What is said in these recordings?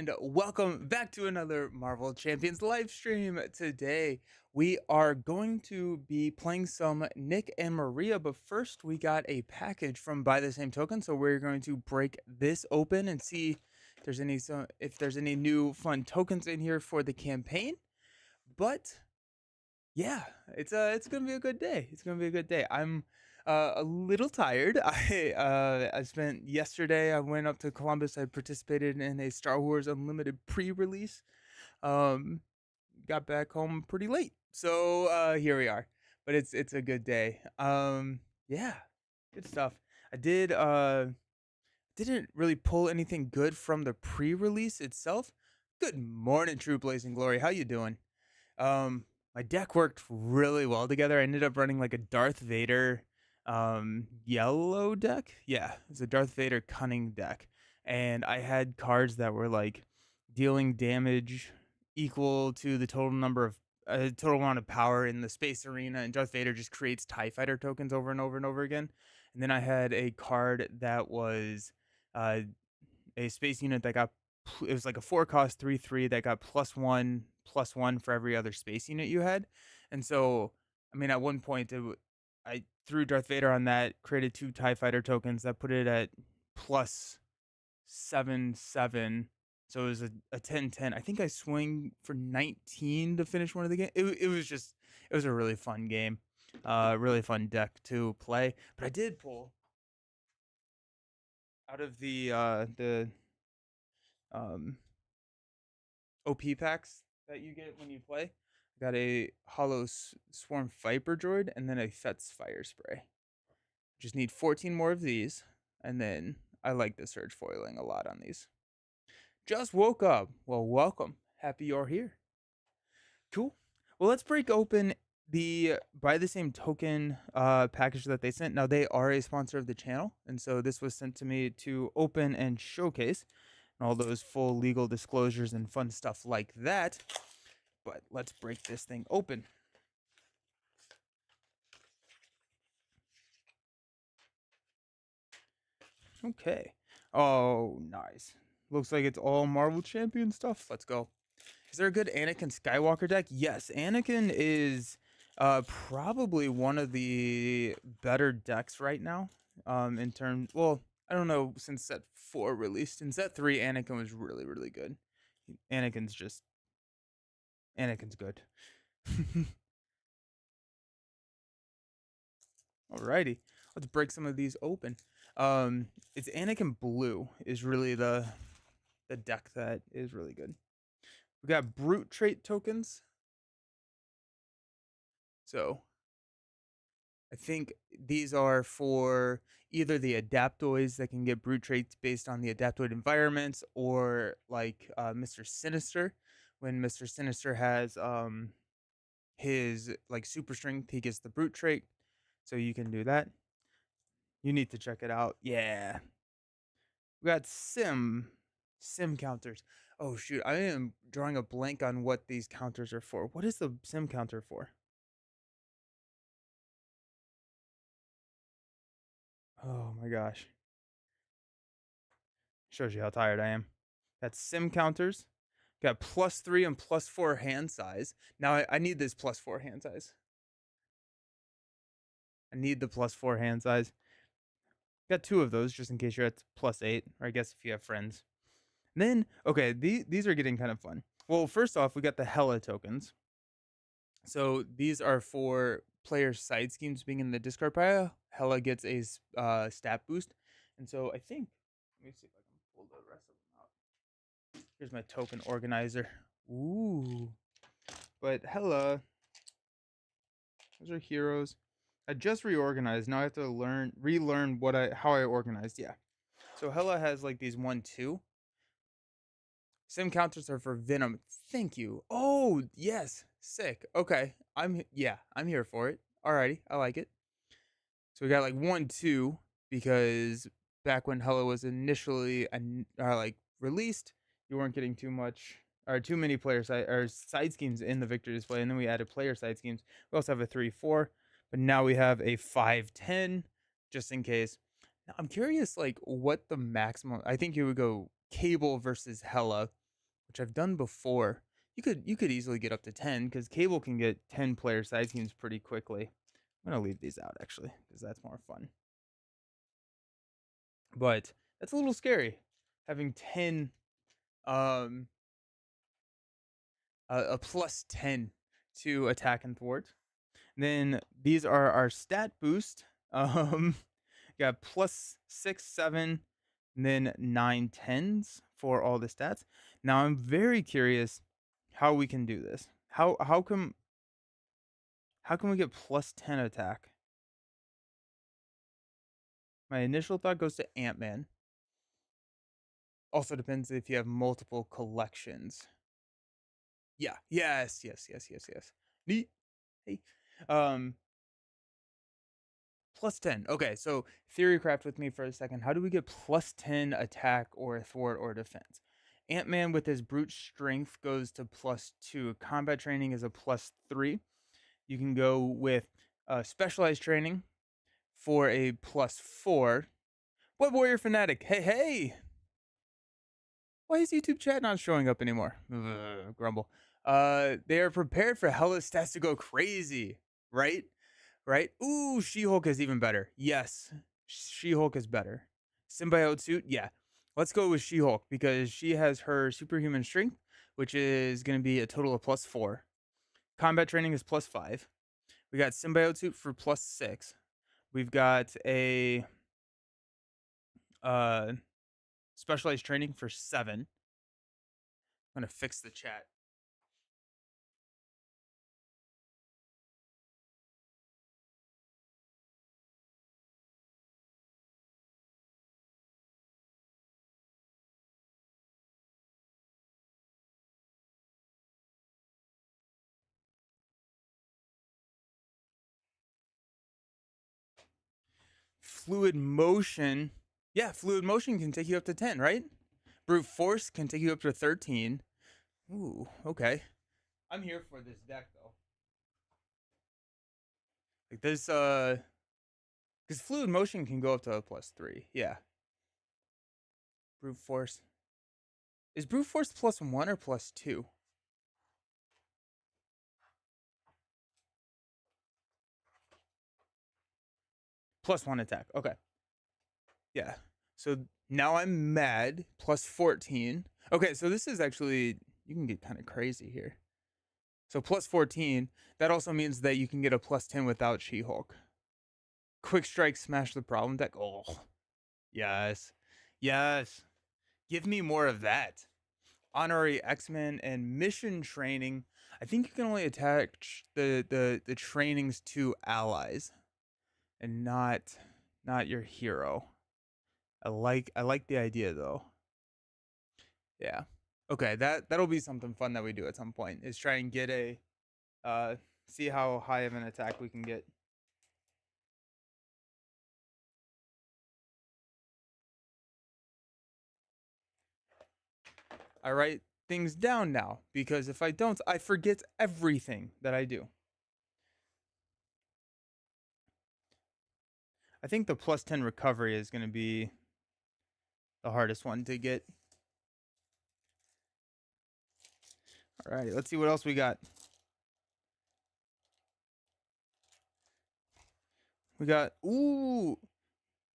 and welcome back to another Marvel Champions live stream. Today, we are going to be playing some Nick and Maria, but first, we got a package from Buy the Same Token, so we're going to break this open and see if there's any new fun tokens in here for the campaign. But yeah, it's gonna be a good day. It's gonna be a good day. I'm a little tired. I spent yesterday. I went up to Columbus. I participated in a Star Wars Unlimited pre-release. Um, got back home pretty late, so here we are. But it's a good day. Yeah, good stuff. I didn't really pull anything good from the pre-release itself. Good morning, True Blazing Glory. How you doing? Um, my deck worked really well together. I ended up running like a Darth Vader yellow deck. Yeah, it's a Darth Vader cunning deck. And I had cards that were like dealing damage equal to the total number of total amount of power in the space arena, and Darth Vader just creates TIE fighter tokens over and over and over again. And then I had a card that was uh a space unit that got it was like a 4 cost 3/3 that got +1/+1 for every other space unit you had. And so, I mean, at one point, I threw Darth Vader on that, created 2 TIE fighter tokens that put it at +7/7. So it was a 10/10. I think I swing for 19 to finish one of the game. It was a really fun game. Really fun deck to play. But I did pull out of the um OP packs that you get when you play. I got a Hollow Swarm Viper Droid and then a Fetz Fire Spray. Just need 14 more of these, and then I like the Surge foiling a lot on these. Just woke up. Well, welcome. Happy you're here. Cool. Well, let's break open the Buy the Same Token package that they sent. Now, they are a sponsor of the channel, and so this was sent to me to open and showcase and all those full legal disclosures and fun stuff like that. But let's break this thing open. Okay. Oh, nice. Looks like it's all Marvel Champion stuff. Let's go. Is there a good Anakin Skywalker deck? Yes, Anakin is probably one of the better decks right now. In terms, well, I don't know, since set 4 released. In set 3, Anakin was really, really good. Anakin's just Anakin's good. Alrighty, let's break some of these open. It's Anakin Blue is really the deck that is really good. We got brute trait tokens. So I think these are for either the adaptoids that can get brute traits based on the adaptoid environments, or like Mr. Sinister. When Mr. Sinister has his like super strength, he gets the brute trait. So you can do that. You need to check it out. Yeah. We got sim counters. Oh shoot, I am drawing a blank on what these counters are for. What is the sim counter for? Oh my gosh. Shows you how tired I am. That's sim counters. Got +3 and +4 hand size. Now I need this +4 hand size. I need the +4 hand size. Got 2 of those just in case you're at +8, or I guess if you have friends. And then, okay, these are getting kind of fun. Well, first off, we got the Hela tokens. So these are for player side schemes being in the discard pile. Hela gets a stat boost. And so I think, let me see if I can pull the rest of them out. Here's my token organizer. Ooh. But Hela, those are heroes. I just reorganized. Now I have to relearn how I organized. Yeah. So Hela has like these 1/2. Sim counters are for Venom. Thank you. Oh, yes. Sick. Okay. I'm here for it. Alrighty. I like it. So we got like 1/2 because back when Hela was initially like released, you weren't getting too many player side or side schemes in the victory display, and then we added player side schemes. We also have a 3/4, but now we have a 5/10 just in case. Now, I'm curious, like what the maximum. I think you would go Cable versus Hela. which I've done before. You could easily get up to 10 because Cable can get 10 player side teams pretty quickly. I'm gonna leave these out actually because that's more fun. But that's a little scary having 10 um a plus 10 to attack and thwart. Then these are our stat boost. Um, got plus 6, 7, and then 9 tens for all the stats. Now I'm very curious how we can do this. How can we get plus 10 attack? My initial thought goes to Ant-Man. Also depends if you have multiple collections. Yeah. Yes. Yes. Yes. Yes. Yes. Neat. Hey. Um. Plus 10. Okay, so theorycraft with me for a second. How do we get plus 10 attack or thwart or defense? Ant-Man with his brute strength goes to plus 2. Combat training is a plus 3. You can go with specialized training for a plus 4. Web Warrior Fanatic. Hey, hey. Why is YouTube chat not showing up anymore? Ugh, grumble. They are prepared for Hellas stats to go crazy, right? Right? Ooh, She-Hulk is even better. Yes, She-Hulk is better. Symbiote suit, yeah. Let's go with She-Hulk because she has her superhuman strength, which is going to be a total of plus 4. Combat training is plus 5. We got symbiote suit for plus 6. We've got a uh, specialized training for 7. I'm going to fix the chat. Fluid motion. Yeah, fluid motion can take you up to 10, right? Brute force can take you up to 13. Ooh, okay. I'm here for this deck though. Like this because fluid motion can go up to a plus 3. Yeah. Brute force. Is brute force plus 1 or plus 2? Plus 1 attack. Okay. Yeah. So now I'm mad. Plus 14. Okay, so this is actually, you can get kind of crazy here. So plus 14, that also means that you can get a plus 10 without She-Hulk. Quick strike, smash the problem deck. Oh, yes. Yes. Give me more of that. Honorary X-Men and mission training. I think you can only attach the trainings to allies and not your hero. I like the idea though. Yeah. Okay, that'll be something fun that we do at some point. Is try and get a uh see how high of an attack we can get. I write things down now because if I don't, I forget everything that I do. I think the plus 10 recovery is going to be the hardest one to get. All right, let's see what else we got. We got, ooh,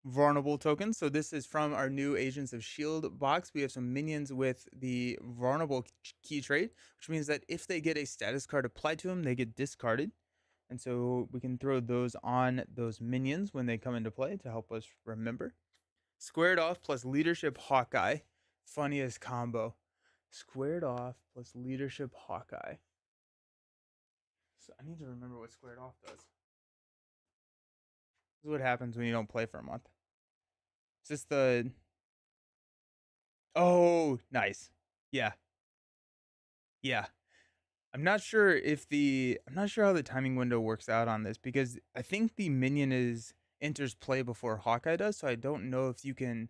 vulnerable tokens. So this is from our new Agents of S.H.I.E.L.D. box. We have some minions with the vulnerable key trait, which means that if they get a status card applied to them, they get discarded. And so we can throw those on those minions when they come into play to help us remember. Squared off plus leadership Hawkeye. Funniest combo. Squared off plus leadership Hawkeye. So I need to remember what squared off does. This is what happens when you don't play for a month. Is this the... Oh, nice. Yeah. Yeah. I'm not sure how the timing window works out on this because I think the minion enters play before Hawkeye does, so I don't know if you can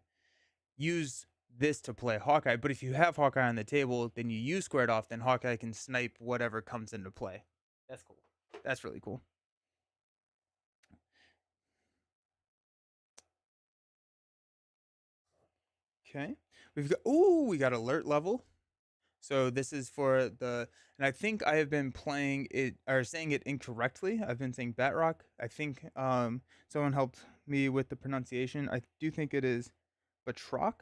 use this to play Hawkeye, but if you have Hawkeye on the table, then you use squared off, then Hawkeye can snipe whatever comes into play. That's cool. That's really cool. Okay. We got alert level. So this is for the, and I think I have been playing it or saying it incorrectly. I've been saying Batrock. I think someone helped me with the pronunciation. I do think it is Batroc.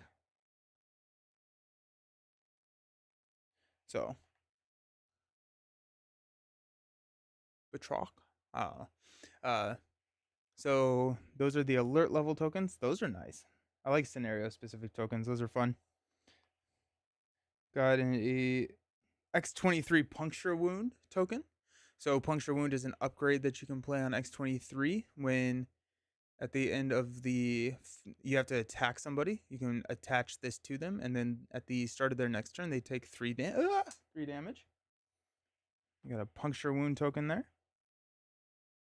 So Batroc. Uh, uh, so those are the alert level tokens. Those are nice. I like scenario specific tokens. Those are fun. Got a X23 puncture wound token. So puncture wound is an upgrade that you can play on X23 when at the end of you have to attack somebody. You can attach this to them, and then at the start of their next turn, they take 3 damage. You got a puncture wound token there.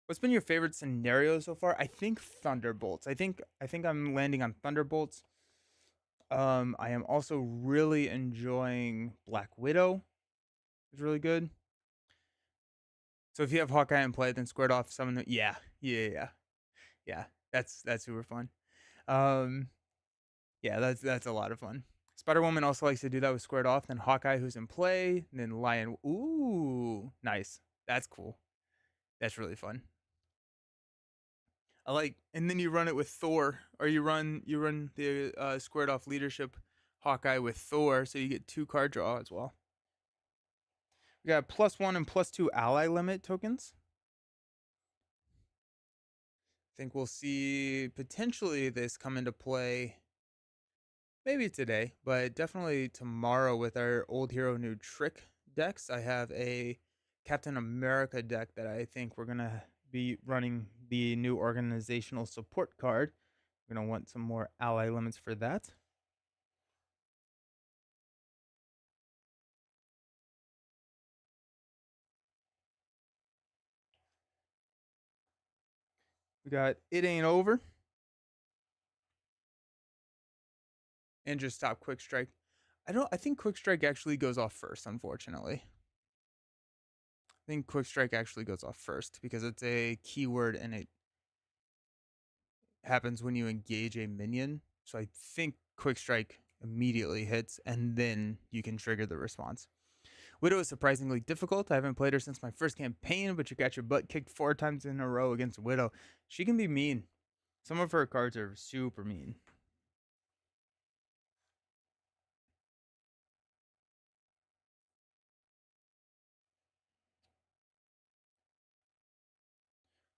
What's been your favorite scenario so far? I think Thunderbolts. I think I'm landing on Thunderbolts. I am also really enjoying Black Widow. It's really good. So if you have Hawkeye in play, then squared off someone. Yeah. That's super fun. Um, yeah, that's a lot of fun. Spider Woman also likes to do that with squared off. Then Hawkeye, who's in play, and then Lion. Ooh, nice. That's cool. That's really fun. I like, and then you run it with Thor, or you run the squared off leadership Hawkeye with Thor, so you get 2 card draw as well. We got +1 and +2 ally limit tokens. I think we'll see potentially this come into play maybe today, but definitely tomorrow with our old hero new trick decks. I have a Captain America deck that I think we're gonna be running the new organizational support card. We're gonna want some more ally limits for that. We got It Ain't Over and Just Stop Quick Strike. I think Quick Strike actually goes off first, unfortunately. I think Quick Strike actually goes off first because it's a keyword and it happens when you engage a minion. So I think Quick Strike immediately hits and then you can trigger the response. Widow is surprisingly difficult. I haven't played her since my first campaign, but you got your butt kicked 4 times in a row against Widow. She can be mean. Some of her cards are super mean.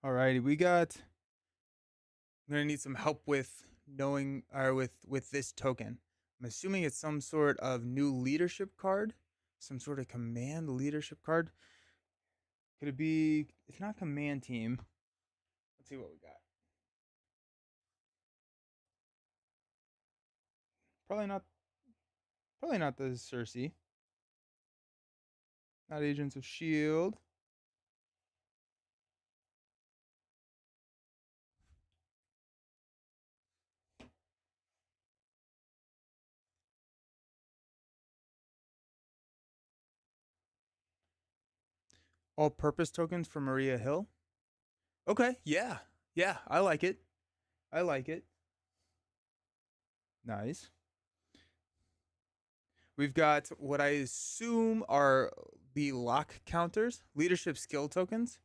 Alrighty, I'm gonna need some help with knowing or with this token. I'm assuming it's some sort of new leadership card, some sort of command leadership card. Could it be? It's not command team. Let's see what we got. Probably not. Probably not the Cersei. Not Agents of Shield. All-purpose tokens for Maria Hill. Okay, yeah, I like it. I like it. Nice. We've got what I assume are the lock counters, leadership skill tokens.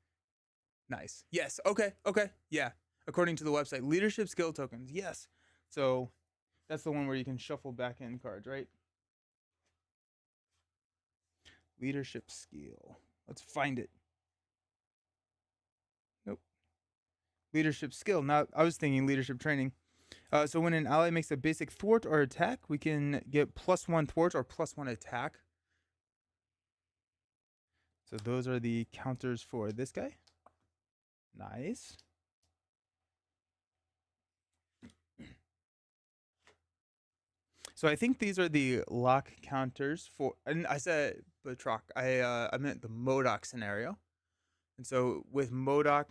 Nice. Yes. Okay. Yeah. According to the website, leadership skill tokens. Yes. So that's the one where you can shuffle back end cards, right? Leadership skill. Let's find it. Nope. Leadership skill. Now I was thinking leadership training. So when an ally makes a basic thwart or attack, we can get +1 thwart or +1 attack. So those are the counters for this guy. Nice. So I think these are the lock counters for, and I said Batroc. I meant the MODOK scenario. And so with MODOK,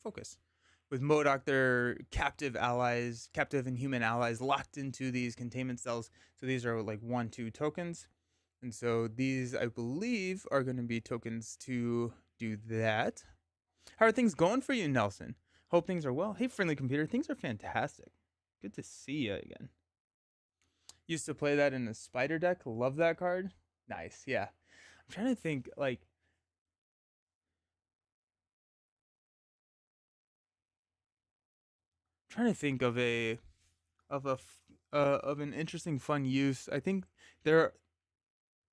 focus. With MODOK, they're captive allies, captive and human allies locked into these containment cells. So these are like 1/2 tokens. And so these, I believe, are going to be tokens to do that. How are things going for you, Nelson? Hope things are well. Hey, friendly computer, things are fantastic. Good to see you again. Used to play that in the spider deck. Love that card. Nice. Yeah. I'm trying to think like trying to think of an interesting fun use. I think there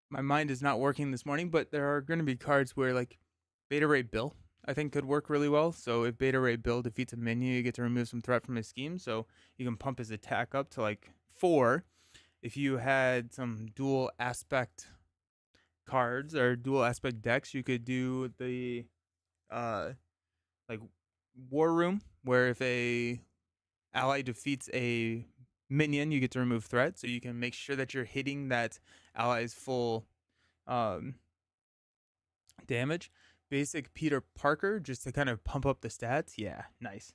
my mind is not working this morning, but there are going to be cards where like Beta Ray Bill I think could work really well. So if Beta Ray Bill defeats a minion, you get to remove some threat from his scheme, so you can pump his attack up to like 4. If you had some dual aspect cards or dual aspect decks, you could do the uh like War Room, where if a ally defeats a minion, you get to remove threat, so you can make sure that you're hitting that ally's full um, damage. Basic Peter Parker, just to kind of pump up the stats. Yeah, nice.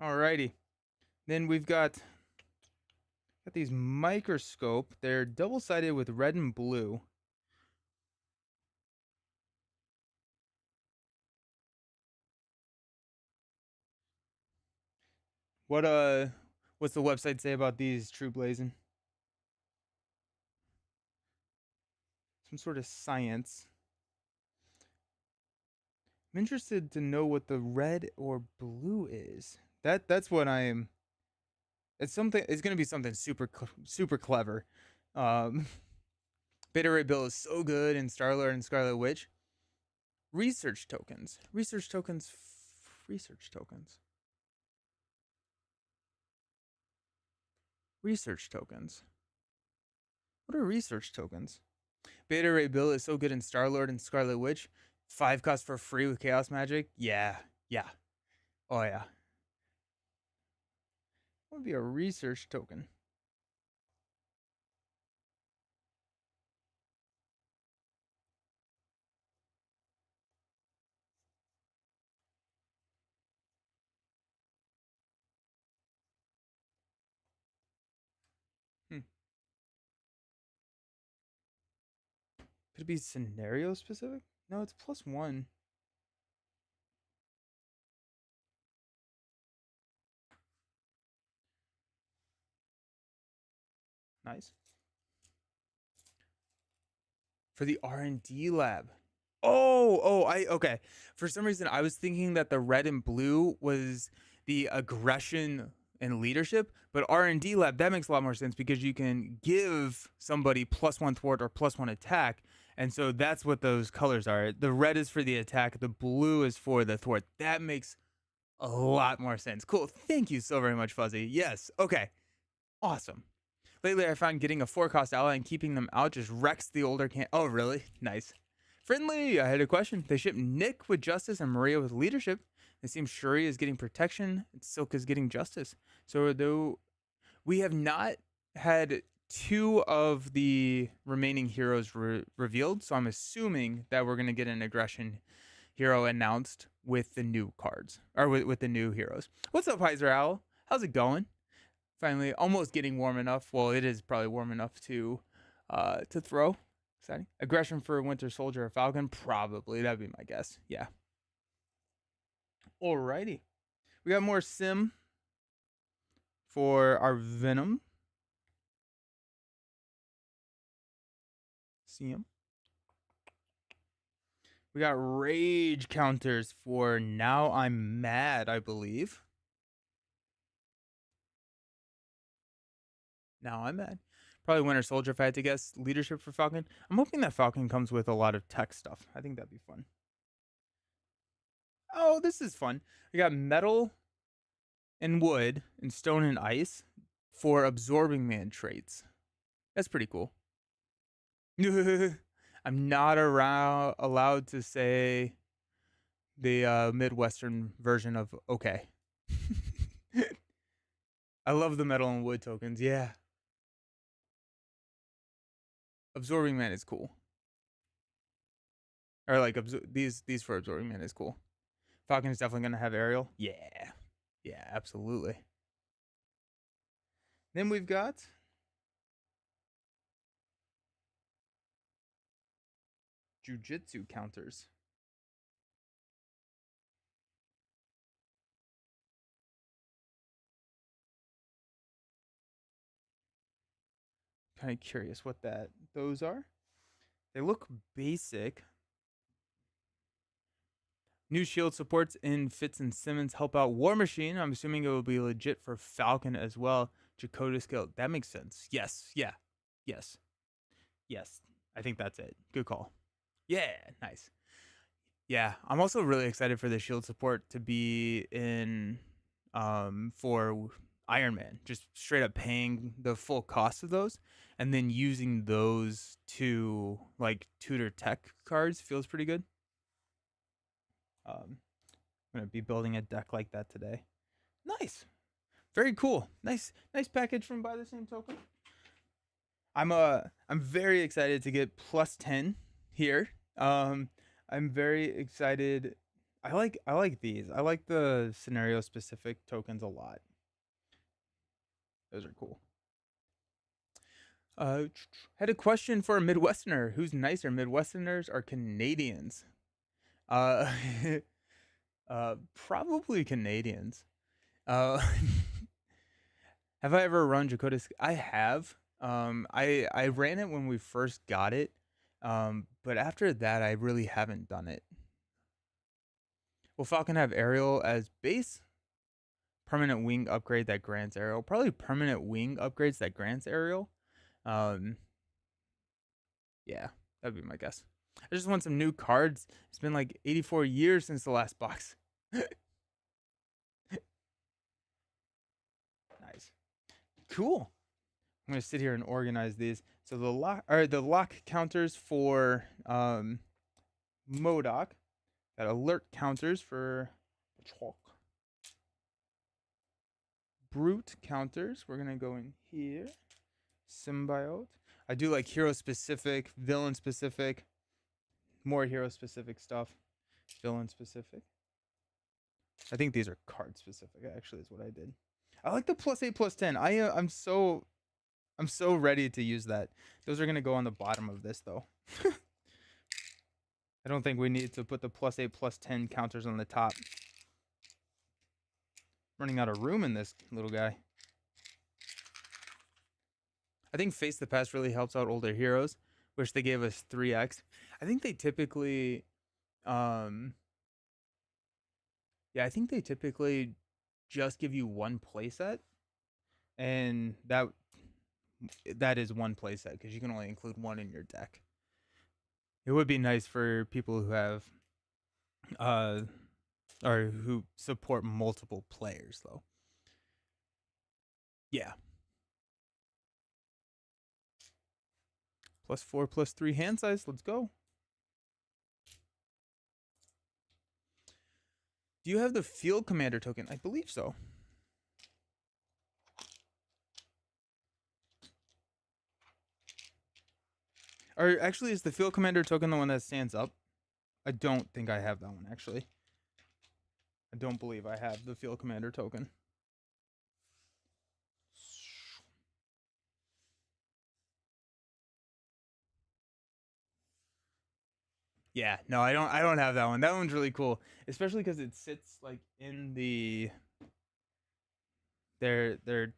Alrighty. Then we've got these microscope. They're double sided with red and blue. What what's the website say about these, True Blazing? Some sort of science. I'm interested to know what the red or blue is. That's what I'm. It's something. It's gonna be something super clever. Um, Beta Ray Bill is so good in Starlord and Scarlet Witch. Research tokens. Research tokens. Research tokens. Research tokens. What are research tokens? Beta Ray Bill is so good in Starlord and Scarlet Witch. 5 cost for free with Chaos Magic. Yeah. Yeah. Oh yeah. What would be a research token? Hmm. Could it be scenario specific? No, it's +1. Nice. For the R&D lab. I okay. For some reason I was thinking that the red and blue was the aggression and leadership, but R&D lab, that makes a lot more sense because you can give somebody +1 thwart or +1 attack, and so that's what those colors are. The red is for the attack, the blue is for the thwart. That makes a lot more sense. Cool. Thank you so very much, Fuzzy. Yes. Okay. Awesome. Lately, I found getting a 4-cost ally and keeping them out just wrecks the older can. Oh, really? Nice. Friendly, I had a question. They ship Nick with justice and Maria with leadership. It seems Shuri is getting protection and Silk is getting justice. So, though we have not had 2 of the remaining heroes revealed, so I'm assuming that we're going to get an aggression hero announced with the new cards or with the new heroes. What's up, Heiser Owl? How's it going? Finally, almost getting warm enough. Well, it is probably warm enough to throw. Exciting. Aggression for Winter Soldier or Falcon? Probably. That'd be my guess. Yeah. Alrighty. We got more sim for our Venom. See him. We got rage counters for Now I'm Mad, I believe. Now I'm Mad. Probably Winter Soldier if I had to guess. Leadership for Falcon. I'm hoping that Falcon comes with a lot of tech stuff. I think that'd be fun. Oh, this is fun. We got metal and wood and stone and ice for absorbing man traits. That's pretty cool. I'm not allowed to say the Midwestern version of okay. I love the metal and wood tokens. Yeah. Absorbing man is cool. Or like these for absorbing man is cool. Falcon is definitely gonna have aerial. Yeah. Yeah, absolutely. Then we've got jujitsu counters. kind of curious what those are. They look basic. New shield supports in Fitz and Simmons help out War Machine. I'm assuming it will be legit for Falcon as well. Chakotay skill. That makes sense. Yes. Yeah. Yes. Yes. I think that's it. Good call. Yeah. Nice. Yeah. I'm also really excited for the shield support to be in for Iron Man. Just straight up paying the full cost of those and then using those to like tutor tech cards feels pretty good. I'm gonna be building a deck like that today. Nice, very cool. Nice package from Buy the Same Token. I'm very excited to get +10 here. I'm very excited. I like these. I like the scenario specific tokens a lot. Those are cool. Had a question for a Midwesterner. Who's nicer, Midwesterners or Canadians? Probably Canadians. Have I ever run Chakotay? I have. I ran it when we first got it. But after that, I really haven't done it. Will Falcon have aerial as base? Permanent wing upgrade that grants aerial. Probably permanent wing upgrades that grants aerial. Yeah, that'd be my guess. I just want some new cards. It's been like 84 years since the last box. Nice. Cool. I'm gonna sit here and organize these. So the lock counters for MODOK. Got alert counters for Chalk. Brute counters. We're gonna go in here. Symbiote. I do like hero specific, villain specific, more hero specific stuff, villain specific. I think these are card specific. Actually, is what I did. I like the +8 +10. I'm so ready to use that. Those are gonna go on the bottom of this though. I don't think we need to put the +8 +10 counters on the top. Running out of room in this little guy. I think Face the Past really helps out older heroes. Wish they gave us 3x. I think they typically, yeah, I think they typically just give you one playset, and that is one playset because you can only include one in your deck. It would be nice for people who have, or who support multiple players, though. Yeah. +4 +3 hand size. Let's go. Do you have the Field Commander token? I believe so. Or actually, is the Field Commander token the one that stands up? I don't think I have that one, actually. I don't believe I have the Field Commander token. Yeah, no, I don't have that one. That one's really cool, especially because it sits like in their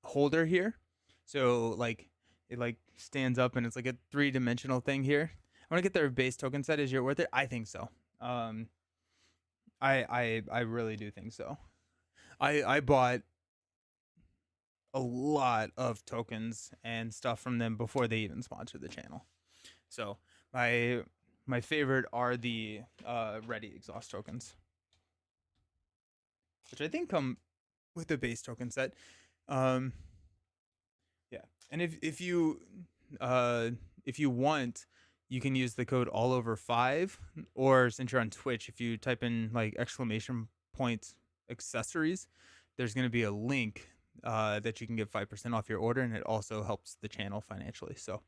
holder here. So like it like stands up and it's like a 3-dimensional thing here. I want to get their base token set. Is it worth it? I think so. I really do think so. I bought a lot of tokens and stuff from them before they even sponsored the channel. So my favorite are the Ready Exhaust tokens, which I think come with the base token set. Yeah, and if you want, you can use the code allover5, or since you're on Twitch, if you type in like !point accessories, there's going to be a link that you can get 5% off your order, and it also helps the channel financially. So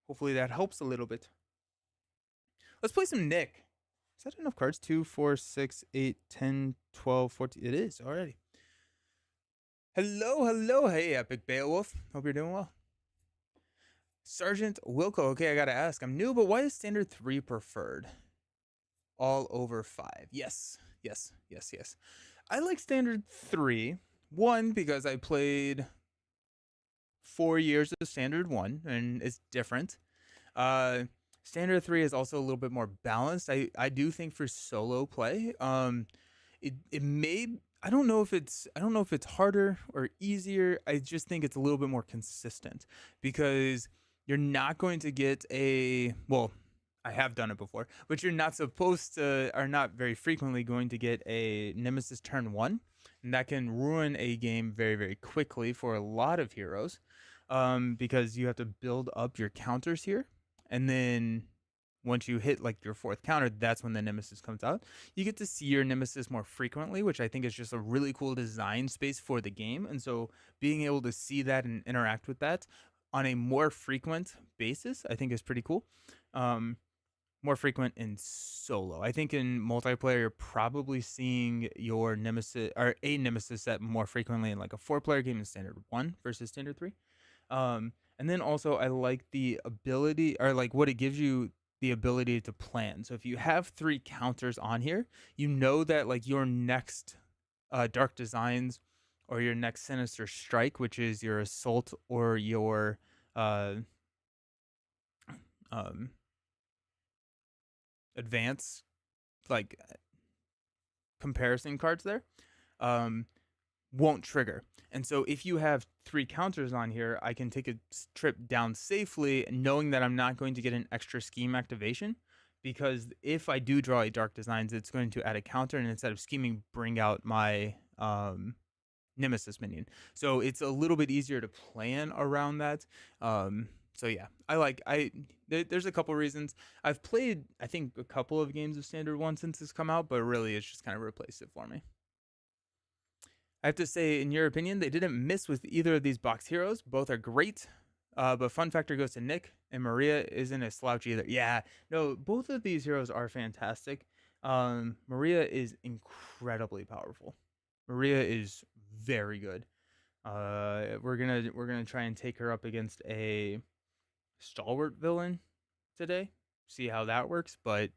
hopefully that helps a little bit. Let's play some Nick. Is that enough cards? 2, 4, 6, 8, 10, 12, 14. It is already. Hello. Hey, Epic Beowulf. Hope you're doing well. Sergeant Wilco. Okay, I gotta ask. I'm new, but why is standard 3 preferred? All over 5. Yes. I like standard 3. 1, because I played 4 years of Standard 1, and it's different. Uh, Standard 3 is also a little bit more balanced. I do think for solo play, it may I don't know if it's harder or easier. I just think it's a little bit more consistent because you're not going to get a well, I have done it before, but you're not supposed to are not very frequently going to get a nemesis turn 1, and that can ruin a game very very quickly for a lot of heroes. Because you have to build up your counters here, and then once you hit like your fourth counter, that's when the nemesis comes out. You get to see your nemesis more frequently, which I think is just a really cool design space for the game. And so being able to see that and interact with that on a more frequent basis, I think is pretty cool. Um, More frequent in solo. I think in multiplayer, you're probably seeing your nemesis or a nemesis set more frequently in like a 4-player game in Standard 1 versus Standard 3. And then also I like the ability or like what it gives you the ability to plan. So if you have 3 counters on here, you know that like your next Dark Designs or your next Sinister Strike, which is your assault or your uh, um, advance, like comparison cards there, um, won't trigger. And so if you have 3 counters on here, I can take a trip down safely knowing that I'm not going to get an extra scheme activation, because if I do draw a Dark Designs, it's going to add a counter, and instead of scheming, bring out my nemesis minion. So it's a little bit easier to plan around that. So yeah, there's a couple reasons. I've played I think a couple of games of Standard 1 since it's come out, but really it's just kind of replaced it for me. I have to say, in your opinion, they didn't miss with either of these box heroes. Both are great, but fun factor goes to Nick, and Maria isn't a slouch either. Yeah, no, both of these heroes are fantastic. Maria is incredibly powerful. Maria is very good. We're gonna try and take her up against a stalwart villain today. See how that works, but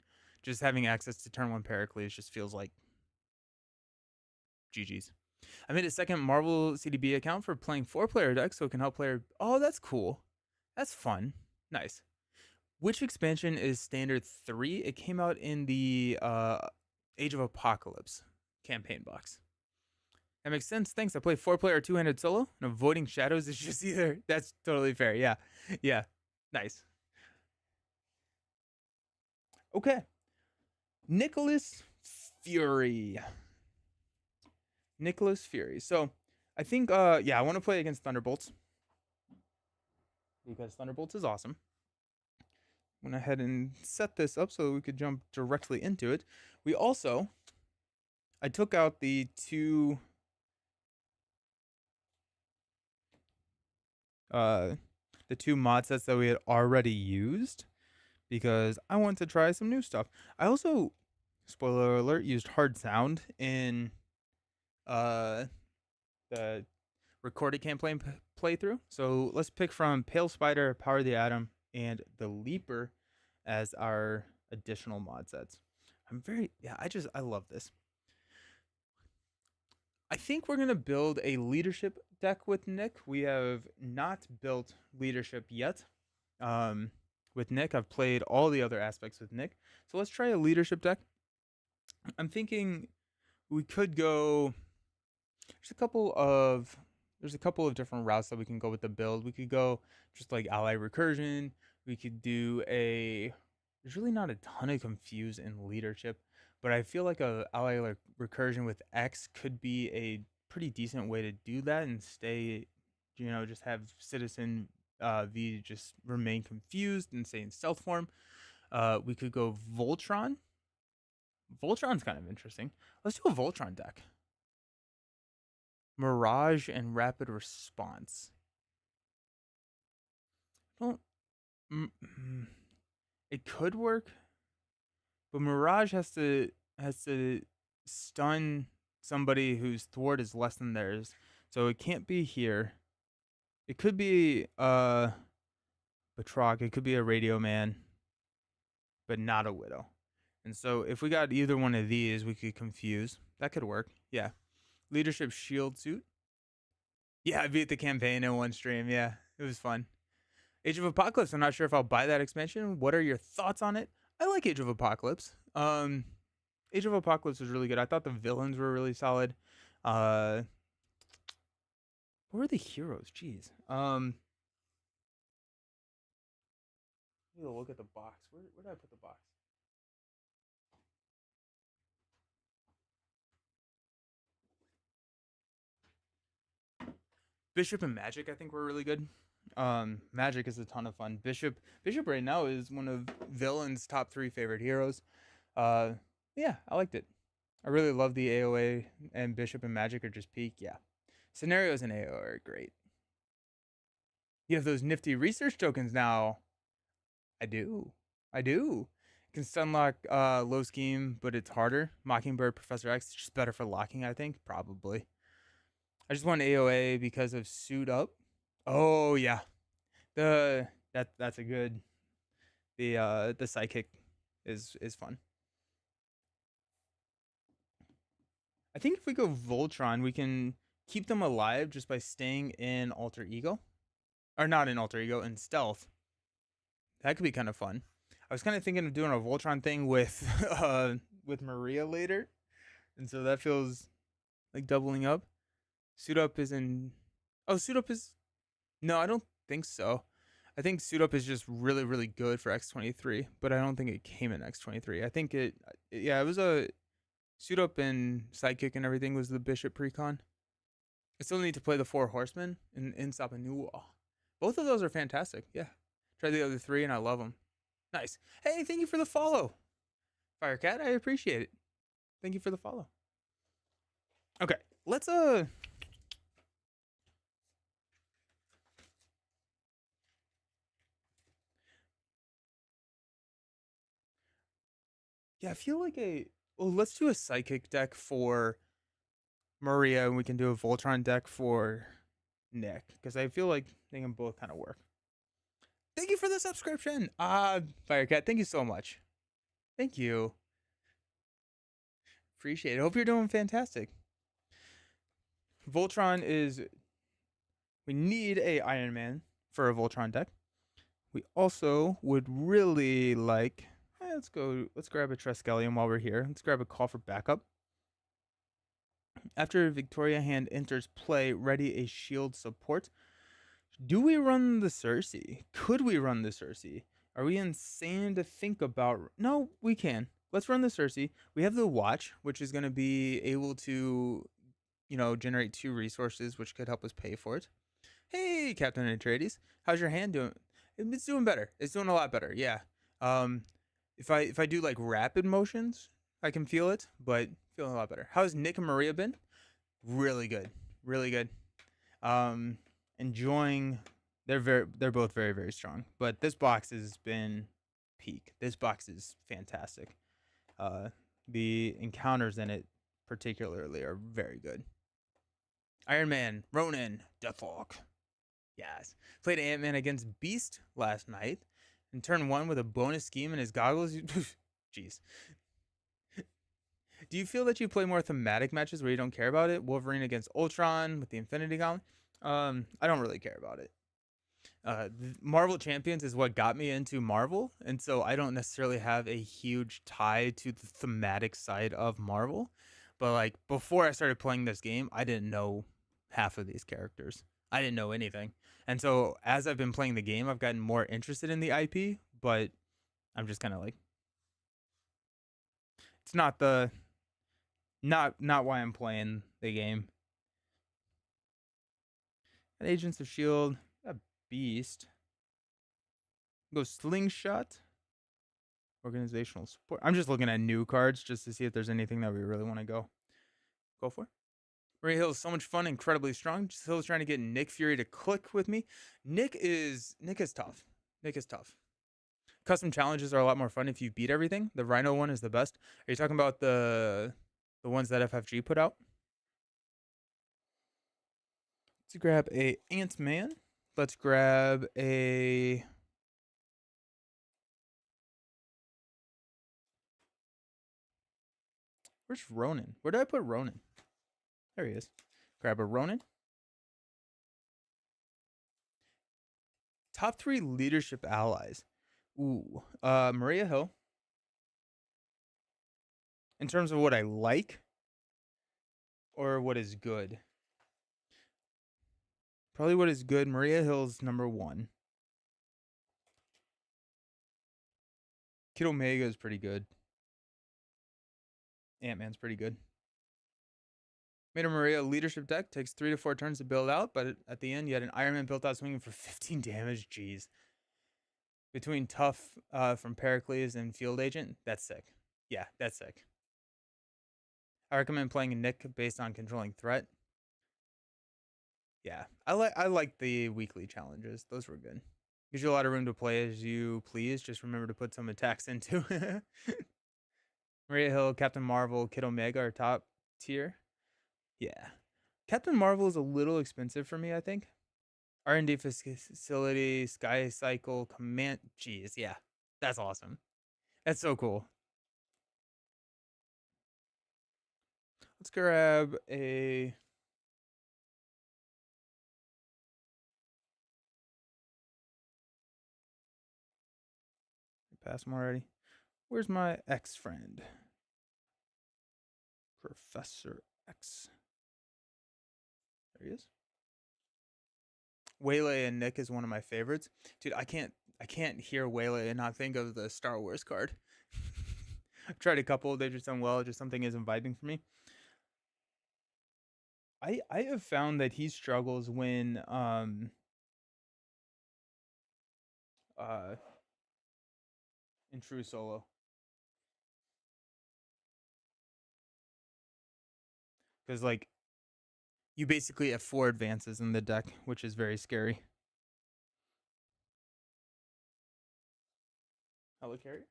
just having access to turn 1 Pericles just feels like GG's. I made a second Marvel CDB account for playing 4-player decks so it can help player. Oh, that's cool. That's fun. Nice. Which expansion is Standard 3? It came out in the Age of Apocalypse campaign box. That makes sense. Thanks. I play 4-player 2-handed solo, and avoiding shadows is just either. That's totally fair. Yeah. Yeah. Nice. Okay. Nicholas Fury. Nicholas Fury. So I think yeah, I want to play against Thunderbolts because Thunderbolts is awesome. Went ahead and set this up so we could jump directly into it. We also I took out the two mod sets that we had already used because I want to try some new stuff. I also, spoiler alert, used hard sound in the recorded campaign playthrough. So let's pick from Pale Spider, Power the Atom, and the Leaper as our additional mod sets. I love this. I think we're going to build a leadership deck with Nick. We have not built leadership yet. With Nick, I've played all the other aspects with Nick. So let's try a leadership deck. I'm thinking we could go. There's a couple of different routes that we can go with the build. We could go just like ally recursion. We could do a. There's really not a ton of confuse in leadership, but I feel like a ally like recursion with X could be a pretty decent way to do that and stay, just have citizen V just remain confused and stay in stealth form. We could go Voltron. Voltron's kind of interesting. Let's do a Voltron deck. Mirage and Rapid Response. It could work, but Mirage has to stun somebody whose thwart is less than theirs, so it can't be here. It could be Batroc. It could be a Radio Man, but not a Widow. And so if we got either one of these, we could confuse. That could work. Yeah. Leadership Shield Suit. Yeah, I beat the campaign in one stream. Yeah. It was fun. Age of Apocalypse. I'm not sure if I'll buy that expansion. What are your thoughts on it? I like Age of Apocalypse. Age of Apocalypse was really good. I thought the villains were really solid. Uh, what were the heroes? Jeez. Look at the box. Where did I put the box? Bishop and Magic, I think, were really good. Magic is a ton of fun. Bishop right now is one of Villain's top 3 favorite heroes. Uh, yeah, I liked it. I really love the AOA, and Bishop and Magic are just peak. Yeah, scenarios in AOA are great. You have those nifty research tokens now. I do. I do. Can stunlock low scheme, but it's harder. Mockingbird, Professor X, just better for locking, I think. Probably. I just want AOA because of Suit Up. Oh yeah. That's a good. The psychic is fun. I think if we go Voltron, we can keep them alive just by staying in Alter Ego. Or not in Alter Ego, in Stealth. That could be kind of fun. I was kind of thinking of doing a Voltron thing with Maria later. And so that feels like doubling up. Suit Up is in Suit Up is no, I don't think so. I think Suit Up is just really, really good for X23, but I don't think it came in X23. I think it was a Suit Up and Sidekick and everything was the Bishop Precon. I still need to play the 4 Horsemen in Sapanua. Both of those are fantastic. Yeah. Try the other 3 and I love them. Nice. Hey, thank you for the follow. Firecat, I appreciate it. Thank you for the follow. Okay, let's yeah, I feel like let's do a Psychic deck for Maria and we can do a Voltron deck for Nick because I feel like they can both kind of work. Thank you for the subscription. Firecat, thank you so much. Thank you. Appreciate it. Hope you're doing fantastic. Voltron is we need a Iron Man for a Voltron deck. We also would really like let's grab a Triskelion while we're here. Let's grab a call for backup. After Victoria hand enters play, ready a shield support. Do we run the Cersei? Could we run the Cersei? Are we insane to think about? No, we can. Let's run the Cersei. We have the Watch, which is going to be able to, generate 2 resources, which could help us pay for it. Hey, Captain Atreides, how's your hand doing? It's doing better. It's doing a lot better. Yeah. If I do like rapid motions, I can feel it, but feeling a lot better. How's Nick and Maria been? Really good. Really good. Enjoying. They're both very, very strong. But this box has been peak. This box is fantastic. The encounters in it particularly are very good. Iron Man, Ronin, Deathlock. Yes. Played Ant-Man against Beast last night. In turn 1 with a bonus scheme in his goggles. Jeez. Do you feel that you play more thematic matches where you don't care about it? Wolverine against Ultron with the Infinity Gauntlet? I don't really care about it. Marvel Champions is what got me into Marvel, and so I don't necessarily have a huge tie to the thematic side of Marvel. But like before I started playing this game, I didn't know half of these characters. I didn't know anything. And so as I've been playing the game, I've gotten more interested in the IP, but I'm just kind of like it's not why I'm playing the game. And Agents of Shield, a Beast. Go Slingshot. Organizational support. I'm just looking at new cards just to see if there's anything that we really want to go for. Maria Hill is so much fun, incredibly strong. Still trying to get Nick Fury to click with me. Nick is tough. Nick is tough. Custom challenges are a lot more fun if you beat everything. The Rhino one is the best. Are you talking about the ones that FFG put out? Let's grab a Ant-Man. Let's grab a where's Ronin? Where did I put Ronin? There he is. Grab a Ronin. Top 3 leadership allies. Ooh, Maria Hill. In terms of what I like or what is good? Probably what is good. Maria Hill's number 1. Kid Omega is pretty good. Ant-Man's pretty good. Made a Maria leadership deck. Takes 3 to 4 turns to build out, but at the end, you had an Iron Man built out swinging for 15 damage. Jeez. Between Tough from Pericles and Field Agent, that's sick. Yeah, that's sick. I recommend playing a Nick based on controlling threat. Yeah, I like the weekly challenges. Those were good. Gives you a lot of room to play as you please. Just remember to put some attacks into. Maria Hill, Captain Marvel, Kid Omega are top tier. Yeah, Captain Marvel is a little expensive for me. I think R&D facility, Sky Cycle, Command. Jeez, yeah, that's awesome. That's so cool. Let's grab a. Pass them already. Where's my X friend? Professor X. There he is. Waylay and Nick is one of my favorites. Dude, I can't hear Waylay and not think of the Star Wars card. I've tried a couple, they've just done well, just something isn't vibing for me. I have found that he struggles when in true solo. Because like you basically have 4 advances in the deck, which is very scary. Hello, Carrier.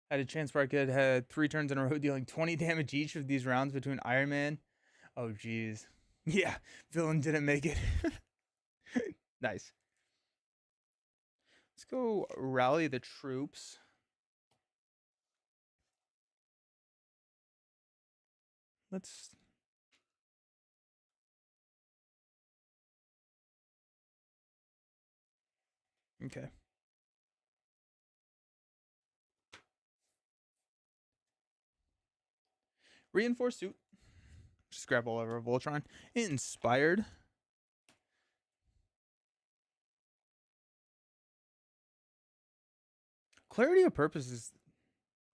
Had a chance where I could had 3 turns in a row dealing 20 damage each of these rounds between Iron Man. Oh jeez. Yeah, villain didn't make it. Nice. Let's go rally the troops. Let's okay. Reinforced suit. Just grab all over Voltron. Inspired. Clarity of purpose is.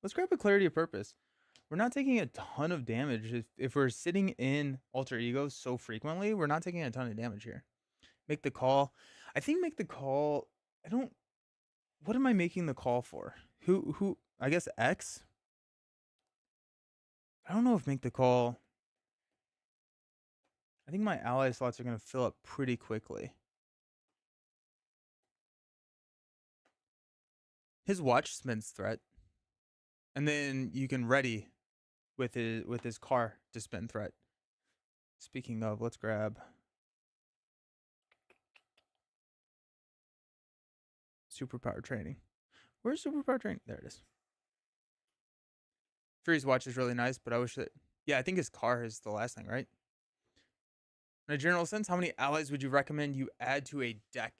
Let's grab a clarity of purpose. We're not taking a ton of damage. If we're sitting in alter ego so frequently, we're not taking a ton of damage here. Make the call. I think make the call. I don't. What am I making the call for? Who? I guess X. I don't know if make the call. I think my ally slots are going to fill up pretty quickly. His watch spins threat, and then you can ready with his car to spin threat. Speaking of, let's grab superpower training. Where's superpower training? There it is. Fury's watch is really nice, but I wish that. Yeah, I think his car is the last thing, right? In a general sense, how many allies would you recommend you add to a deck?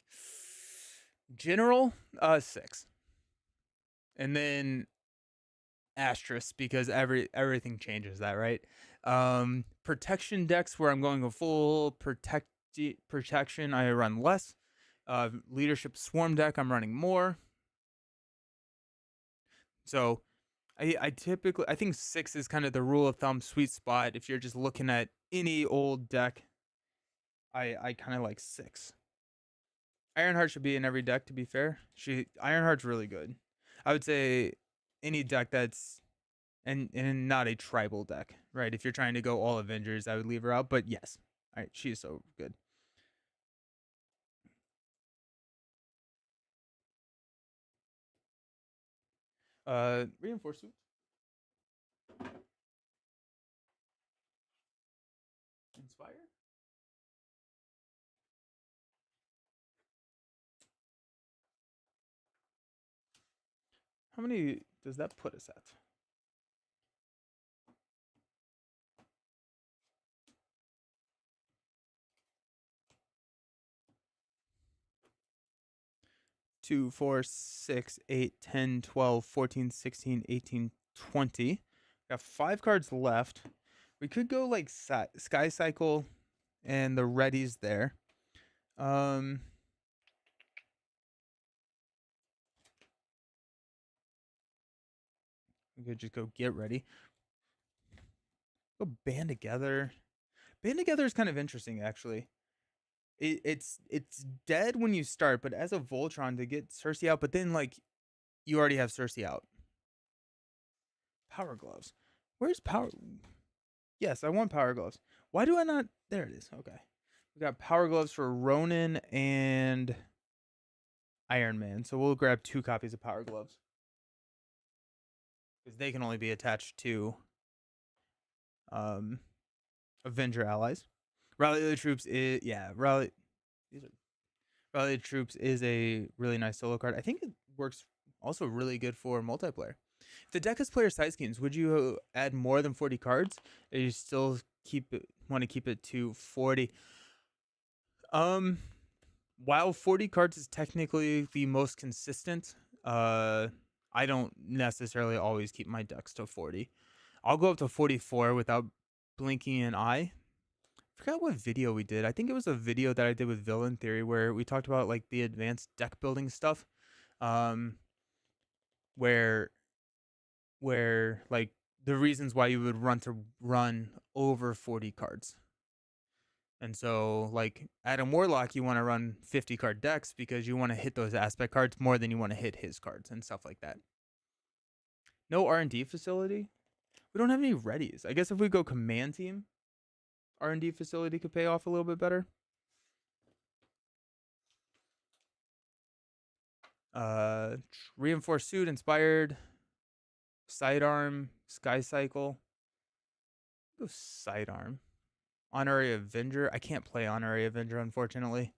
General, 6. And then asterisk because everything changes that, right? Protection decks where I'm going a full protection, I run less. Leadership swarm deck, I'm running more. So I typically I think 6 is kind of the rule of thumb sweet spot. If you're just looking at any old deck, I kind of like 6. Ironheart should be in every deck, to be fair. Ironheart's really good. I would say any deck that's and not a tribal deck, right? If you're trying to go all Avengers, I would leave her out. But yes, all right, she is so good. Reinforced suit. Inspire. How many does that put us at? 2, 4, 6, 8, 10, 12, 14, 16, 18, 20. Got 5 cards left. We could go like Sky Cycle and the readies there. We could just go get ready. Go band together. Band together is kind of interesting, actually. It's dead when you start, but as a Voltron to get Cersei out, but then like you already have Cersei out. Power Gloves. Where's Power? Yes, I want Power Gloves. Why do I not? There it is. Okay. We got Power Gloves for Ronin and Iron Man. So we'll grab 2 copies of Power Gloves. Because they can only be attached to Avenger allies. Rally the Troops is Rally the Troops is a really nice solo card. I think it works also really good for multiplayer. If the deck has player side schemes, would you add more than 40 cards? Or you still want to keep it to 40? While 40 cards is technically the most consistent, I don't necessarily always keep my decks to 40. I'll go up to 44 without blinking an eye. I forgot what video we did. I think it was a video that I did with Villain Theory where we talked about like the advanced deck building stuff. Where like the reasons why you would run over 40 cards. And so like Adam Warlock, you want to run 50 card decks because you want to hit those aspect cards more than you want to hit his cards and stuff like that. No R&D facility. We don't have any readies. I guess if we go command team, R&D facility could pay off a little bit better. Reinforced suit, inspired, sidearm, Sky Cycle. Go sidearm. Honorary Avenger. I can't play Honorary Avenger, unfortunately,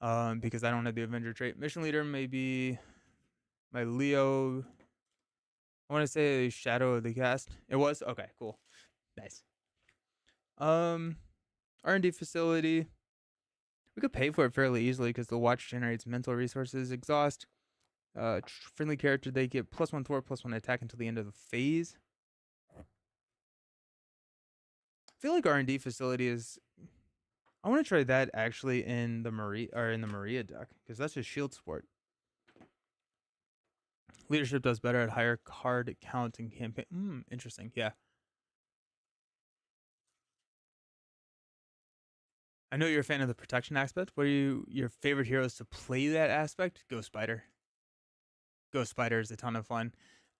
because I don't have the Avenger trait. Mission leader, maybe my Leo. I want to say Shadow of the Cast. It was? Okay, cool. Nice. R&D facility. We could pay for it fairly easily because the watch generates mental resources. Exhaust. Friendly character, they get +1 thwart, +1 attack until the end of the phase. I feel like R&D facility is. I want to try that actually in the Maria deck because that's a shield support. Leadership does better at higher card count in campaign. Interesting. Yeah. I know you're a fan of the protection aspect. What are your favorite heroes to play that aspect? Ghost Spider. Ghost Spider is a ton of fun.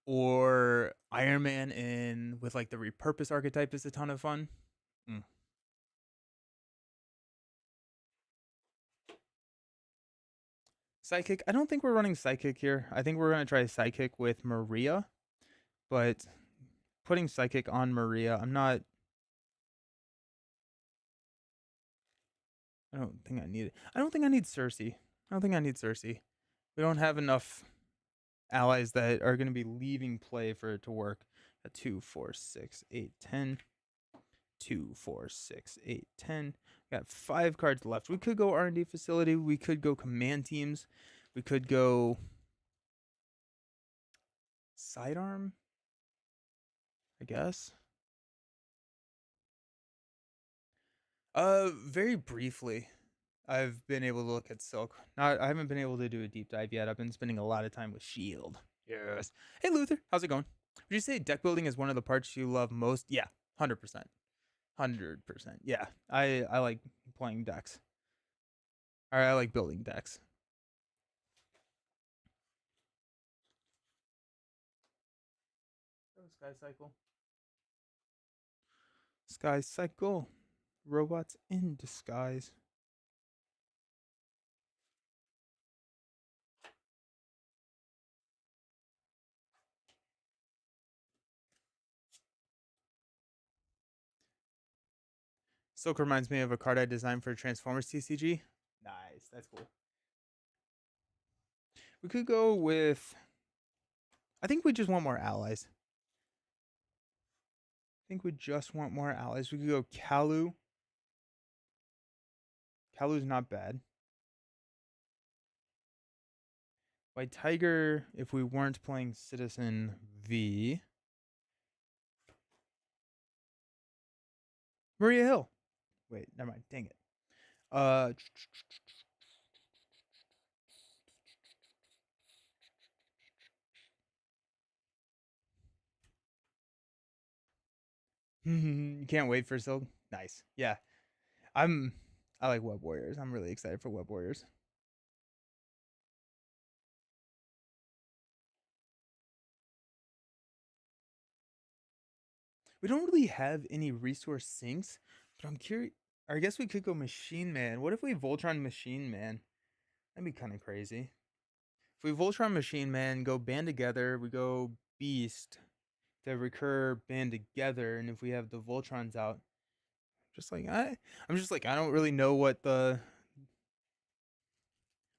Or Iron Man with like the repurpose archetype is a ton of fun. Psychic. I don't think we're running Psychic here. I think we're going to try Psychic with Maria. But putting Psychic on Maria, I don't think I need it. I don't think I need Cersei. We don't have enough allies that are going to be leaving play for it to work. 2, 4, 6, 8, 10. 2, 4, 6, 8, 10. Got 5 cards left. We could go R&D facility. We could go command teams. We could go sidearm, I guess. Very briefly, I've been able to look at Silk. I haven't been able to do a deep dive yet. I've been spending a lot of time with Shield. Yes. Hey Luther, how's it going? Would you say deck building is one of the parts you love most? Yeah, 100%. 100%. Yeah, I like playing decks. Or I like building decks. Sky Cycle. Sky Cycle. Robots in disguise. Silk reminds me of a card I designed for Transformers TCG. Nice, that's cool. We could go with. I think we just want more allies. We could go Kalu. Kalu's not bad. White Tiger, if we weren't playing Citizen V. Maria Hill. Wait, never mind. Dang it. You can't wait for Silk. Nice. Yeah. I like Web Warriors. I'm really excited for Web Warriors. We don't really have any resource sinks, but I'm curious. I guess we could go Machine Man. What if we Voltron Machine Man? That'd be kind of crazy. If we Voltron Machine Man, go band together, we go Beast to recur band together, and if we have the Voltrons out, I'm just like I don't really know what the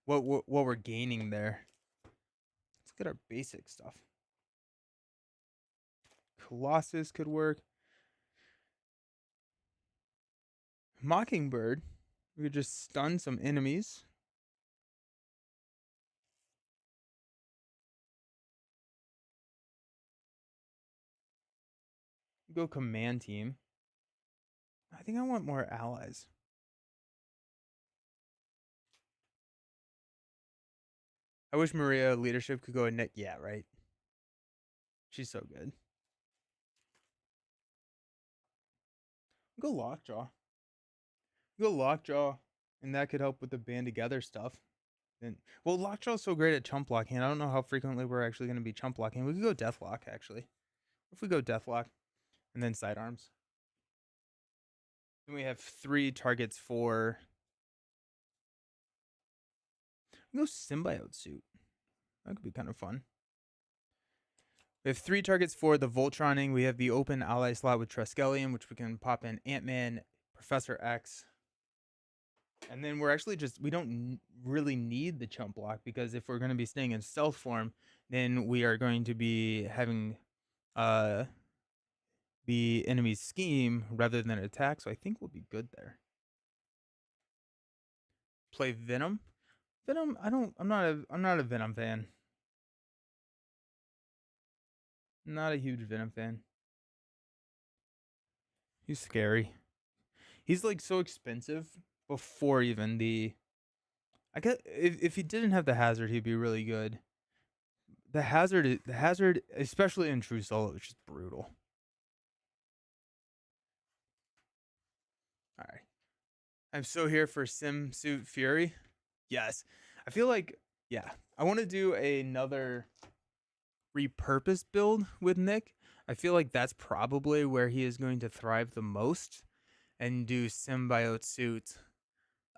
what we're gaining there. Let's get our basic stuff. Colossus could work. Mockingbird, we could just stun some enemies. Go command team. I think I want more allies. I wish Maria leadership could go Nick. Yeah, right. She's so good. Go Lockjaw. Go Lockjaw, and that could help with the band together stuff. And well, Lockjaw's so great at chump blocking. I don't know how frequently we're actually going to be chump blocking. We could go Deathlock actually. If we go Deathlock, and then sidearms, then we have 3 targets for. We go symbiote suit. That could be kind of fun. We have 3 targets for the Voltroning. We have the open ally slot with Triskelion, which we can pop in Ant-Man, Professor X. And then we're actually we don't really need the chump block, because if we're going to be staying in stealth form, then we are going to be having the enemy's scheme rather than attack. So I think we'll be good there. Play Venom. Venom, I'm not a Venom fan. Not a huge Venom fan. He's scary. He's like so expensive before even the. I guess if he didn't have the hazard, he'd be really good. The hazard, especially in True Solo, is just brutal. All right, I'm so here for Sim Suit Fury. Yes, I feel like I want to do another repurpose build with Nick. I feel like that's probably where he is going to thrive the most, and do symbiote suit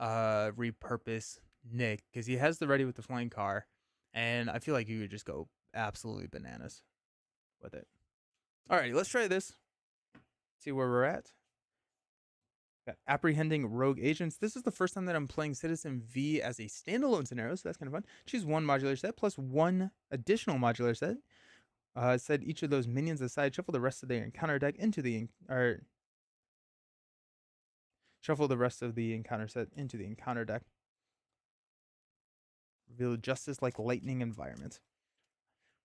repurpose Nick, because he has the ready with the flying car, and I feel like you could just go absolutely bananas with it. Alrighty, let's try this. See where we're at. Got apprehending rogue agents. This is the first time that I'm playing Citizen V as a standalone scenario, so that's kind of fun. Choose 1 modular set plus 1 additional modular set. Set each of those minions aside. Shuffle the rest of their encounter deck into the shuffle the rest of the encounter set into the encounter deck. Reveal justice like lightning environment.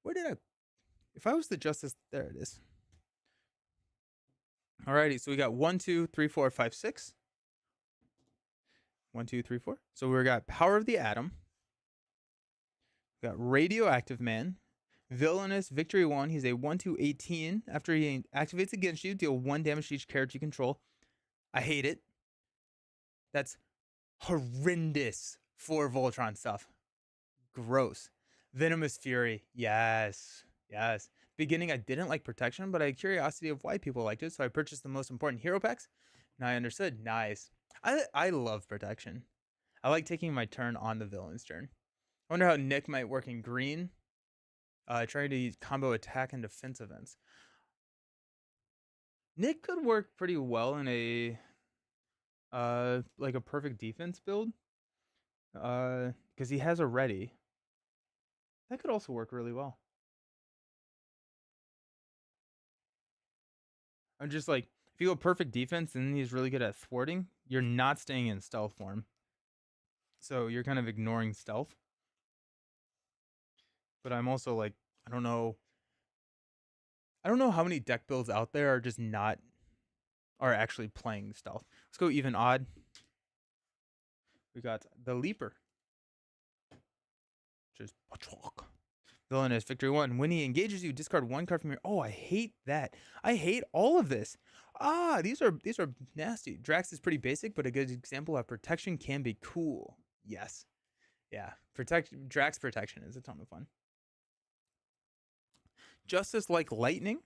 Where did I? If I was the justice, there it is. Alrighty, so we got 1, 2, 3, 4, 5, 6. 1, 2, 3, 4. So we got Power of the Atom. We got Radioactive Man. Villainous Victory 1. He's a 1/18. After he activates against you, deal 1 damage to each character you control. I hate it. That's horrendous for Voltron stuff. Gross. Venomous Fury. Yes. Yes. Beginning, I didn't like Protection, but I had curiosity of why people liked it, so I purchased the most important hero packs. Now I understood. Nice. I love Protection. I like taking my turn on the villain's turn. I wonder how Nick might work in green. Trying to use combo attack and defense events. Nick could work pretty well in a like a perfect defense build. Because he has a ready. That could also work really well. I'm just like, if you go perfect defense and he's really good at thwarting, you're not staying in stealth form. So you're kind of ignoring stealth. but I'm also like, I don't know. I don't know how many deck builds out there are just not are actually playing stealth. Let's go even odd. We got the Leaper. Just villainous victory 1. When he engages you, discard 1 card from your. Oh, I hate that. I hate all of this. These are nasty. Drax is pretty basic, but a good example of protection can be cool. Yes. Yeah. Drax protection is a ton of fun. Justice like lightning.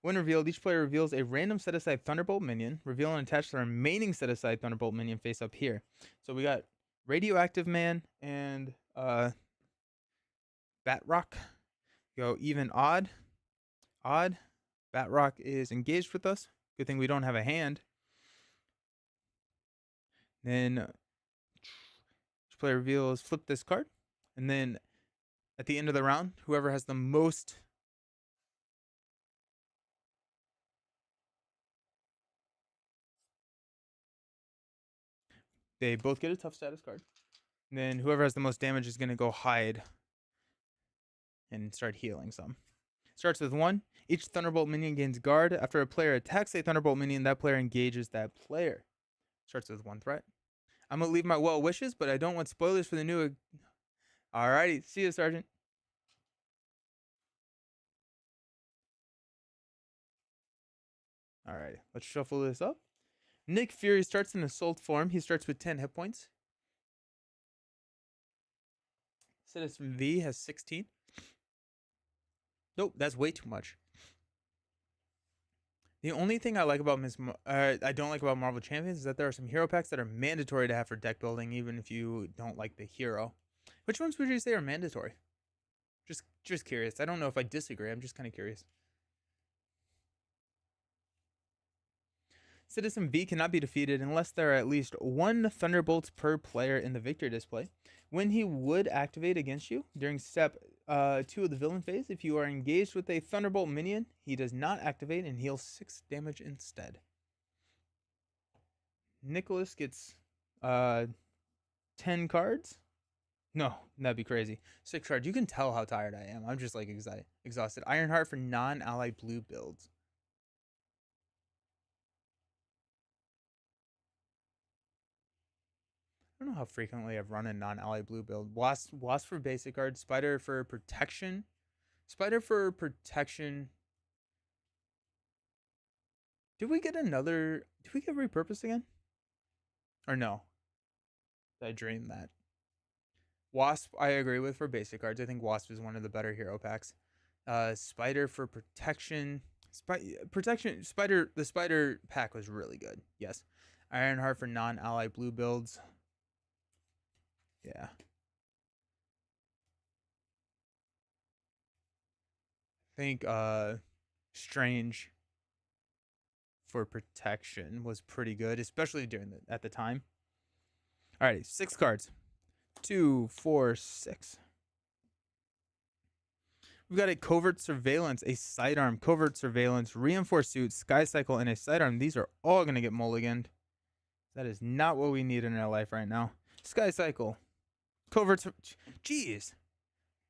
When revealed, each player reveals a random set aside Thunderbolt minion. Reveal and attach the remaining set aside Thunderbolt minion face up here. So we got Radioactive Man and Batrock. Go even odd. Odd. Batrock is engaged with us. Good thing we don't have a hand. Then each player reveals, flip this card. And then at the end of the round, whoever has the most they both get a tough status card. And then whoever has the most damage is going to go hide and start healing some. Starts with 1. Each Thunderbolt minion gains guard. After a player attacks a Thunderbolt minion, that player engages that player. Starts with 1 threat. I'm going to leave my well wishes, but I don't want spoilers for the new. Alrighty. See you, Sergeant. Alright. Let's shuffle this up. Nick Fury starts in Assault form. He starts with 10 hit points. Citizen V has 16. Nope, that's way too much. The only thing I like about I don't like about Marvel Champions is that there are some hero packs that are mandatory to have for deck building, even if you don't like the hero. Which ones would you say are mandatory? Just curious. I don't know if I disagree. I'm just kind of curious. Citizen V cannot be defeated unless there are at least 1 Thunderbolt per player in the victory display. When he would activate against you during step 2 of the villain phase, if you are engaged with a Thunderbolt minion, he does not activate and heals 6 damage instead. Nicholas gets 10 cards. No, that'd be crazy. 6 cards. You can tell how tired I am. I'm just like exhausted. Ironheart for non-ally blue builds. I don't know how frequently I've run a non-ally blue build. Wasp for basic cards. Spider for protection. Spider for protection. Did we get repurposed again? Or no? Did I dream that? Wasp, I agree with for basic cards. I think Wasp is one of the better hero packs. Spider for protection. The spider pack was really good. Yes. Ironheart for non-ally blue builds. Yeah. I think Strange for protection was pretty good, especially at the time. Alrighty, 6 cards. 2, 4, 6. We've got a Covert Surveillance, a Sidearm, Covert Surveillance, Reinforced Suit, Sky Cycle, and a Sidearm. These are all going to get mulliganed. That is not what we need in our life right now. Sky Cycle. Covert. Jeez.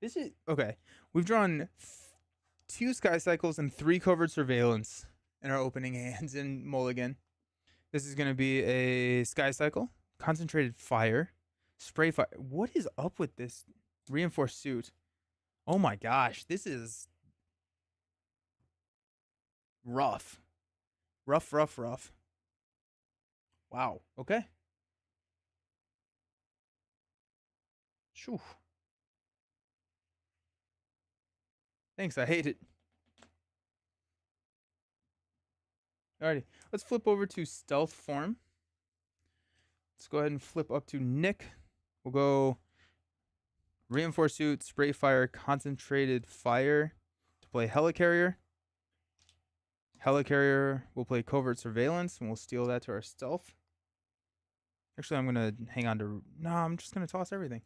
This is. Okay. We've drawn 2 Sky Cycles and 3 Covert Surveillance in our opening hands in mulligan. This is going to be a Sky Cycle, Concentrated Fire, Spray Fire. What is up with this Reinforced Suit? Oh my gosh, this is rough. Rough. Wow. Okay. Shoo. Thanks, I hate it. Alrighty, let's flip over to Stealth form. Let's go ahead and flip up to Nick. We'll go Reinforced Suit, Spray Fire, Concentrated Fire to play Helicarrier. Helicarrier will play Covert Surveillance, and we'll steal that to our Stealth. Actually, I'm going to hang on to... No, I'm just going to toss everything.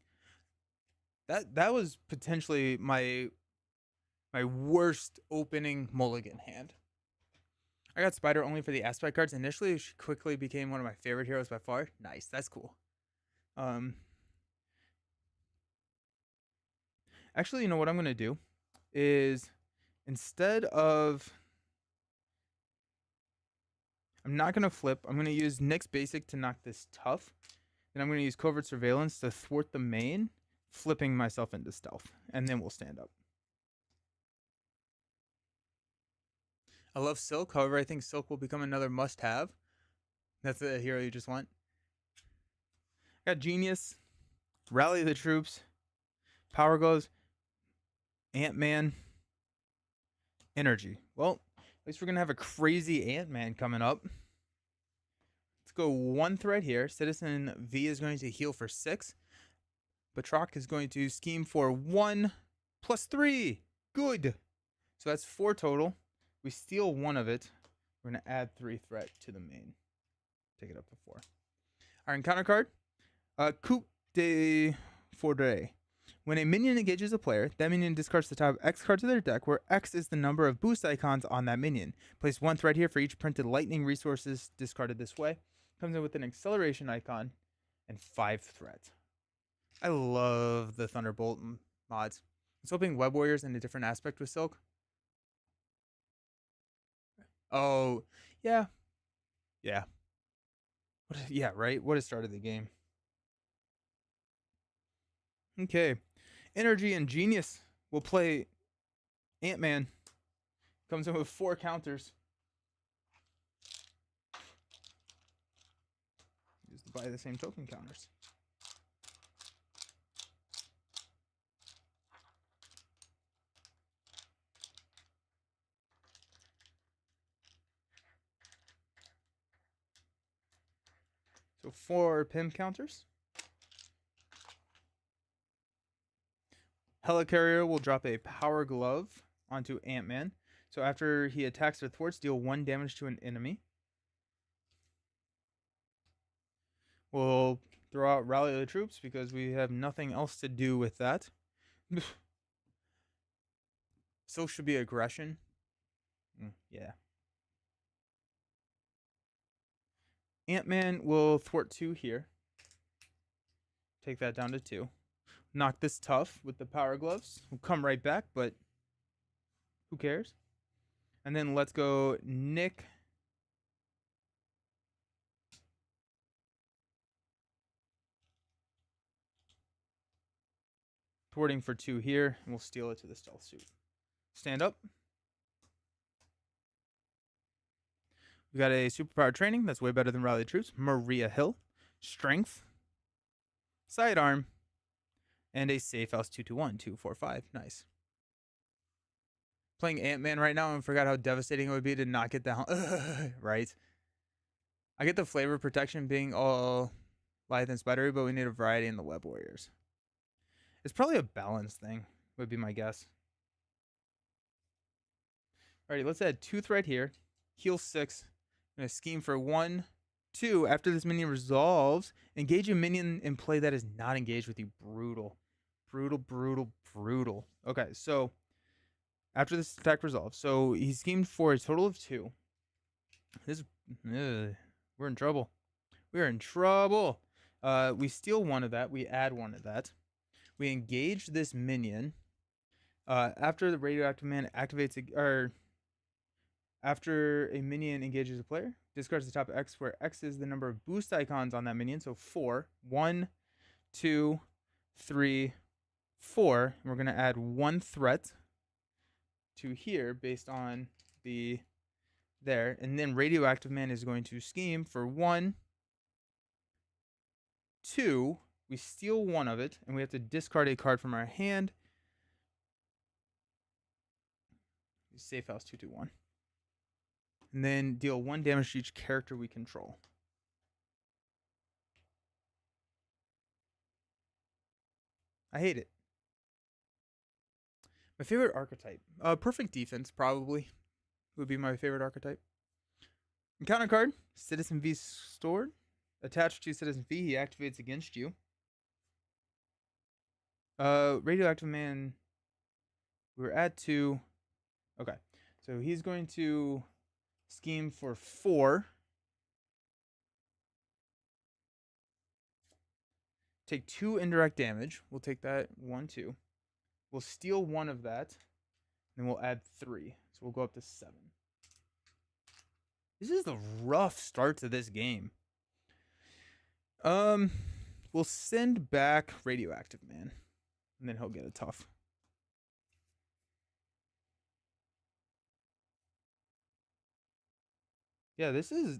That was potentially my worst opening mulligan hand. I got Spider only for the aspect cards. Initially, she quickly became one of my favorite heroes by far. Nice, that's cool. Actually, you know what I'm going to do is instead of, I'm not going to flip. I'm going to use Nyx Basic to knock this tough. Then I'm going to use Covert Surveillance to thwart the main, flipping myself into stealth. And then we'll stand up. I love Silk. However, I think Silk will become another must-have. That's the hero you just want. Got Genius, Rally the Troops, Power Gloves, Ant-Man, Energy. Well, at least we're going to have a crazy Ant-Man coming up. Let's go one threat here. Citizen V is going to heal for 6. Batroc is going to scheme for 1 plus 3. Good. So that's 4 total. We steal 1 of it. We're going to add 3 threat to the main. Take it up to 4. Our encounter card. Coup de Foudre. When a minion engages a player, that minion discards the top X card to their deck, where X is the number of boost icons on that minion. Place 1 threat here for each printed lightning resources discarded this way. Comes in with an acceleration icon and 5 threat. I love the Thunderbolt mods. I was hoping Web Warriors in a different aspect with Silk. Oh, yeah. Yeah. Yeah, right? What has started the game? Okay. Energy and Genius will play Ant-Man. Comes in with 4 counters. Just buy the same token counters. So 4 PIM counters. Helicarrier will drop a Power Glove onto Ant-Man. So after he attacks or thwarts, deal 1 damage to an enemy. We'll throw out Rally the Troops because we have nothing else to do with that. So should be aggression. Yeah. Ant-Man will thwart 2 here. Take that down to 2. Knock this tough with the Power Gloves. We'll come right back, but who cares? And then let's go Nick. Thwarting for 2 here, and we'll steal it to the stealth suit. Stand up. We got a superpower training that's way better than Rally the Troops. Maria Hill. Strength. Sidearm. And a Safe House 221, 245. Nice. Playing Ant-Man right now and forgot how devastating it would be to not get the right. I get the flavor protection being all light and spidery, but we need a variety in the Web Warriors. It's probably a balance thing, would be my guess. Alrighty, let's add 2 threat here. Heal 6. I'm going to scheme for 1, 2. After this minion resolves, engage a minion in play that is not engaged with you. Brutal. Brutal, brutal, brutal. Okay, so after this attack resolves, so he schemed for a total of 2. This, we're in trouble. We're in trouble. We steal 1 of that. We add 1 of that. We engage this minion. After the Radioactive Man activates, or after a minion engages a player, discards the top X, where X is the number of boost icons on that minion. So 4. 1, 2, 3, 4. And we're going to add 1 threat to here based on the there. And then Radioactive Man is going to scheme for 1, 2. We steal 1 of it, and we have to discard a card from our hand. Safe House 221. And then deal 1 damage to each character we control. I hate it. My favorite archetype. Perfect Defense, probably, would be my favorite archetype. Encounter card, Citizen V stored. Attached to Citizen V, he activates against you. Radioactive Man, we're at 2. Okay, so he's going to scheme for 4. Take 2 indirect damage. We'll take that 1, 2. We'll steal 1 of that. Then we'll add 3. So we'll go up to 7. This is a rough start to this game. We'll send back Radioactive Man. And then he'll get a tough. Yeah, this is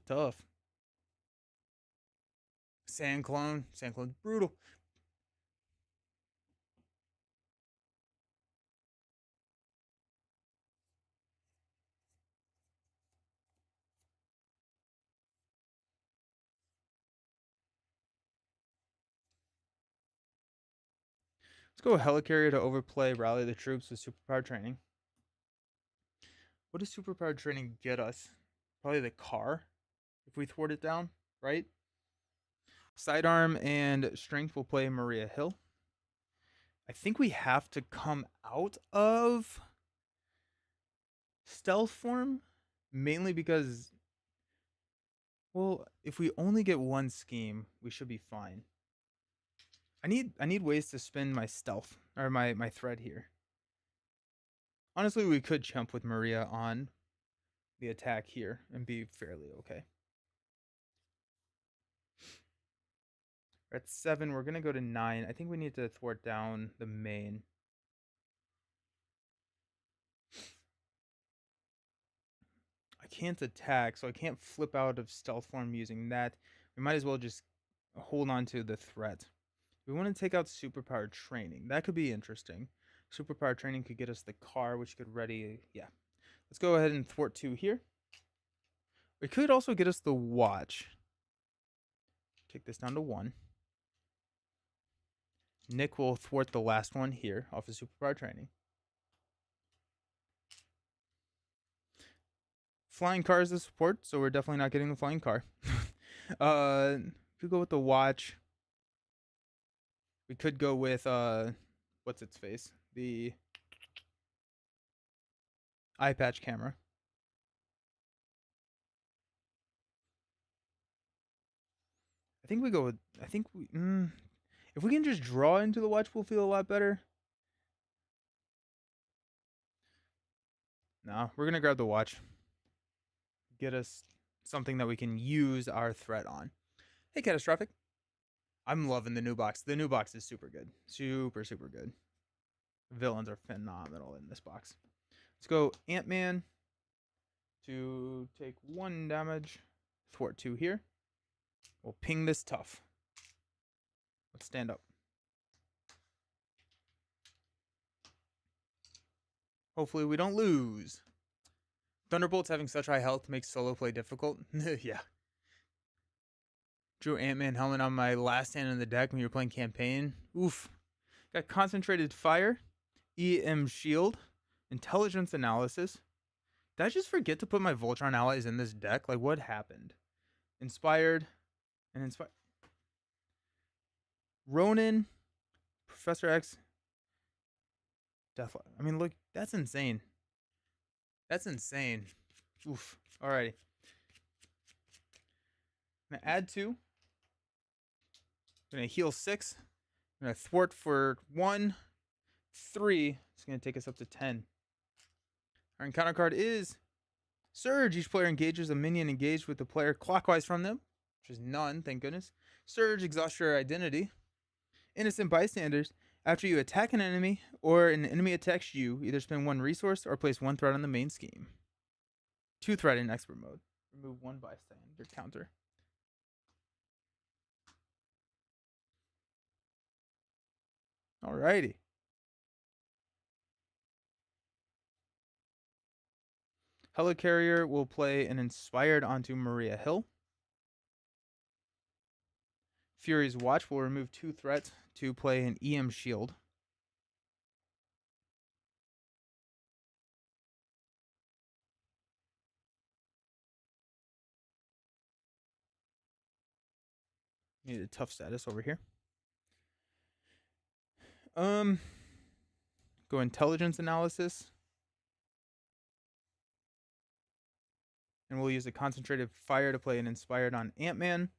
tough. Sand Clone's brutal. Let's go Helicarrier to overplay Rally the Troops with Superpower Training. What does Superpower Training get us? Probably the car, if we thwart it down, right? Sidearm and Strength will play Maria Hill. I think we have to come out of Stealth form, mainly because, well, if we only get 1 scheme, we should be fine. I need ways to spin my stealth, or my thread here. Honestly, we could jump with Maria on the attack here and be fairly okay. We're at 7. We're going to go to 9. I think we need to thwart down the main. I can't attack, so I can't flip out of stealth form using that. We might as well just hold on to the threat. We want to take out Superpower Training. That could be interesting. Superpower Training could get us the car, which could ready... Yeah. Let's go ahead and thwart 2 here. It could also get us the watch. Take this down to 1. Nick will thwart the last one here off of Superpower Training. Flying car is the support, so we're definitely not getting the flying car. Could go with the watch. We could go with what's its face? The eye patch camera. I think we go with if we can just draw into the watch, we'll feel a lot better. No, we're gonna grab the watch. Get us something that we can use our threat on. Hey, Catastrophic. I'm loving the new box. The new box is super good. Super, super good. Villains are phenomenal in this box. Let's go Ant-Man to take 1 damage. Thwart 2 here. We'll ping this tough. Let's stand up. Hopefully we don't lose. Thunderbolt's having such high health makes solo play difficult. Yeah. Drew Ant-Man helmet on my last hand in the deck when you were playing campaign. Oof. Got Concentrated Fire, EM Shield, Intelligence Analysis. Did I just forget to put my Voltron allies in this deck? Like, what happened? Inspired and Inspired. Ronin, Professor X, Deathlock. I mean, look, that's insane. That's insane. Oof. Alrighty. I'm going to add 2. I'm going to heal 6. I'm going to thwart for 1. 3. It's going to take us up to 10. Our encounter card is Surge. Each player engages a minion engaged with the player clockwise from them, which is none, thank goodness. Surge, exhaust your identity. Innocent Bystanders. After you attack an enemy or an enemy attacks you, either spend 1 resource or place 1 threat on the main scheme. 2 threat in expert mode. Remove 1 bystander counter. Alrighty. Helicarrier will play an Inspired onto Maria Hill. Fury's Watch will remove 2 threats to play an EM Shield. Need a tough status over here. Go Intelligence Analysis. And we'll use a Concentrated Fire to play an Inspired on Ant-Man.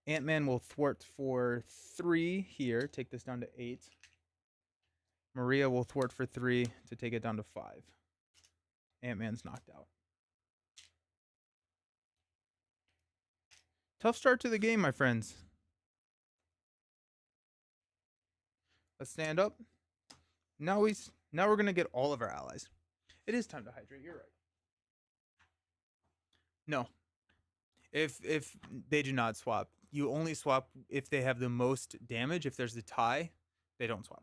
Ant-Man will thwart for 3 here. Take this down to 8. Maria will thwart for 3 to take it down to 5. Ant-Man's knocked out. Tough start to the game, my friends. Let's stand up. Now we're gonna get all of our allies. It is time to hydrate. You're right. No, if they do not swap, you only swap if they have the most damage. If there's a tie, they don't swap.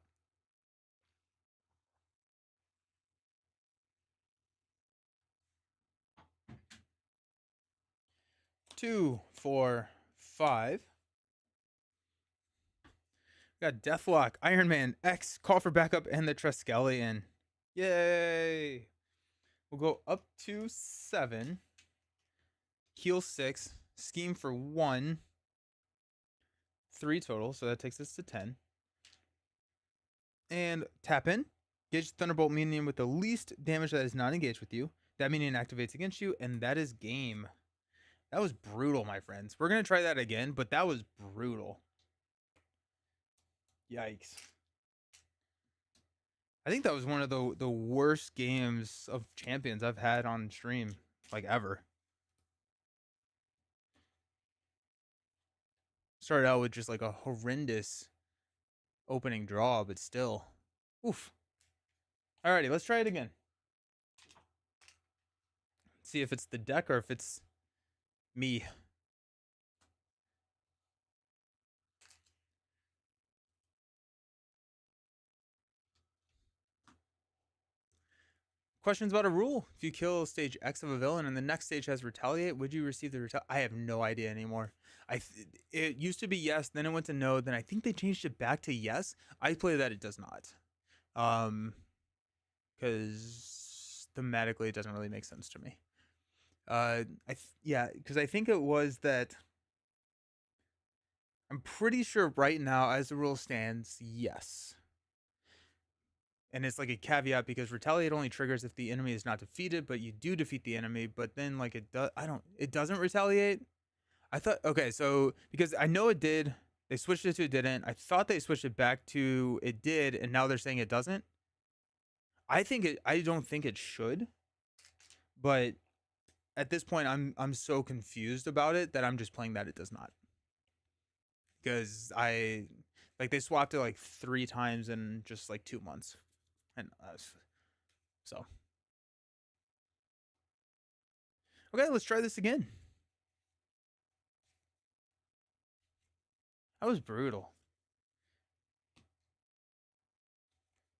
Two, 4, 5. Got Deathlock, Iron Man, X, Call for Backup, and the Triskelion. Yay! We'll go up to 7. Heal 6. Scheme for 1. 3 total, so that takes us to 10. And tap in. Gauge Thunderbolt minion with the least damage that is not engaged with you. That minion activates against you, and that is game. That was brutal, my friends. We're going to try that again, but that was brutal. Yikes. I think that was one of the worst games of Champions I've had on stream, like ever. Started out with just like a horrendous opening draw, but still. Oof. Alrighty, let's try it again. See if it's the deck or if it's me. Questions about a rule. If you kill stage X of a villain and the next stage has retaliate, would you receive the retaliate? I have no idea anymore. It used to be yes, then it went to no, then I think they changed it back to yes. I play that it does not. Because thematically it doesn't really make sense to me. Because I think it was that I'm pretty sure right now, as the rule stands, yes. And it's like a caveat because retaliate only triggers if the enemy is not defeated, but you do defeat the enemy. But then like it doesn't retaliate. I thought, okay, so because I know it did, they switched it to it didn't. I thought they switched it back to it did, and now they're saying it doesn't. I don't think it should, but at this point I'm so confused about it that I'm just playing that it does not. Because they swapped it like 3 times in just like 2 months. And so okay, let's try this again. That was brutal.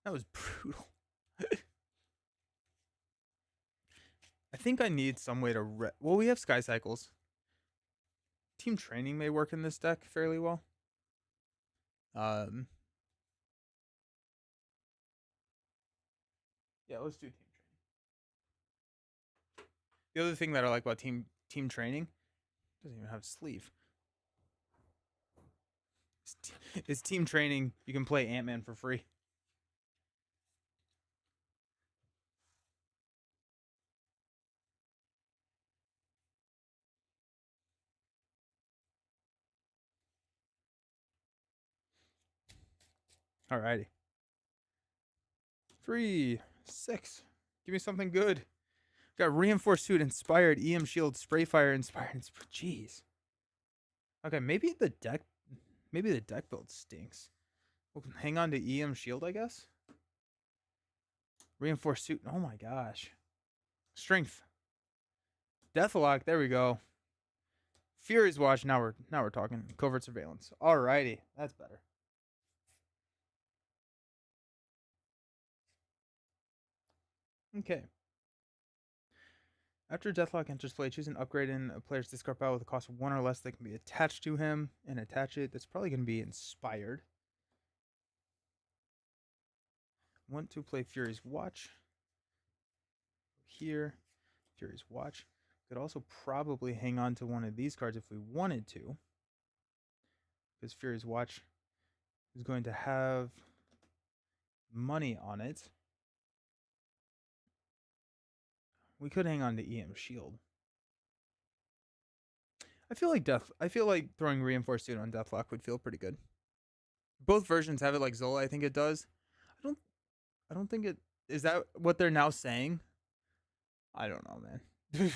That was brutal. I think I need some way to well, we have Sky Cycles. Team Training may work in this deck fairly well. Yeah, let's do Team Training. The other thing that I like about Team Training, doesn't even have a sleeve. It's Team Training. You can play Ant-Man for free. Alrighty. 3, 6. Give me something good. Got Reinforced Suit, Inspired, EM Shield, Spray Fire, Inspired. Jeez. Okay, maybe the deck build stinks. We'll hang on to EM Shield, I guess. Reinforced Suit. Oh my gosh. Strength. Deathlock. There we go. Fury's Watch. Now we're talking. Covert Surveillance. Alrighty, that's better. Okay. After Deathlock enters play, choose an upgrade in a player's discard pile with a cost of 1 or less that can be attached to him and attach it. That's probably going to be Inspired. Want to play Fury's Watch. Here, Fury's Watch. Could also probably hang on to one of these cards if we wanted to. Because Fury's Watch is going to have money on it. We could hang on to EM Shield. I feel like throwing Reinforced Suit on Deathlock would feel pretty good. Both versions have it like Zola, I think it does. I don't think it is that what they're now saying. I don't know, man.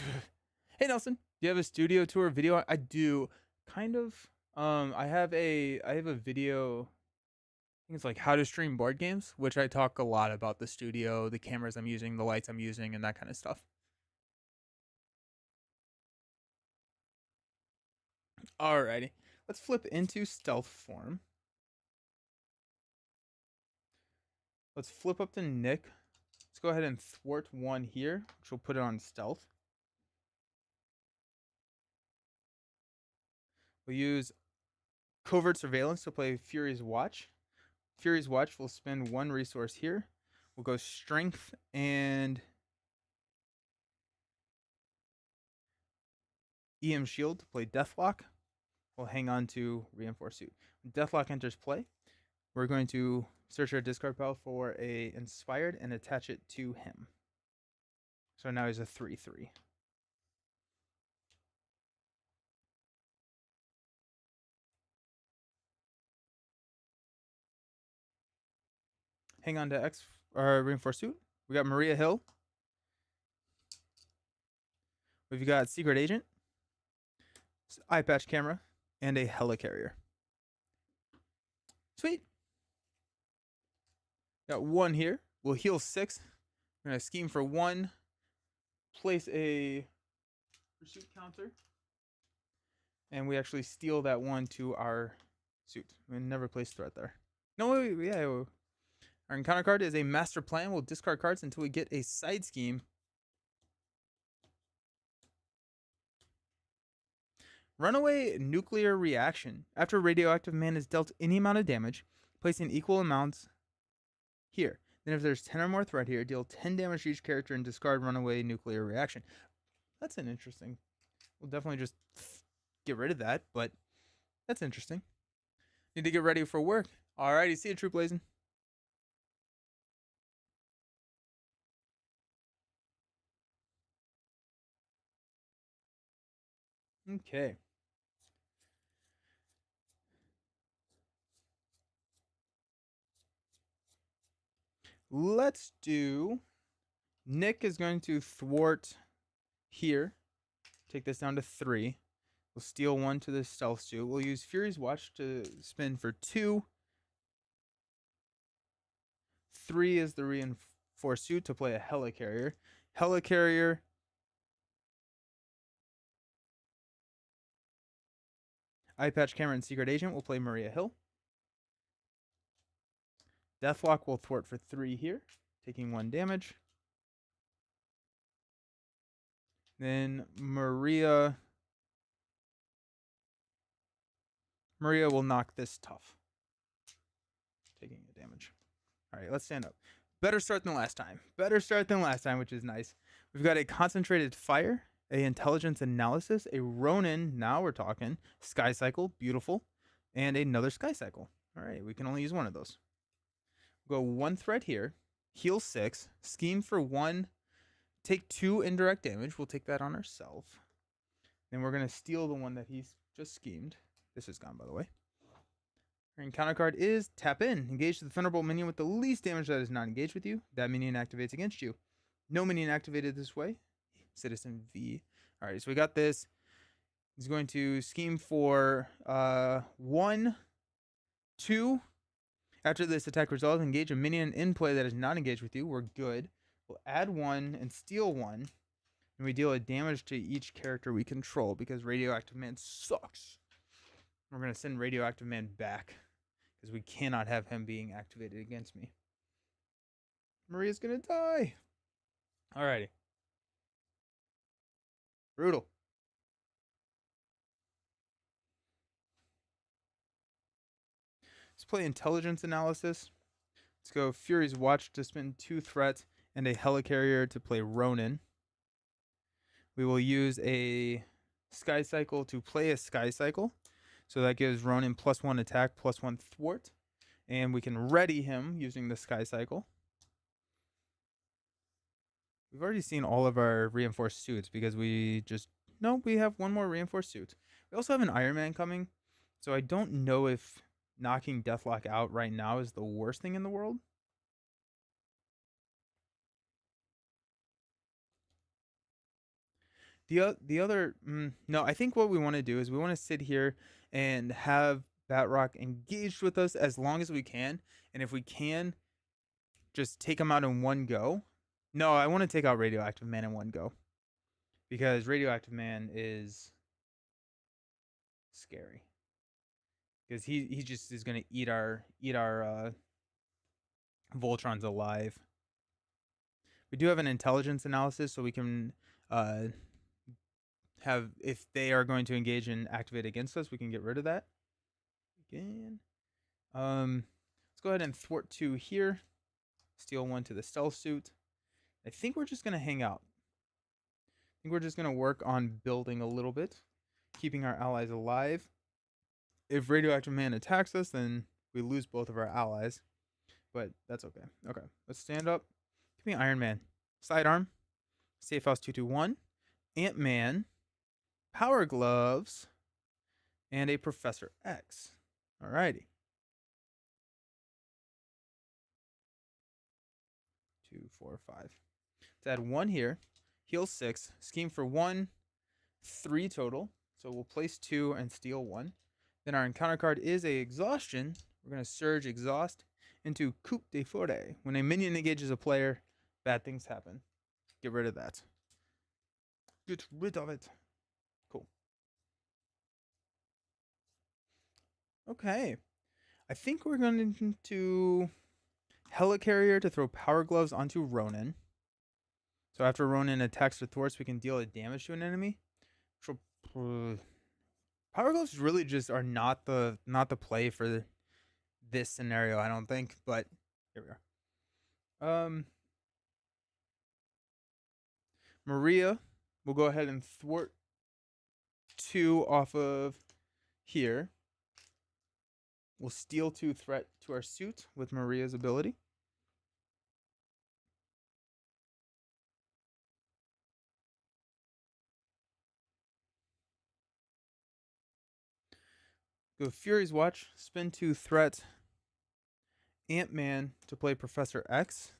Hey Nelson, do you have a studio tour video? I do, kind of. I have a video. I think it's like how to stream board games, which I talk a lot about the studio, the cameras I'm using, the lights I'm using, and that kind of stuff. Alrighty, let's flip into stealth form. Let's flip up to Nick. Let's go ahead and thwart one here, which will put it on stealth. We'll use covert surveillance to play Fury's Watch. Fury's Watch will spend one resource here. We'll go strength and EM shield to play Deathlock. We'll hang on to reinforced suit. When Deathlock enters play, we're going to search our discard pile for a inspired and attach it to him. So now he's a 3/3. Hang on to X or reinforced suit. We got Maria Hill. We've got Secret Agent, Eye Patch Camera, and a Helicarrier. Sweet. Got one here. We'll heal 6. We're going to scheme for 1. Place a pursuit counter. And we actually steal that 1 to our suit. We never place threat there. No, yeah. Our encounter card is a master plan. We'll discard cards until we get a side scheme. Runaway nuclear reaction. After radioactive man is dealt any amount of damage, placing equal amounts here. Then if there's 10 or more threat here, deal 10 damage to each character and discard runaway nuclear reaction. That's an interesting. We'll definitely just get rid of that, but that's interesting. Need to get ready for work. Alrighty, see you, Troop Blazing. Okay. Let's do. Nick is going to thwart here. Take this down to 3. We'll steal 1 to the stealth suit. We'll use Fury's Watch to spin for 2. 3 is the reinforced suit to play a Helicarrier. Helicarrier. Eye Patch Camera and Secret Agent will play Maria Hill. Deathlock will thwart for 3 here, taking 1 damage. Then Maria will knock this tough, taking a damage. All right, let's stand up. Better start than last time. Better start than last time, which is nice. We've got a concentrated fire, a intelligence analysis, a Ronin. Now we're talking Sky Cycle, beautiful, and another Sky Cycle. All right, we can only use one of those. We'll go 1 threat here, heal 6, scheme for 1, take 2 indirect damage. We'll take that on ourselves. Then we're going to steal the one that he's just schemed. This is gone, by the way. Our encounter card is tap in. Engage the Thunderbolt minion with the least damage that is not engaged with you. That minion activates against you. No minion activated this way. Citizen V. All right, so we got this. He's going to scheme for 1, 2. After this attack resolves, engage a minion in play that is not engaged with you. We're good. We'll add 1 and steal 1. And we deal a damage to each character we control because Radioactive Man sucks. We're going to send Radioactive Man back because we cannot have him being activated against me. Maria's going to die. Alrighty. Brutal. Let's play Intelligence Analysis. Let's go Fury's Watch to spend 2 threats and a Helicarrier to play Ronin. We will use a Sky Cycle to play a Sky Cycle. So that gives Ronin +1 attack, +1 thwart. And we can ready him using the Sky Cycle. We've already seen all of our reinforced suits because we have 1 more reinforced suit. We also have an Iron Man coming. So I don't know if knocking Deathlock out right now is the worst thing in the world. The other no, I think what we want to do is we want to sit here and have Batrock engaged with us as long as we can, and if we can, just take him out in one go. No, I want to take out Radioactive Man in one go because Radioactive Man is scary because he just is gonna eat our Voltrons alive. We do have an intelligence analysis, so we can uh, have if they are going to engage and activate against us, we can get rid of that. Again, let's go ahead and thwart 2 here. Steal 1 to the stealth suit. I think we're just gonna hang out. I think we're just gonna work on building a little bit, keeping our allies alive. If Radioactive Man attacks us, then we lose both of our allies, but that's okay. Okay, let's stand up. Give me Iron Man. Sidearm. Safe House 221. Ant-Man. Power Gloves. And a Professor X. Alrighty. 2, 4, 5. Let's add 1 here. Heal 6. Scheme for 1. 3 total. So we'll place 2 and steal 1. Then our encounter card is a Exhaustion. We're going to Surge Exhaust into Coup de Forêt. When a minion engages a player, bad things happen. Get rid of that. Get rid of it. Cool. Okay. I think we're going to Helicarrier to throw Power Gloves onto Ronan. So after Ronan attacks or thwarts, we can deal a damage to an enemy. Power Gloves really just are not the play for this scenario, I don't think. But here we are. Maria will go ahead and thwart 2 off of here. We'll steal 2 threat to our suit with Maria's ability. Go Fury's Watch, spin 2 threat Ant-Man to play Professor X.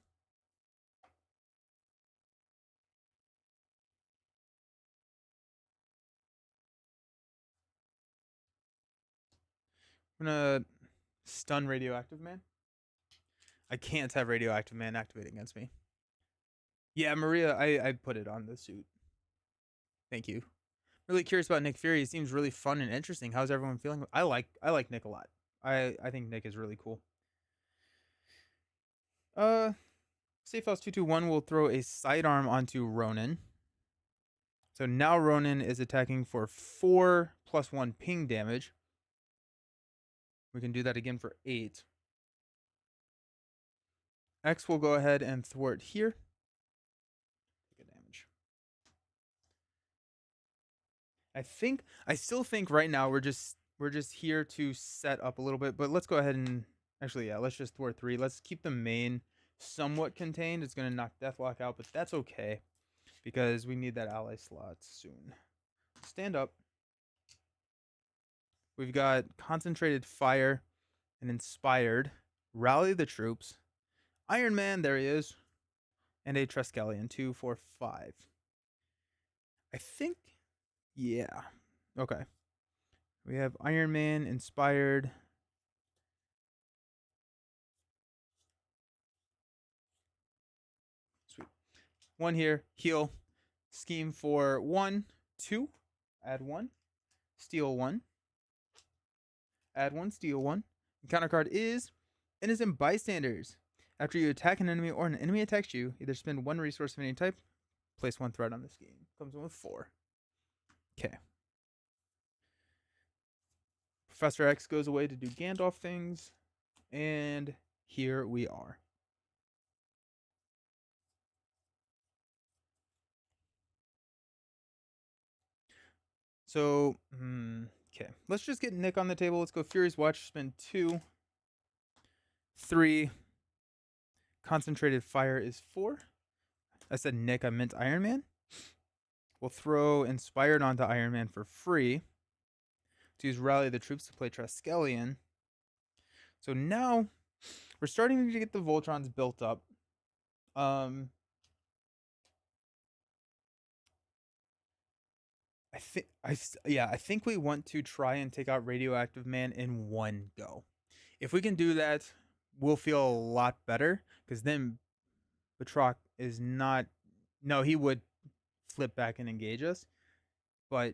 I'm gonna stun Radioactive Man. I can't have Radioactive Man activate against me. Yeah, Maria, I put it on the suit. Thank you. Really curious about Nick Fury. He seems really fun and interesting. How's everyone feeling? I like Nick a lot. I think Nick is really cool. Safe House 221 will throw a sidearm onto Ronan. So now Ronan is attacking for 4 plus 1 ping damage. We can do that again for 8. X will go ahead and thwart here. Take a damage. I still think right now we're just here to set up a little bit, but let's go ahead and actually, yeah, let's just thwart 3. Let's keep the main somewhat contained. It's going to knock Deathlock out, but that's okay because we need that ally slot soon. Stand up. We've got Concentrated Fire and Inspired. Rally the Troops. Iron Man, there he is. And a Triskelion, 2, 4, 5. I think, yeah. Okay. We have Iron Man, Inspired. Sweet. 1 here, heal. Scheme for 1, 2. Add 1. Steal 1. Add 1, steal 1. Encounter card is Innocent Bystanders. After you attack an enemy or an enemy attacks you, either spend 1 resource of any type, place 1 threat on this game. Comes in with 4. Okay. Professor X goes away to do Gandalf things. And here we are. So, okay. Let's just get Nick on the table. Let's go Fury's Watch. Spend 2. 3. Concentrated Fire is 4. I said Nick, I meant Iron Man. We'll throw Inspired onto Iron Man for free. To use Rally the Troops to play Triskelion. So now we're starting to get the Voltrons built up. I think we want to try and take out Radioactive Man in one go. If we can do that, we'll feel a lot better because then Batroc is not. No, he would flip back and engage us. But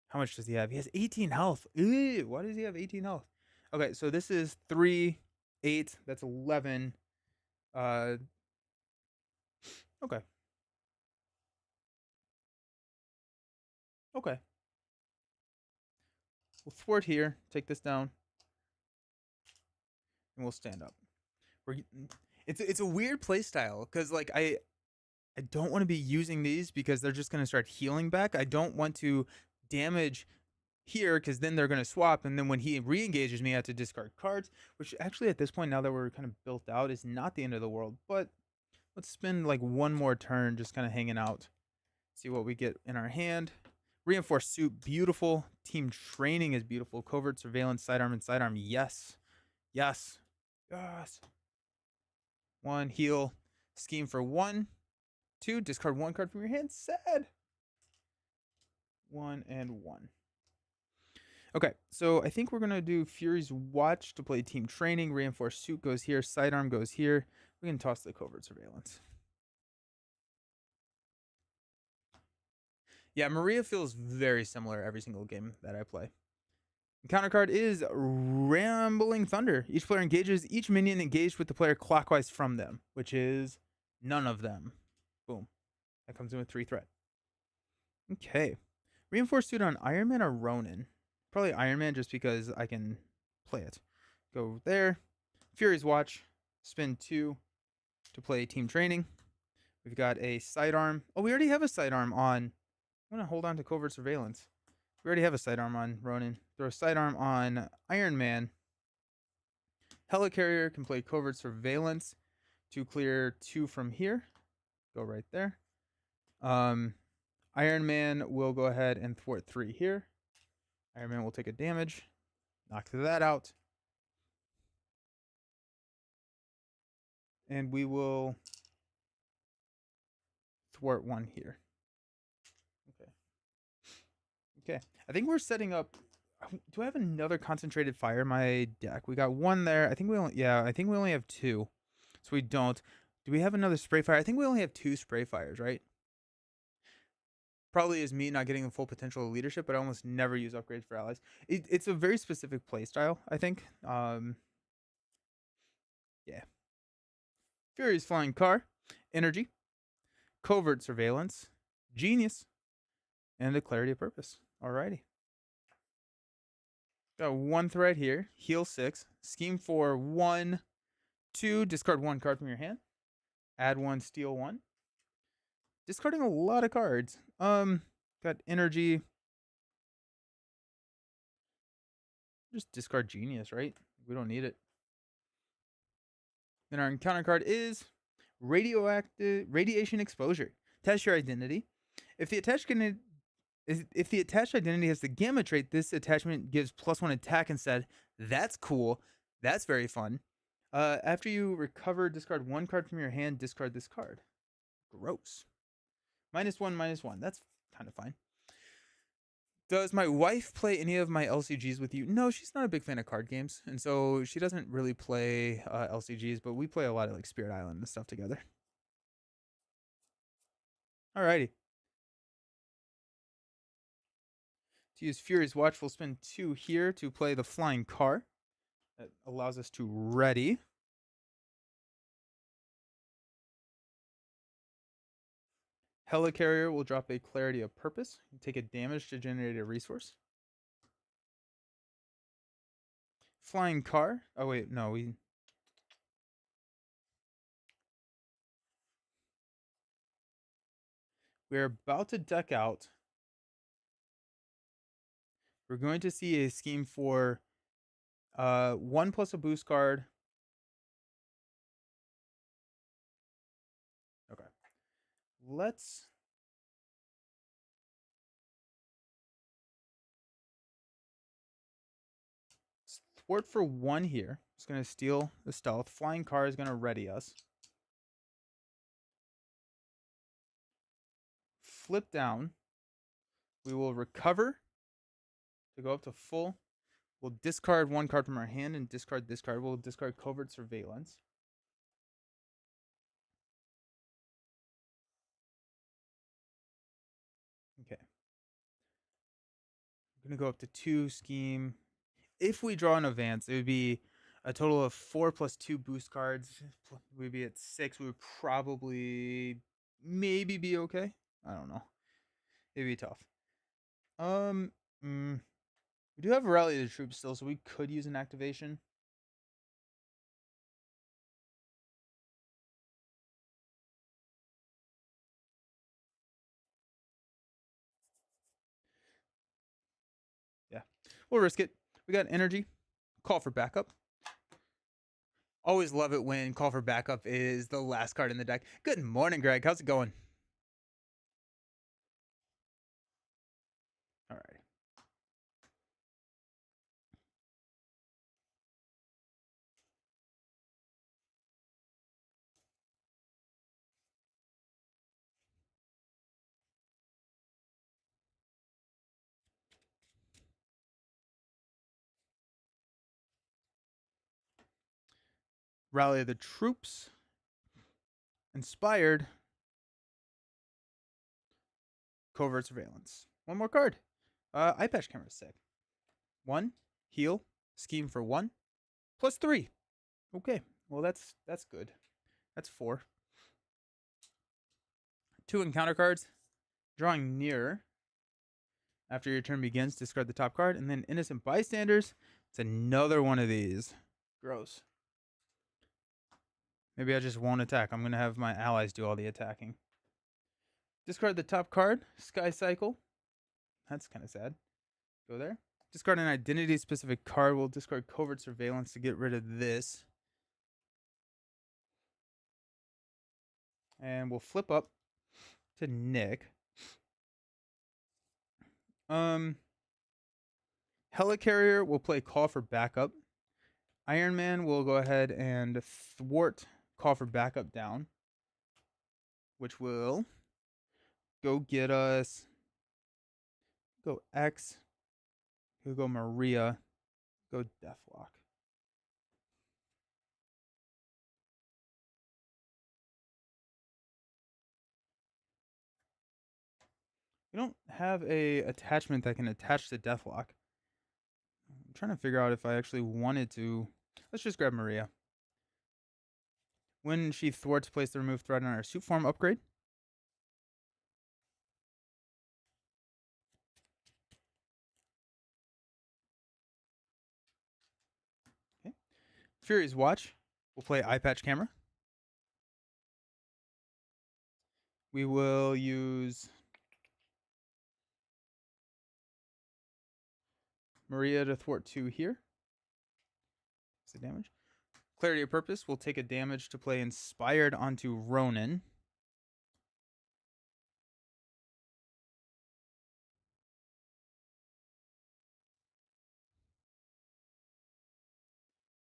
how much does he have? He has 18 health. Ew, why does he have 18 health? Okay, so this is 3, 8. That's 11. Uh, okay, okay. We'll thwart here. Take this down, and we'll stand up. We're, it's a weird play style because like I don't want to be using these because they're just gonna start healing back. I don't want to damage here because then they're gonna swap, and then when he re-engages me, I have to discard cards. Which actually, at this point, now that we're kind of built out, is not the end of the world. But let's spend like one more turn just kind of hanging out, see what we get in our hand. Reinforced suit, beautiful. Team training is beautiful. Covert surveillance, sidearm and sidearm. Yes, yes, yes. One heal. Scheme for 1, 2. Discard 1 card from your hand. Sad. 1 and 1. Okay, so I think we're gonna do Fury's Watch to play team training. Reinforced suit goes here. Sidearm goes here. We can toss the covert surveillance. Yeah, Maria feels very similar every single game that I play. The counter card is Rambling Thunder. Each player engages each minion engaged with the player clockwise from them, which is none of them. Boom. That comes in with 3 threat. Okay. Reinforced suit on Iron Man or Ronin? Probably Iron Man just because I can play it. Go there. Fury's Watch. Spin 2 to play team training. We've got a sidearm. Oh, we already have a sidearm on. I'm going to hold on to covert surveillance. We already have a sidearm on Ronin. Throw a sidearm on Iron Man. Helicarrier can play covert surveillance to clear 2 from here. Go right there. Iron Man will go ahead and thwart 3 here. Iron Man will take a damage. Knock that out. And we will thwart 1 here. Okay. Okay. I think we're setting up. Do I have another concentrated fire in my deck? We got 1 there. I think we only. Yeah, I think we only have 2. So we don't. Do we have another spray fire? I think we only have 2 spray fires, right? Probably is me not getting the full potential of leadership, but I almost never use upgrades for allies. It's a very specific play style, I think. Yeah. Fury's Flying Car, Energy, Covert Surveillance, Genius, and a Clarity of Purpose. Alrighty. Got 1 threat here. Heal 6. Scheme for 1, 2. Discard 1 card from your hand. Add 1, steal 1. Discarding a lot of cards. Got Energy. Just discard Genius, right? We don't need it. Then our encounter card is Radiation Exposure. Attach your identity. If the attached identity has the Gamma trait, this attachment gives +1 attack instead. That's cool. That's very fun. After you recover, discard 1 card from your hand. Discard this card. Gross. -1, -1. That's kind of fine. Does my wife play any of my LCGs with you? No, she's not a big fan of card games, and so she doesn't really play LCGs, but we play a lot of like Spirit Island and stuff together. Alrighty. To use Fury's Watch, we'll spend 2 here to play the Flying Car. That allows us to ready. Helicarrier will drop a Clarity of Purpose. You take a damage to generate a resource. Flying Car. Oh, wait, no, we're about to deck out. We're going to see a scheme for 1 plus a boost card. Okay. Let's thwart for 1 here. It's going to steal the stealth. Flying Car is going to ready us. Flip down. We will recover to go up to full. We'll discard one card from our hand and discard this card. We'll discard Covert Surveillance. Okay. I'm going to go up to 2 scheme. If we draw an advance, it would be a total of 4 plus 2 boost cards. We'd be at 6. We would probably maybe be okay. I don't know. It'd be tough. We do have Rally the Troops still, so we could use an activation. Yeah, we'll risk it. We got energy. Call for backup. Always love it when call for backup is the last card in the deck. Good morning, Greg. How's it going? All right. Rally the Troops. Inspired. Covert Surveillance. One more card. Eye Patch Camera is sick. 1. Heal. Scheme for 1. Plus 3. Okay. Well, that's good. That's 4. 2 encounter cards. Drawing nearer. After your turn begins, discard the top card. And then Innocent Bystanders. It's another one of these. Gross. Maybe I just won't attack. I'm going to have my allies do all the attacking. Discard the top card. Sky Cycle. That's kind of sad. Go there. Discard an identity-specific card. We'll discard Covert Surveillance to get rid of this. And we'll flip up to Nick. Helicarrier will play Call for Backup. Iron Man will go ahead and thwart Call for Backup down, which will go get us. Go X. Go Maria. Go Deathlock. We don't have a attachment that can attach to Deathlock. I'm trying to figure out if I actually wanted to. Let's just grab Maria. When she thwarts, place the remove threat on our suit form upgrade. Okay. Fury's Watch. We'll play Eye Patch Camera. We will use Maria to thwart 2 here. What's the damage? Clarity of Purpose will take a damage to play Inspired onto Ronan.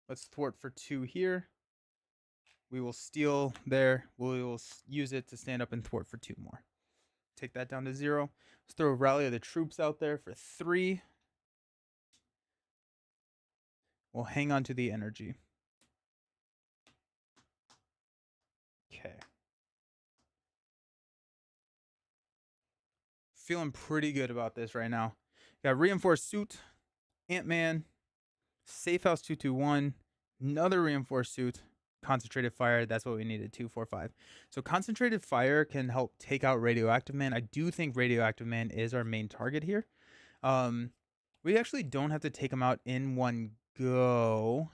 Let's thwart for 2 here. We will steal there. We will use it to stand up and thwart for 2 more. Take that down to 0. Let's throw Rally of the Troops out there for 3. We'll hang on to the energy. Okay. Feeling pretty good about this right now. Got Reinforced Suit, Ant-Man, Safe House 221, another Reinforced Suit, Concentrated Fire. That's what we needed, 2, 4, 5. So Concentrated Fire can help take out Radioactive Man. I do think Radioactive Man is our main target here. We actually don't have to take him out in one go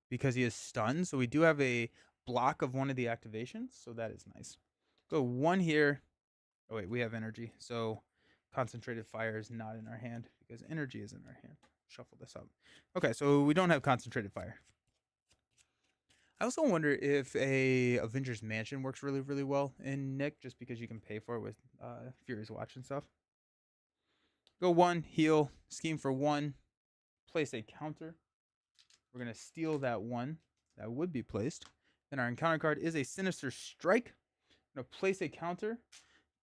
because he is stunned. So we do have a block of one of the activations. So that is nice. Go 1 here. Oh, wait, we have energy. So Concentrated Fire is not in our hand because energy is in our hand. Shuffle this up. Okay, so we don't have Concentrated Fire. I also wonder if a Avengers Mansion works really, really well in Nick, just because you can pay for it with Fury's Watch and stuff. Go 1, heal, scheme for 1, place a counter. We're going to steal that 1 that would be placed. Then our encounter card is a Sinister Strike. I'm going to place a counter,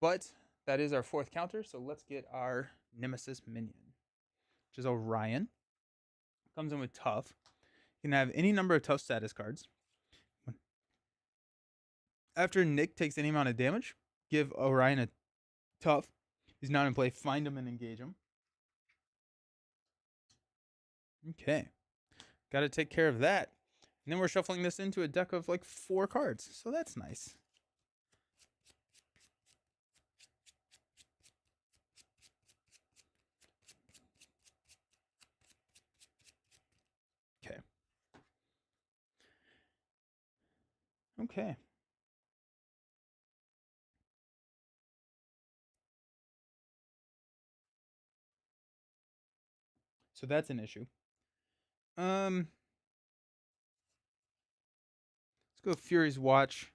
but that is our 4th counter, so let's get our nemesis minion, which is Orion. Comes in with tough. You can have any number of tough status cards. After Nick takes any amount of damage, give Orion a tough. He's not in play. Find him and engage him. Okay. Got to take care of that. And then we're shuffling this into a deck of like 4 cards. So that's nice. Okay. Okay. So that's an issue. Let's go Fury's Watch.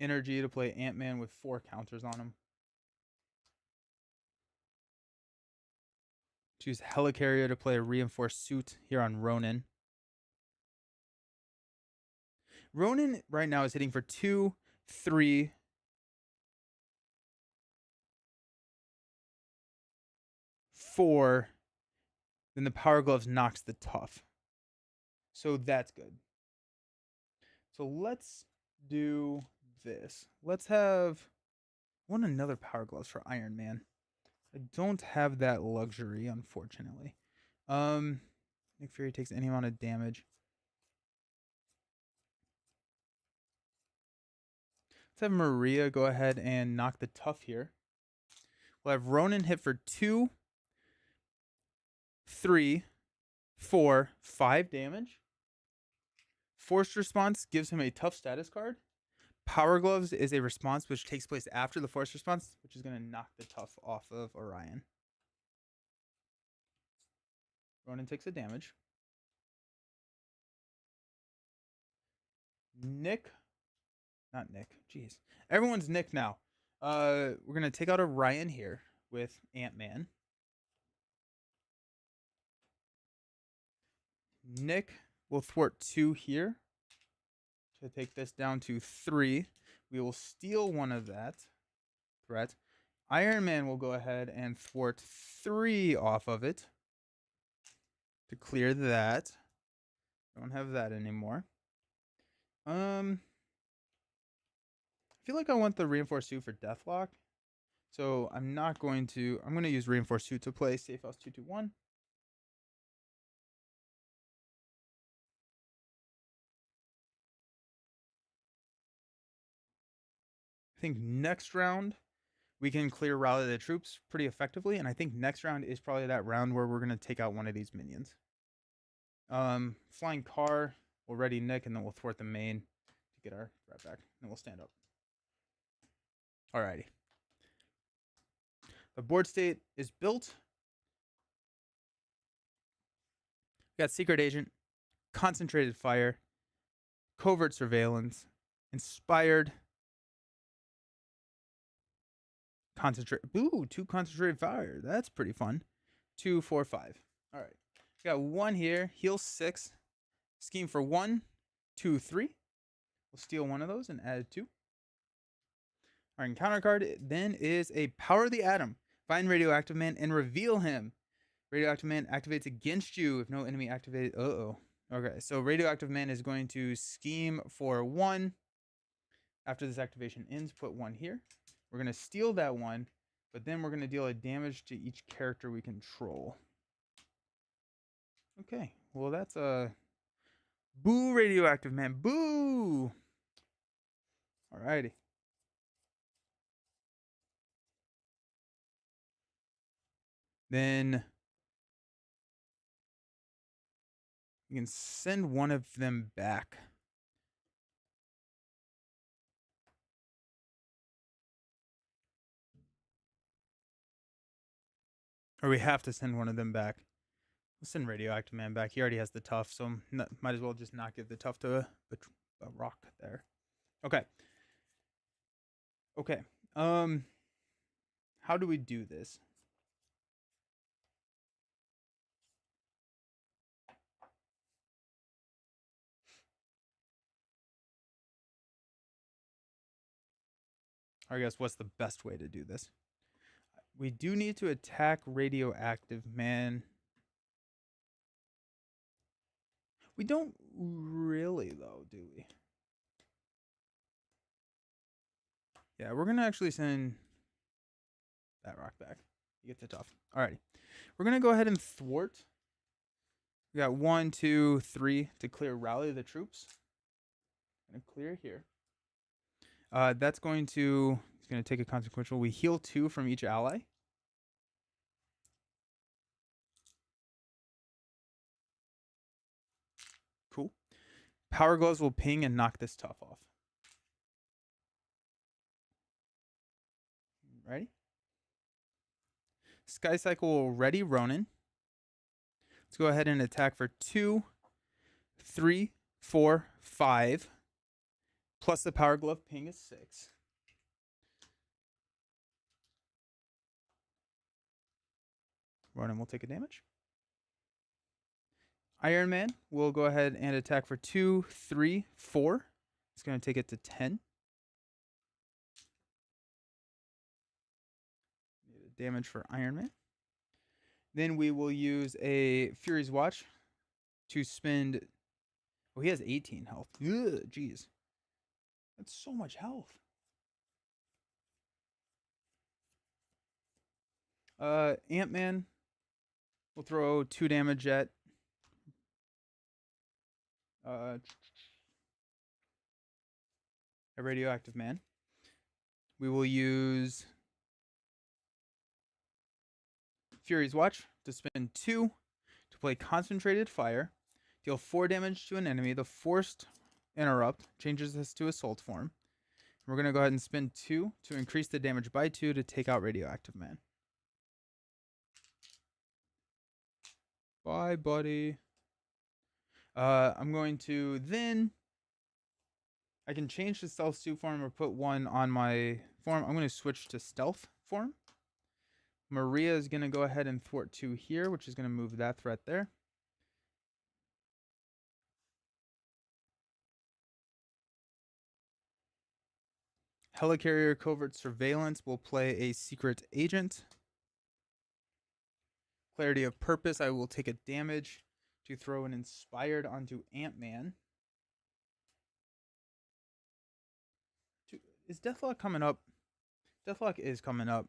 Energy to play Ant-Man with 4 counters on him. Choose Helicarrier to play a reinforced suit here on Ronan. Ronan right now is hitting for 2, 3, 4. Then the Power Gloves knocks the tough. So that's good. So let's do this. Let's have... I want another Power Gloves for Iron Man. I don't have that luxury, unfortunately. Nick Fury takes any amount of damage. Let's have Maria go ahead and knock the tough here. We'll have Ronan hit for 2, 3, 4, 5 damage. Forced Response gives him a tough status card. Power Gloves is a response which takes place after the Forced Response, which is going to knock the tough off of Orion. Ronan takes a damage. Nick. Not Nick. Jeez. Everyone's Nick now. We're going to take out Orion here with Ant-Man. Nick will thwart 2 here to take this down to 3. We will steal one of that threat. Iron Man will go ahead and thwart 3 off of it to clear that. Don't have that anymore. I feel like I want the reinforced suit for Deathlock. So I'm not going to... I'm going to use reinforced suit to play Safe House 2-2-1. I think next round we can clear Rally the Troops pretty effectively, and I think next round is probably that round where we're going to take out one of these minions. Flying Car will ready Nick, and then we'll thwart the main to get our threat back, and we'll stand up. Alrighty. The board state is built. We got Secret Agent, Concentrated Fire, Covert Surveillance, Inspired, Concentrate. Ooh, 2 Concentrated Fire. That's pretty fun. 2, 4, 5. All right. We got 1 here. Heal 6. Scheme for 1, 2, 3. We'll steal one of those and add 2. Our encounter card then is a Power the Atom. Find Radioactive Man and reveal him. Radioactive Man activates against you if no enemy activated. Uh-oh. Okay, so Radioactive Man is going to scheme for 1. After this activation ends, put 1 here. We're going to steal that 1, but then we're going to deal a damage to each character we control. Okay, well that's a... Boo, Radioactive Man. Boo! Alrighty. Then you can send one of them back. Or we have to send one of them back. We'll send Radioactive Man back. He already has the tough, so might as well just not give the tough to a rock there. Okay. Okay. How do we do this? Or I guess what's the best way to do this? We do need to attack Radioactive Man. We don't really, though, do we? Yeah, we're going to actually send that rock back. You get the tough. Alrighty. We're going to go ahead and thwart. We got 1, 2, 3 to clear rally the troops. Going to clear here. That's going to... It's going to take a consequential. We heal 2 from each ally. Cool. Power Gloves will ping and knock this tough off. Ready? Sky Cycle will ready Ronin. Let's go ahead and attack for 2, 3, 4, 5. Plus the Power Glove ping is 6. Ronin will take a damage. Iron Man will go ahead and attack for 2, 3, 4. It's going to take it to 10. Damage for Iron Man. Then we will use a Fury's Watch to spend... Oh, he has 18 health. Ugh, jeez. That's so much health. Ant-Man will throw 2 damage at... a Radioactive Man. We will use Fury's Watch to spend 2 to play Concentrated Fire. Deal 4 damage to an enemy. The Forced Interrupt changes this to Assault form. We're going to go ahead and spend 2 to increase the damage by 2 to take out Radioactive Man. Bye, buddy. I'm going to then... I can change the Stealth Suit form or put 1 on my form. I'm going to switch to Stealth form. Maria is going to go ahead and thwart 2 here, which is going to move that threat there. Helicarrier Covert Surveillance will play a Secret Agent. Clarity of Purpose, I will take a damage to throw an Inspired onto Ant-Man. Is Deathlock coming up? Deathlock is coming up.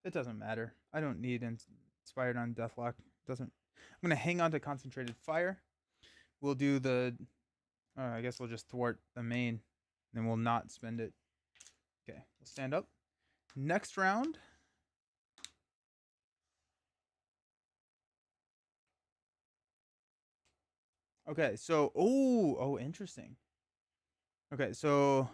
It doesn't matter. I don't need Inspired on Deathlock. Doesn't. I'm going to hang on to Concentrated Fire. We'll do the... I guess we'll just thwart the main. Then we'll not spend it. Okay, we'll stand up. Next round. Okay, so... Oh, interesting. Okay, so...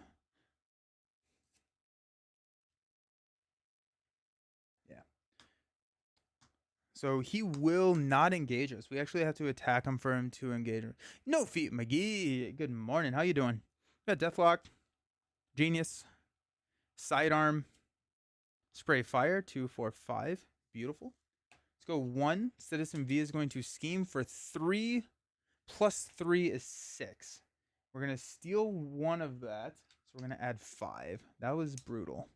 Yeah. So he will not engage us. We actually have to attack him for him to engage. No feet, McGee. Good morning. How you doing? We got Deathlock, Genius, Sidearm, Spray Fire, 2, 4, 5. Beautiful. Let's go 1. Citizen V is going to scheme for 3. Plus 3 is 6. We're going to steal 1 of that. So we're going to add 5. That was brutal.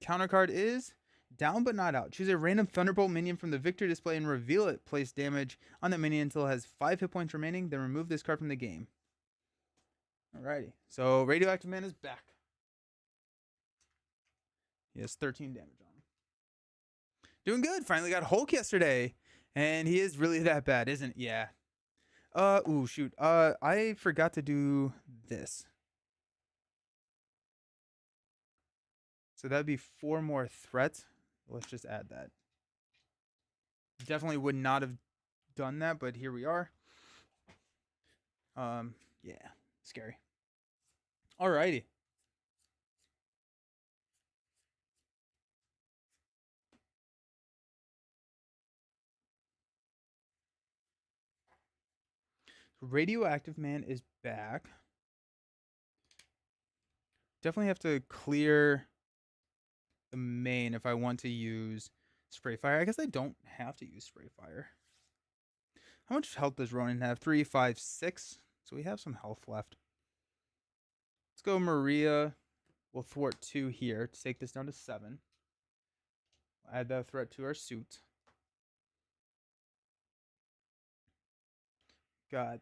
Counter card is down but not out. Choose a random Thunderbolt minion from the victory display and reveal it. Place damage on that minion until it has 5 hit points remaining. Then remove this card from the game. Alrighty. So Radioactive Man is back. He has 13 damage on him. Doing good. Finally got Hulk yesterday. And he is really that bad, isn't he? Yeah. Ooh, shoot. I forgot to do this. So that'd be 4 more threats. Let's just add that. Definitely would not have done that, but here we are. Yeah, scary. Alrighty. Radioactive Man is back. Definitely have to clear the main if I want to use Spray Fire. I guess I don't have to use Spray Fire. How much health does Ronin have? 3, 5, 6. So we have some health left. Let's go Maria. We'll thwart 2 here to take this down to 7. Add that threat to our suit. Got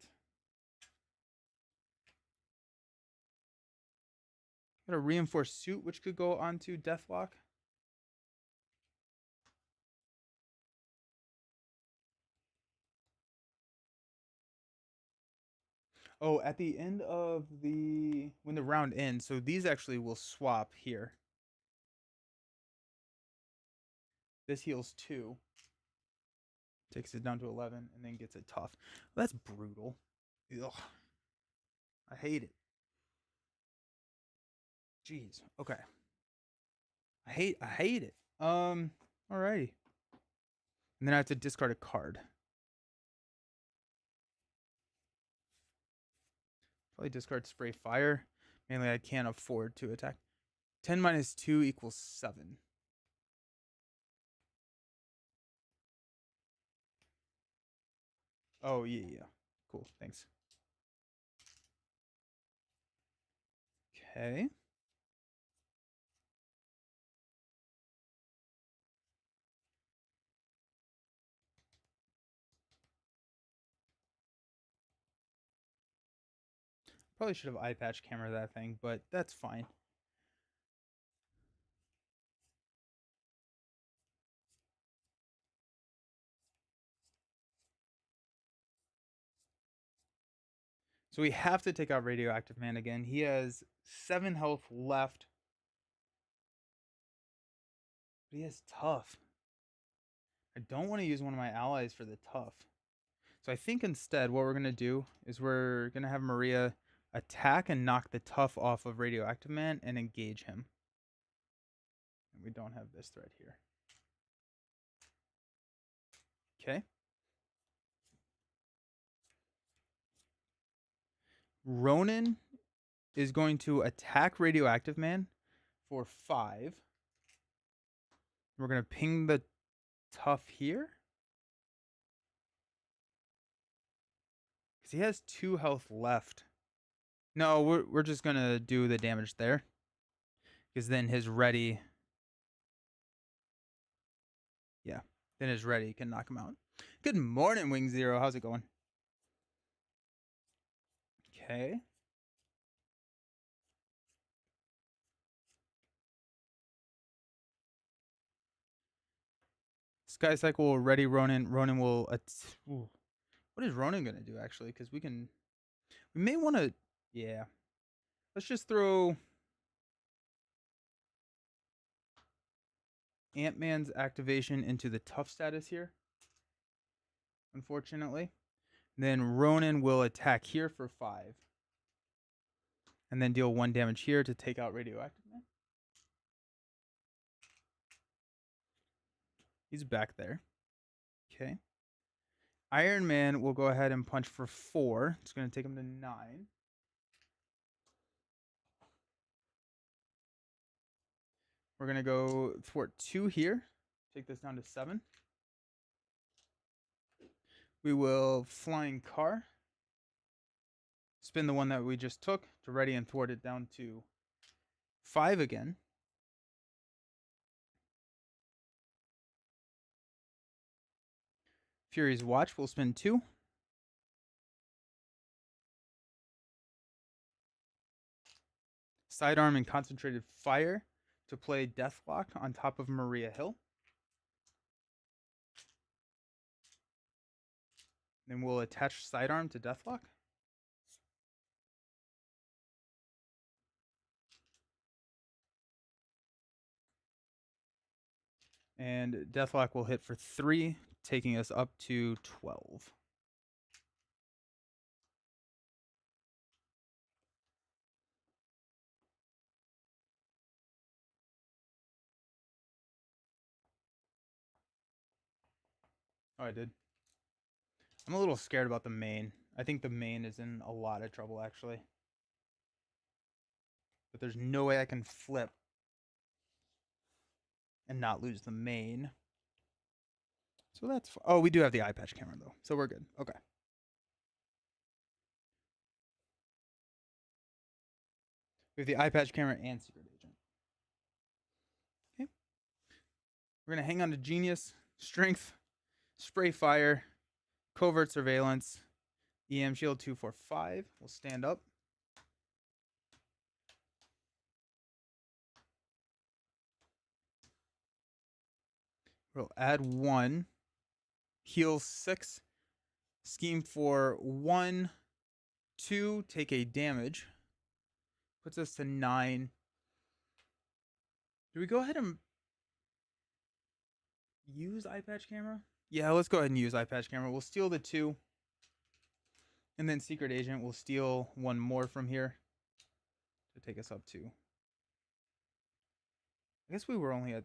a reinforced suit, which could go onto Deathlock. Oh, at the end of when the round ends, so these actually will swap here. This heals 2. Takes it down to 11, and then gets it tough. Well, that's brutal. Ugh. I hate it. Jeez. Okay. I hate it. Alrighty. And then I have to discard a card. Probably discard Spray Fire. Mainly I can't afford to attack. 10 minus 2 equals 7. Oh, yeah. Cool, thanks. Okay. Probably should have eye patch camera that thing, but that's fine. So we have to take out Radioactive Man again. He has 7 health left. But he has tough. I don't want to use one of my allies for the tough. So I think instead what we're going to do is we're going to have Maria attack and knock the tough off of Radioactive Man and engage him. And we don't have this threat here. Okay. Ronan is going to attack Radioactive Man for 5. We're going to ping the tough here. Because he has 2 health left. No, we're just going to do the damage there. Because then his ready... Yeah, then his ready can knock him out. Good morning, Wing Zero. How's it going? Okay. Sky Cycle will ready Ronan. Ronan will... What is Ronan going to do, actually? Because we may want to... Yeah. Let's just throw... Ant-Man's activation into the tough status here. Unfortunately. Then Ronan will attack here for 5. And then deal 1 damage here to take out Radioactive Man. He's back there. Okay. Iron Man will go ahead and punch for 4. It's going to take him to 9. We're going to go thwart 2 here. Take this down to 7. We will Flying Car. Spin the one that we just took to ready and thwart it down to 5 again. Fury's Watch will spin 2. Sidearm and Concentrated Fire to play Deathlock on top of Maria Hill. Then we'll attach Sidearm to Deathlock. And Deathlock will hit for 3, taking us up to 12. Oh, I did. I'm a little scared about the main. I think the main is in a lot of trouble, actually. But there's no way I can flip and not lose the main. So that's... Oh, we do have the eye patch camera, though. So we're good. Okay. We have the eye patch camera and Secret Agent. We're going to hang on to Genius, Strength, Spray Fire, Covert Surveillance, EM Shield 245. We'll stand up. We'll add 1. Heal 6. Scheme for 1, 2. Take a damage. Puts us to 9. Do we go ahead and use eye patch camera? Yeah, let's go ahead and use eye patch camera. We'll steal the 2. And then Secret Agent will steal 1 more from here to take us up to. I guess we were only at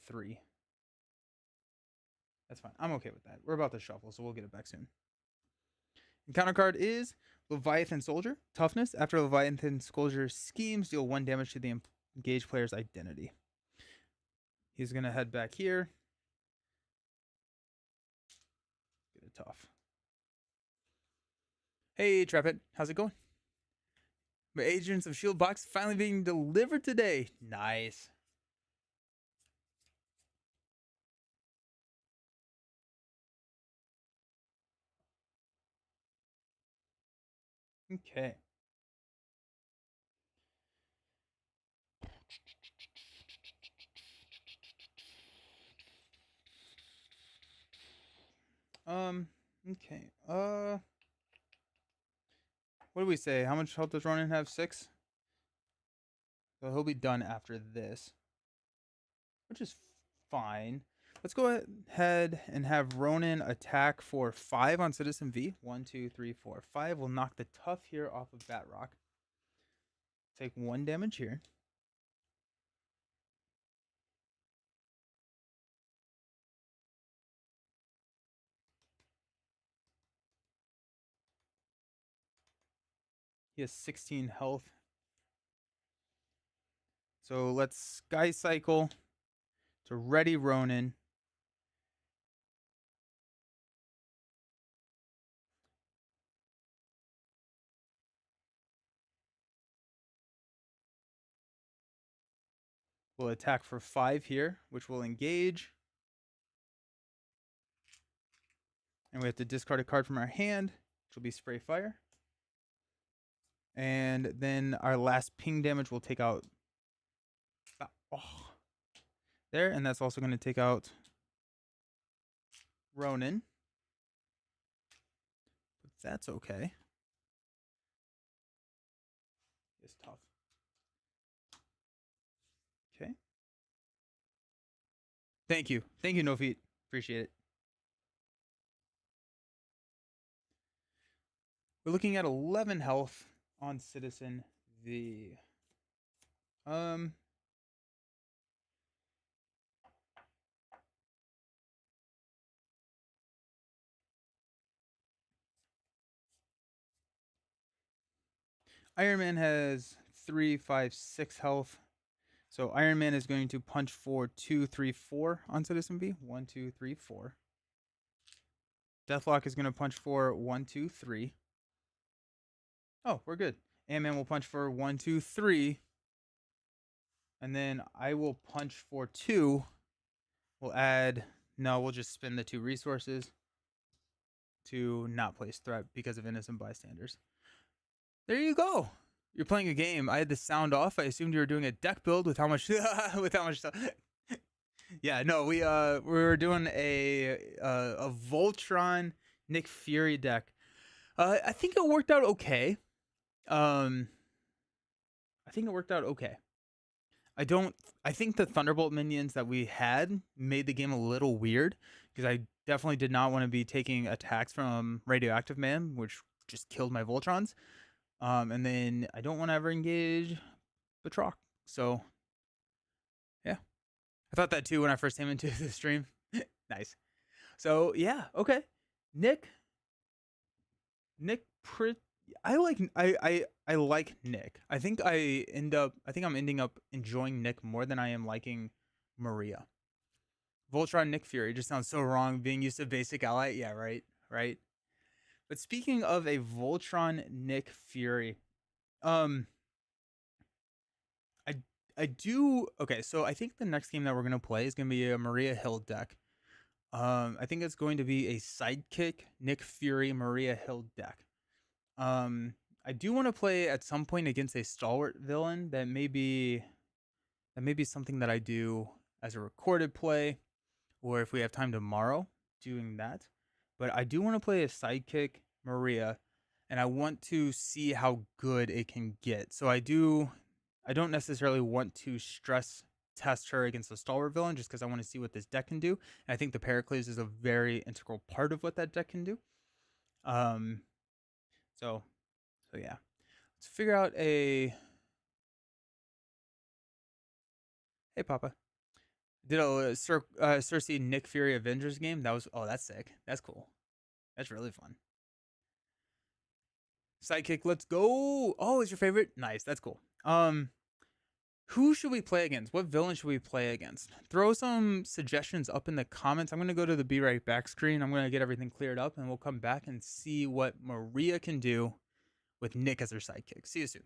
3. That's fine. I'm okay with that. We're about to shuffle, so we'll get it back soon. Encounter card is Leviathan Soldier. Toughness. After Leviathan Soldier schemes, deal 1 damage to the engaged player's identity. He's going to head back here. Get it tough. Hey, Trapit. How's it going? My Agents of S.H.I.E.L.D. box finally being delivered today. Nice. Okay. Okay. What do we say? How much health does Ronan have? 6? So he'll be done after this, which is fine. Let's go ahead and have Ronan attack for 5 on Citizen V. 1, 2, 3, 4, 5. We'll knock the tough here off of Batrock. Take 1 damage here. He has 16 health. So let's Sky Cycle to ready Ronan. We'll attack for 5 here, which will engage. And we have to discard a card from our hand, which will be Spray Fire. And then our last ping damage will take out there, and that's also going to take out Ronan. But that's okay. It's tough. Okay. Thank you. Thank you, No Feet. Appreciate it. We're looking at 11 health on Citizen V. Iron Man has 3, 5, 6 health. So Iron Man is going to punch for 2, 3, 4 on Citizen V. 1, 2, 3, 4. Deathlock is going to punch for 1, 2, 3. Oh, we're good. Ant-Man will punch for 1, 2, 3. And then I will punch for 2. We'll add... No, we'll just spend the 2 resources to not place threat because of innocent bystanders. There you go. You're playing a game. I had the sound off. I assumed you were doing a deck build with how much with how much stuff. Yeah, no, we were doing a Voltron Nick Fury deck. I think it worked out okay. I think it worked out okay. I think the Thunderbolt minions that we had made the game a little weird because I definitely did not want to be taking attacks from Radioactive Man, which just killed my Voltrons. And then I don't want to ever engage Batroc. So, yeah. I thought that too when I first came into the stream. Nice. So, yeah, okay. Nick, I like Nick. I think I'm ending up enjoying Nick more than I am liking Maria. Voltron Nick Fury just sounds so wrong being used to basic ally. Yeah, right. But speaking of a Voltron Nick Fury, I do okay, so I think the next game that we're gonna play is gonna be a Maria Hill deck. I think it's going to be a sidekick Nick Fury Maria Hill deck. Um, I do want to play at some point against a stalwart villain that may be something that I do as a recorded play, or if we have time tomorrow, doing that. But I do want to play a sidekick Maria, and I want to see how good it can get. So I don't necessarily want to stress test her against a stalwart villain just because I want to see what this deck can do. And I think the Pericles is a very integral part of what that deck can do. Um, so so yeah, let's figure out a. Hey, Papa. Did a Cersei Nick Fury Avengers game? That was that's sick. That's cool. That's really fun. Sidekick, let's go. Oh, is your favorite? Nice. That's cool. Who should we play against? What villain should we play against? Throw some suggestions up in the comments. I'm gonna go to the Be Right Back screen. I'm gonna get everything cleared up, and we'll come back and see what Maria can do with Nick as her sidekick. See you soon.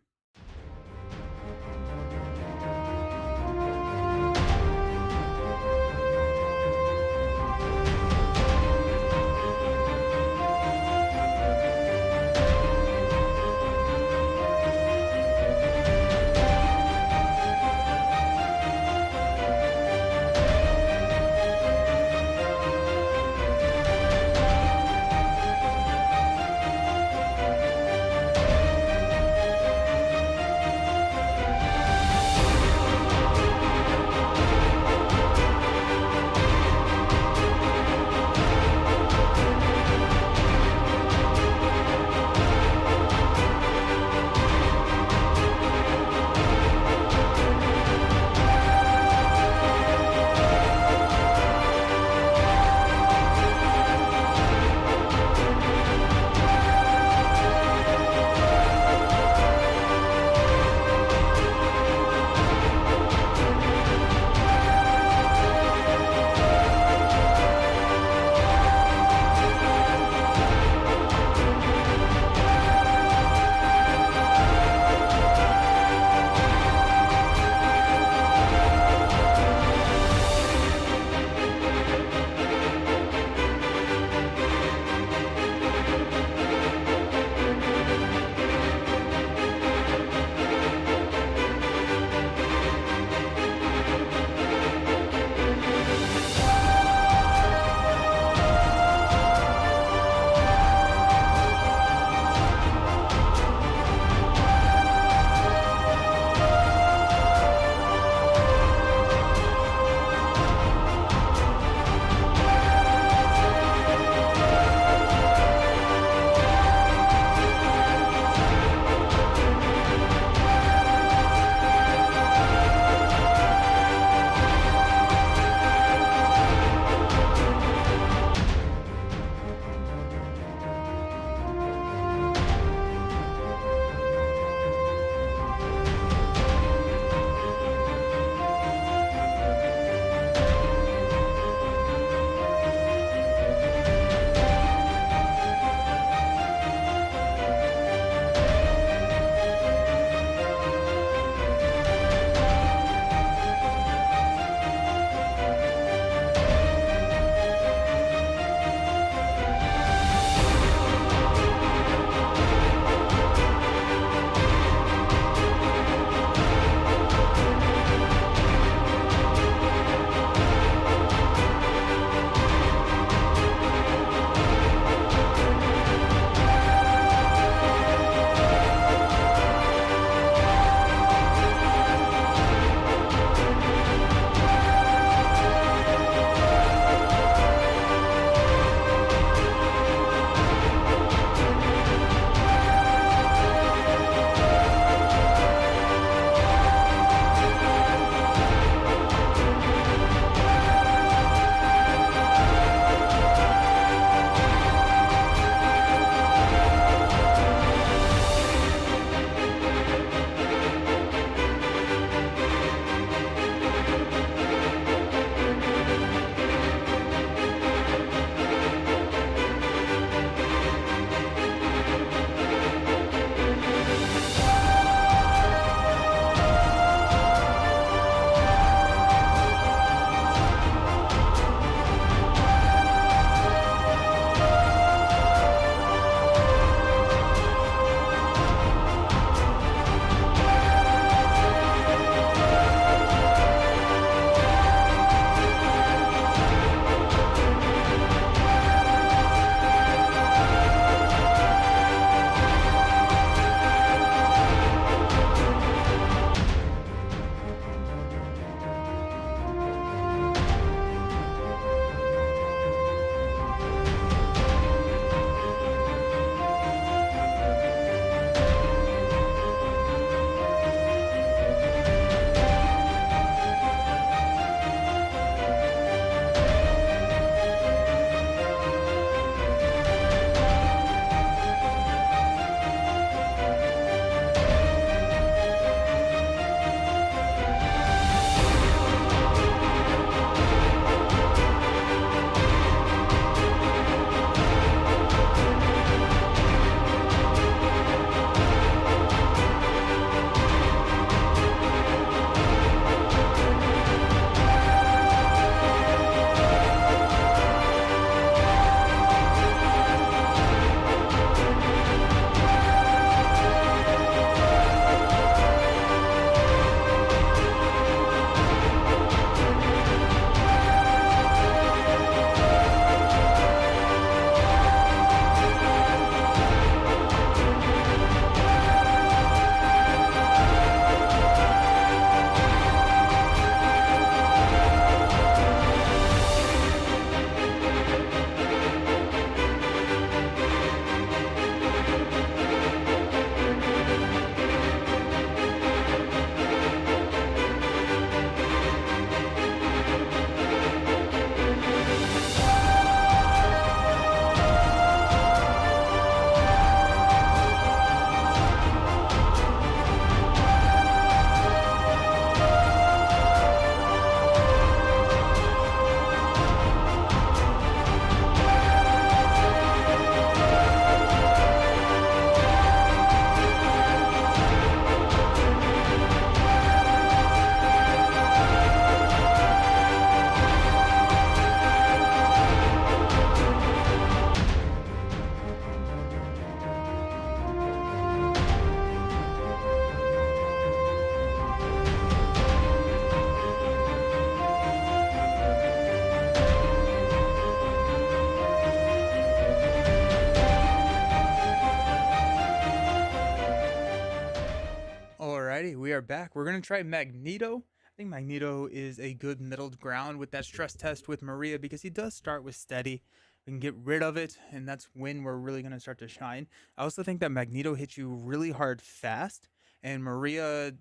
are back. We're going to try Magneto. I think Magneto is a good middle ground with that stress test with Maria because he does start with steady. We can get rid of it, and that's when we're really going to start to shine. I also think that Magneto hits you really hard fast, and Maria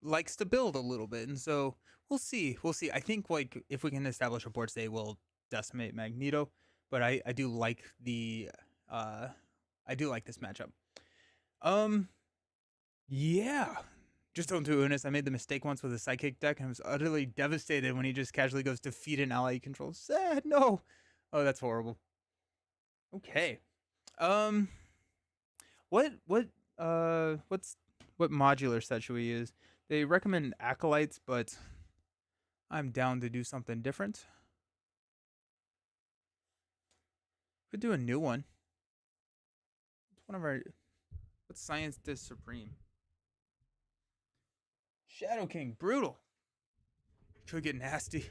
likes to build a little bit. And so we'll see. We'll see. I think like if we can establish a board state, we'll decimate Magneto. But I do like the I do like this matchup. Um yeah. Just don't do Unis. I made the mistake once with a psychic deck and I was utterly devastated when he just casually goes defeat an ally he controls. Sad, no. Oh, that's horrible. Okay. Um what modular set should we use? They recommend acolytes, but I'm down to do something different. Could do a new one. It's one of our what's Science Dish Supreme? Shadow King, brutal. Could get nasty.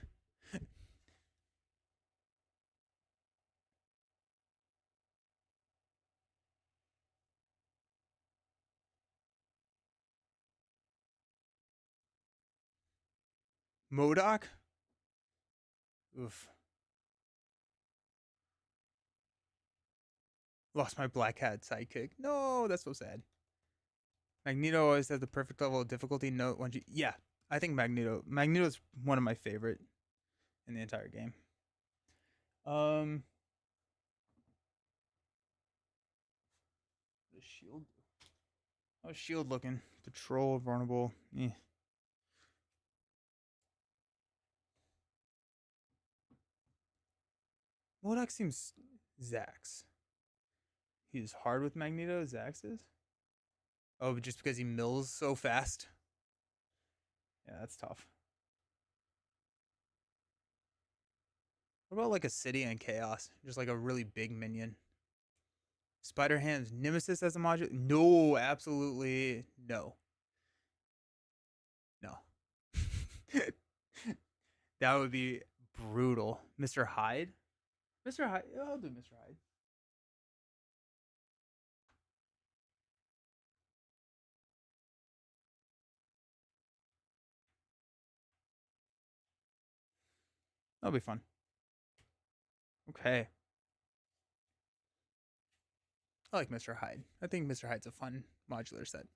MODOK? Oof. Lost my black hat sidekick. No, that's so sad. Magneto always has the perfect level of difficulty. No one. Yeah, I think Magneto. Magneto's one of my favorite in the entire game. The shield. How's shield looking? Patrol, vulnerable. Eh. MODOK seems Zax. He's hard with Magneto. Zax is. Oh, but just because he mills so fast. Yeah, that's tough. What about like a city and chaos? Just like a really big minion. Spider Hands Nemesis as a module? No, absolutely no. No. That would be brutal. Mr. Hyde? Mr. Hyde? Yeah, I'll do Mr. Hyde. That'll be fun. Okay. I like Mr. Hyde. I think Mr. Hyde's a fun modular set.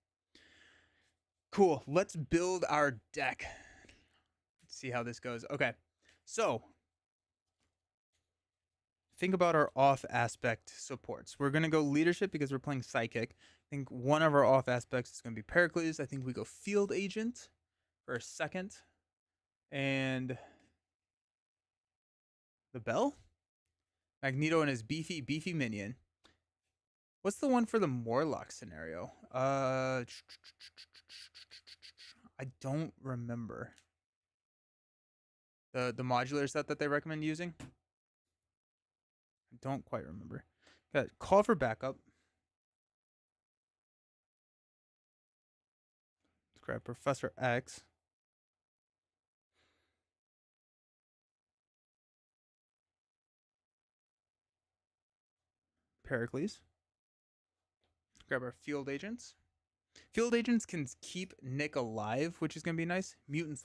Cool. Let's build our deck. Let's see how this goes. Okay. So, think about our off aspect supports. We're going to go leadership because we're playing psychic. I think one of our off aspects is going to be Pericles. I think we go field agent for a second. And the bell? Magneto and his beefy minion. What's the one for the Morlock scenario? I don't remember. The modular set that they recommend using? I don't quite remember. Got call for backup. Let's grab Professor X. Pericles. Grab our field agents. Field agents can keep Nick alive, which is going to be nice. Mutant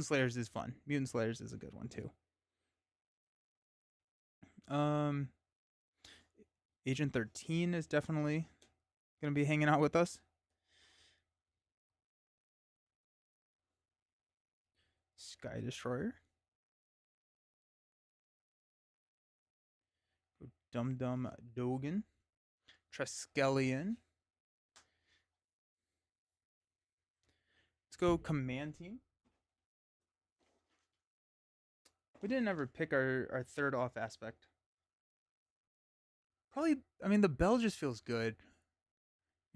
Slayers is fun. Mutant Slayers is a good one too. Agent 13 is definitely going to be hanging out with us. Sky Destroyer. Dum Dum Dogan. Triskelion. Let's go Command Team. We didn't ever pick our third off aspect. Probably, I mean, the bell just feels good.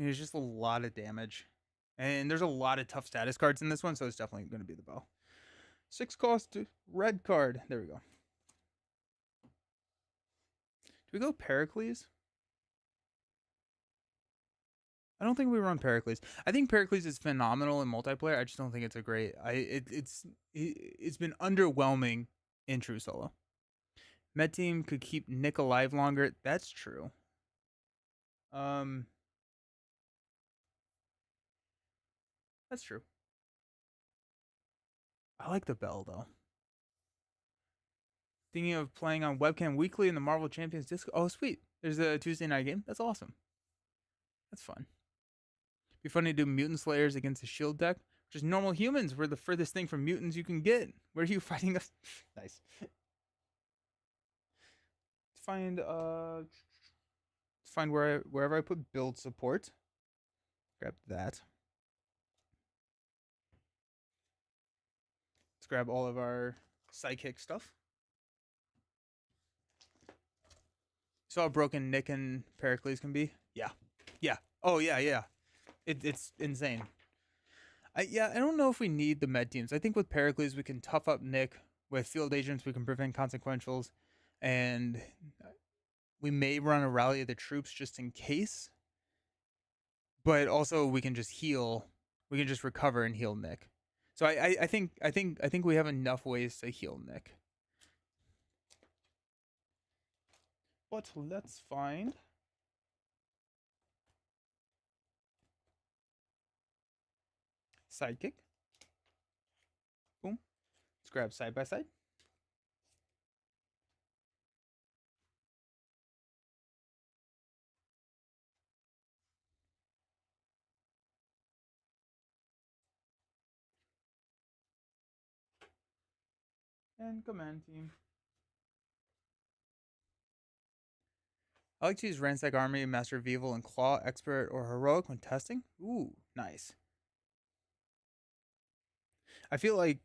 It's just a lot of damage. And there's a lot of tough status cards in this one, so it's definitely going to be the bell. 6 cost red card. There we go. Do we go Pericles? I don't think we run Pericles. I think Pericles is phenomenal in multiplayer. I just don't think it's a great. It's been underwhelming in true solo. Med team could keep Nick alive longer. That's true. That's true. I like the bell though. Thinking of playing on webcam weekly in the Marvel Champions Discord. Oh, sweet. There's a Tuesday night game. That's awesome. That's fun. Be funny to do Mutant Slayers against the Shield deck, which is normal humans. We're the furthest thing from mutants you can get. Where are you fighting us? Nice. Find find wherever I put build support. Grab that. Let's grab all of our psychic stuff. So how broken Nick and Pericles can be? Yeah. Yeah. Oh yeah, yeah. It's insane. I don't know if we need the med teams. I think with Pericles we can tough up Nick. With field agents we can prevent consequentials, and we may run a rally of the troops just in case. But also we can just heal. We can just recover and heal Nick. So I think we have enough ways to heal Nick. But let's find sidekick. Boom. Let's grab side by side. And command team. I like to use Ransack Army, Master of Evil, and Claw, Expert, or Heroic when testing. Ooh, nice. I feel like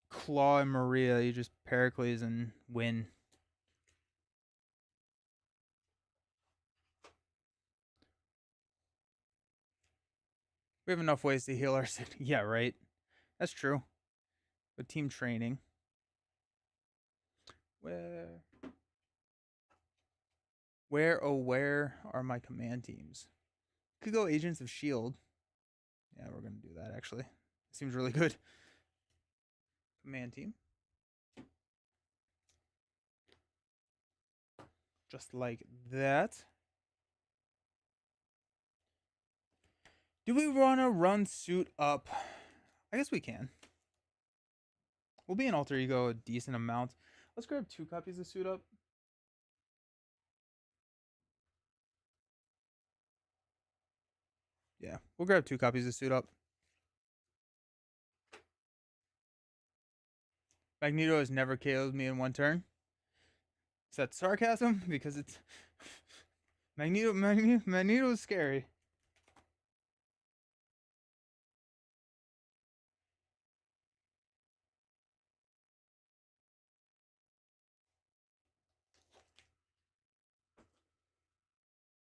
Claw and Maria, you just Pericles and win. We have enough ways to heal our city. Yeah, right. That's true. But team training. Where are my command teams? Could go Agents of Shield. Yeah, we're gonna do that actually. Seems really good. Command team. Just like that. Do we wanna run suit up? I guess we can. We'll be in alter ego a decent amount. Let's grab 2 copies of suit up. Yeah, we'll grab 2 copies of suit up. Magneto has never KO'd me in 1 turn. Is that sarcasm? Because it's Magneto is scary.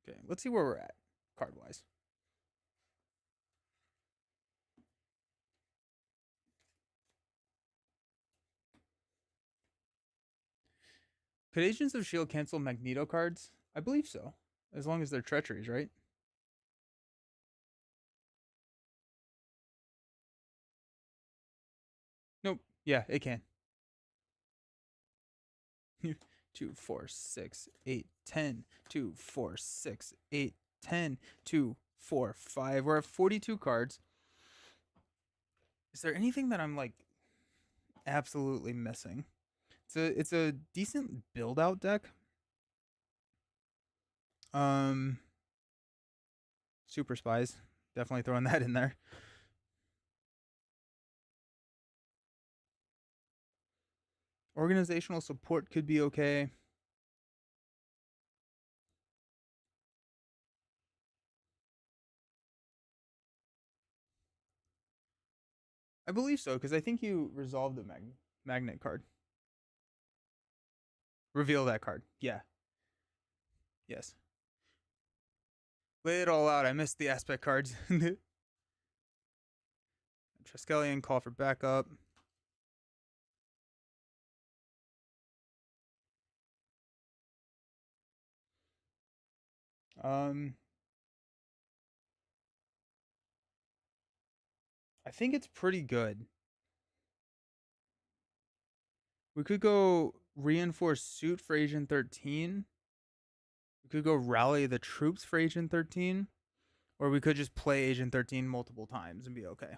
Okay, let's see where we're at card wise. Could Agents of Shield cancel Magneto cards? I believe so, as long as they're treacheries, right? Nope. Yeah, it can. 2, 4, 6, 8, 10. 2, 4, 6, 8, 10. 2, 4, 5. We're at 42 cards. Is there anything that I'm like absolutely missing? It's a decent build out deck. Super Spies. Definitely throwing that in there. Organizational support could be okay. I believe so, because I think you resolved the magnet card. Reveal that card. Yeah. Yes. Lay it all out. I missed the aspect cards. Triskelion, call for backup. I think it's pretty good. We could go reinforce suit for Agent 13. We could go rally the troops for Agent 13. Or we could just play Agent 13 multiple times and be okay.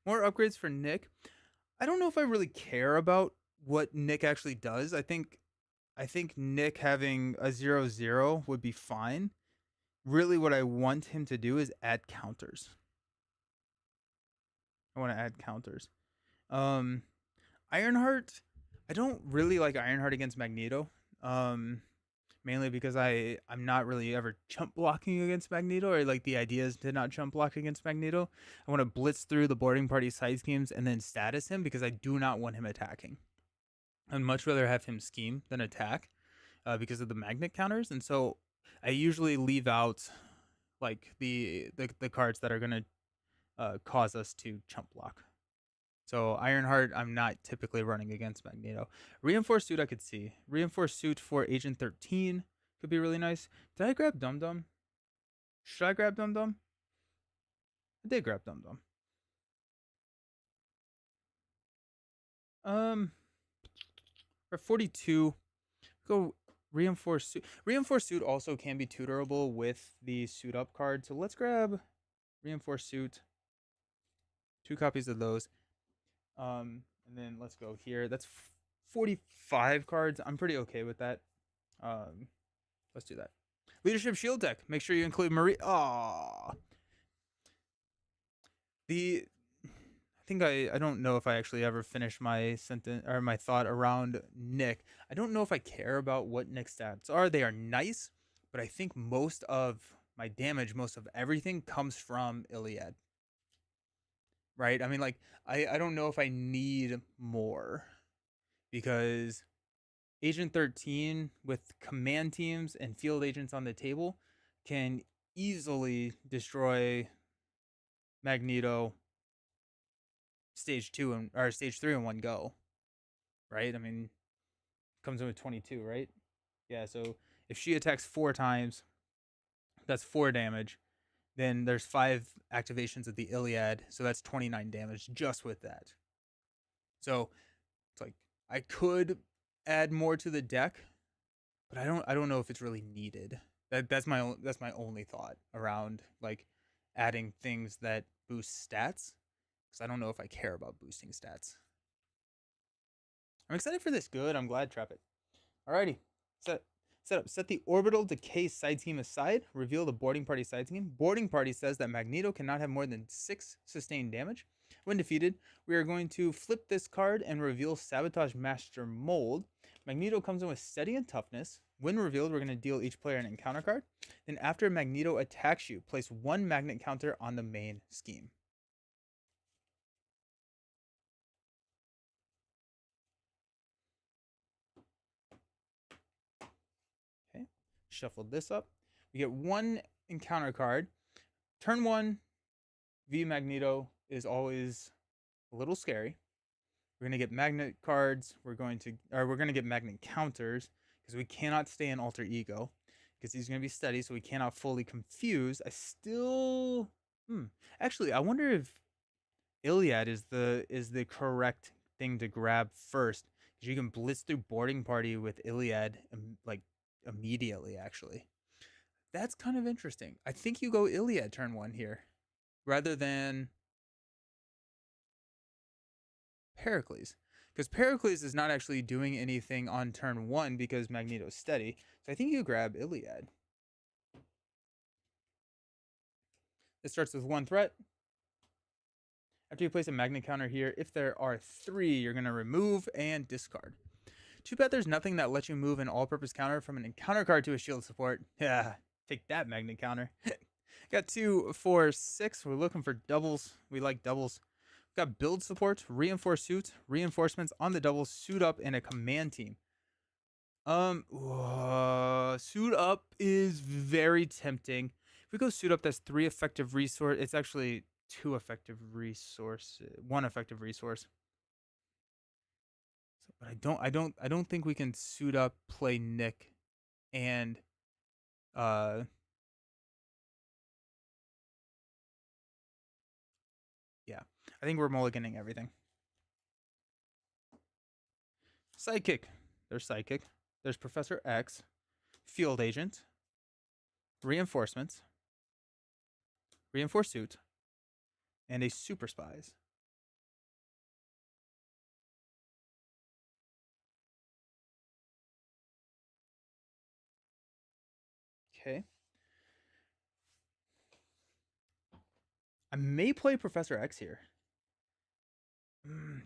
More upgrades for Nick. I don't know if I really care about what Nick actually does. I think Nick having a 0-0 would be fine. Really, what I want him to do is add counters. I want to add counters. Um, Ironheart. I don't really like Ironheart against Magneto. Um, Mainly because I'm not really ever chump blocking against Magneto, or like the idea is to not chump block against Magneto. I want to blitz through the boarding party side schemes and then status him because I do not want him attacking. I'd much rather have him scheme than attack because of the magnet counters, and so I usually leave out like the cards that are gonna cause us to chump block. So Ironheart, I'm not typically running against Magneto. Reinforced Suit, I could see. Reinforced Suit for Agent 13 could be really nice. Did I grab Dum Dum? Should I grab Dum Dum? I did grab Dum Dum. Um, for 42, go Reinforced Suit. Reinforced Suit also can be tutorable with the Suit Up card. So let's grab Reinforced Suit. 2 copies of those. And then let's go here. That's 45 cards. I'm pretty okay with that. Um, let's do that. Leadership Shield deck. Make sure you include Marie. Ah, I think I don't know if I actually ever finished my sentence or my thought around Nick. I don't know if I care about what Nick's stats are. They are nice, but I think most of my damage, most of everything comes from Iliad. Right? I mean, like, I don't know if I need more because Agent 13 with command teams and field agents on the table can easily destroy Magneto stage 2 and or stage 3 in one go, right? I mean, comes in with 22, right? Yeah, so if she attacks 4 times, that's 4 damage. Then there's 5 activations of the Iliad, so that's 29 damage just with that. So, it's like I could add more to the deck, but I don't know if it's really needed. That's my only thought around like adding things that boost stats because I don't know if I care about boosting stats. I'm excited for this. Good. I'm glad. Trap it. Alrighty. Set up. Set the orbital decay side team aside. Reveal the boarding party side team. Boarding party says that Magneto cannot have more than 6 sustained damage. When defeated, we are going to flip this card and reveal Sabotage Master Mold. Magneto comes in with steady and toughness. When revealed, we're going to deal each player an encounter card. Then after Magneto attacks you, place 1 magnet counter on the main scheme. Okay. Shuffle this up. We get 1 encounter card. Turn 1, V Magneto is always a little scary. We're gonna get magnet cards. We're gonna get magnet counters because we cannot stay in alter ego because he's gonna be steady, so we cannot fully confuse. I still, actually, I wonder if Iliad is the correct thing to grab first because you can blitz through boarding party with Iliad like immediately. Actually, that's kind of interesting. I think you go Iliad turn 1 here rather than Pericles. Because Pericles is not actually doing anything on turn 1 because Magneto's steady. So I think you grab Iliad. It starts with 1 threat. After you place a magnet counter here, if there are 3, you're going to remove and discard. Too bad there's nothing that lets you move an all-purpose counter from an encounter card to a shield support. Yeah, take that magnet counter. Got 2, 4, 6. We're looking for doubles. We like doubles. Got build support, reinforced suits, reinforcements on the double, suit up, and a command team. Suit up is very tempting. If we go suit up, that's 3 effective resource. It's actually 2 effective resource, 1 effective resource. So, but I don't think we can suit up, play Nick, and yeah, I think we're mulliganing everything. Sidekick. There's Sidekick. There's Professor X. Field Agent. Reinforcements. Reinforced Suit. And a Super Spies. Okay. I may play Professor X here.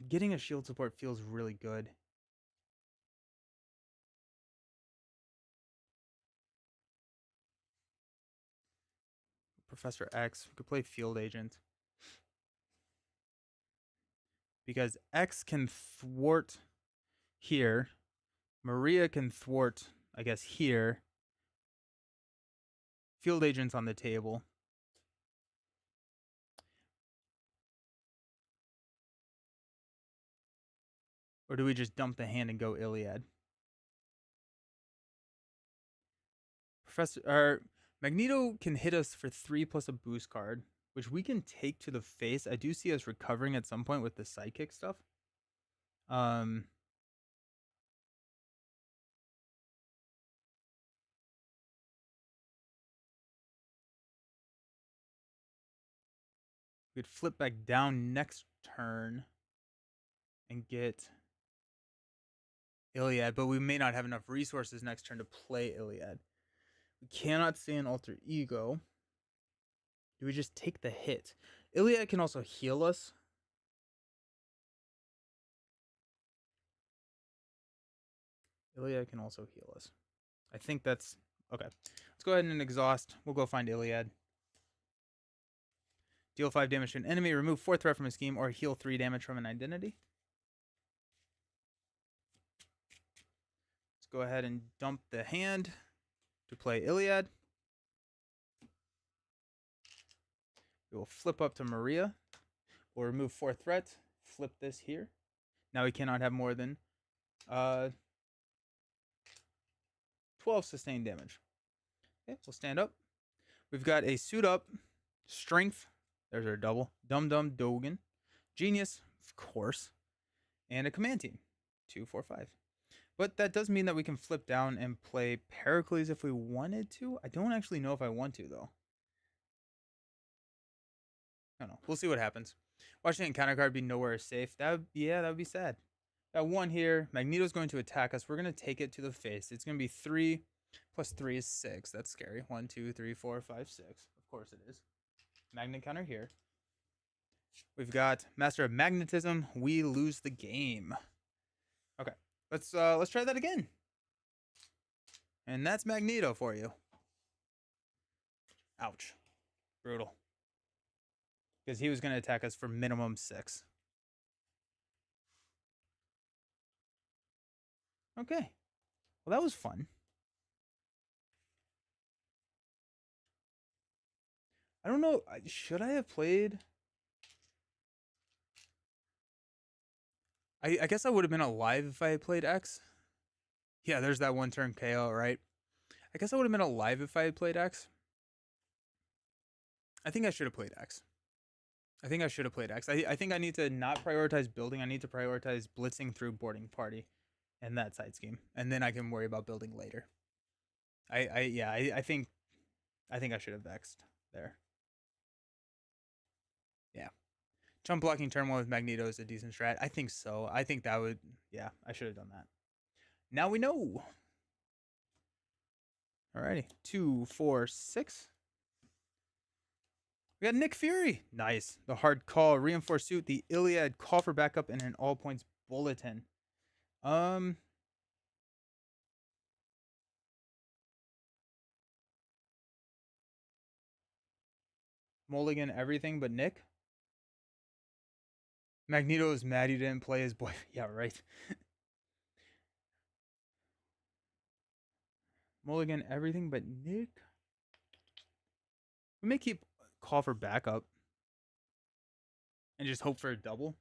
Getting a shield support feels really good. Professor X. We could play Field Agent. Because X can thwart here. Maria can thwart, I guess, here. Field Agent's on the table. Or do we just dump the hand and go Iliad? Magneto can hit us for 3 plus a boost card, which we can take to the face. I do see us recovering at some point with the psychic stuff. We'd flip back down next turn and get Iliad, but we may not have enough resources next turn to play Iliad. We cannot stay in Alter Ego. Do we just take the hit? Iliad can also heal us. Iliad can also heal us. I think that's... Okay. Let's go ahead and exhaust. We'll go find Iliad. Deal 5 damage to an enemy, remove 4 threat from a scheme, or heal 3 damage from an identity. Let's go ahead and dump the hand to play Iliad. We will flip up to Maria. We'll remove 4 threat. Flip this here. Now we cannot have more than 12 sustained damage. Okay, we'll stand up. We've got a suit up, strength. There's our double. Dum Dum Dogen. Genius, of course. And a command team. 2, 4, 5. But that does mean that we can flip down and play Pericles if we wanted to. I don't actually know if I want to, though. I don't know. We'll see what happens. Watching encounter card be nowhere safe. That would be sad. Got 1 here. Magneto's going to attack us. We're going to take it to the face. It's going to be 3 plus 3 is 6. That's scary. 1, 2, 3, 4, 5, 6. Of course it is. Magnet counter here. We've got Master of Magnetism. We lose the game. Okay. Let's try that again. And that's Magneto for you. Ouch. Brutal. Because he was going to attack us for minimum 6. Okay. Well, that was fun. I don't know. Should I have played? I guess I would have been alive if I had played X. Yeah, there's that 1 turn KO, right? I guess I would have been alive if I had played X. I think I should have played X. I think I need to not prioritize building. I need to prioritize blitzing through boarding party and that side scheme. And then I can worry about building later. I think I should have X'd there. Yeah. Jump blocking turn 1 with Magneto is a decent strat. I think so. I think that would... Yeah, I should have done that. Now we know. Alrighty. 2, 4, 6. We got Nick Fury. Nice. The hard call. Reinforced suit. The Iliad. Call for backup and an all points bulletin. Mulligan everything but Nick. Magneto is mad he didn't play his boy. Yeah, right. Mulligan everything but Nick. We may keep call for backup and just hope for a double.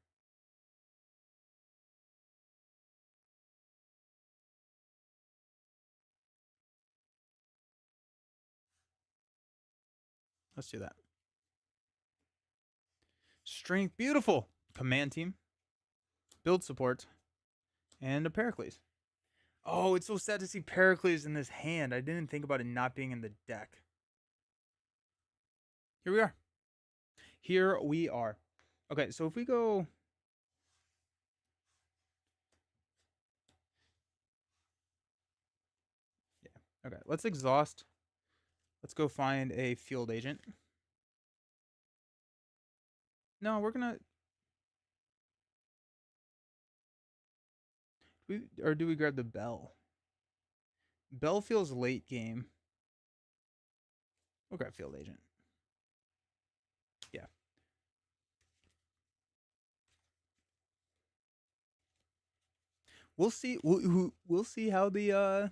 Let's do that. Strength, beautiful. Command team. Build support. And a Pericles. Oh, it's so sad to see Pericles in this hand. I didn't think about it not being in the deck. Here we are. Here we are. Okay, so if we go... Yeah, okay. Let's exhaust. Let's go find a field agent. No, we're gonna. Or do we grab the bell? Bell feels late game. We'll grab field agent. Yeah. We'll see. We'll see how the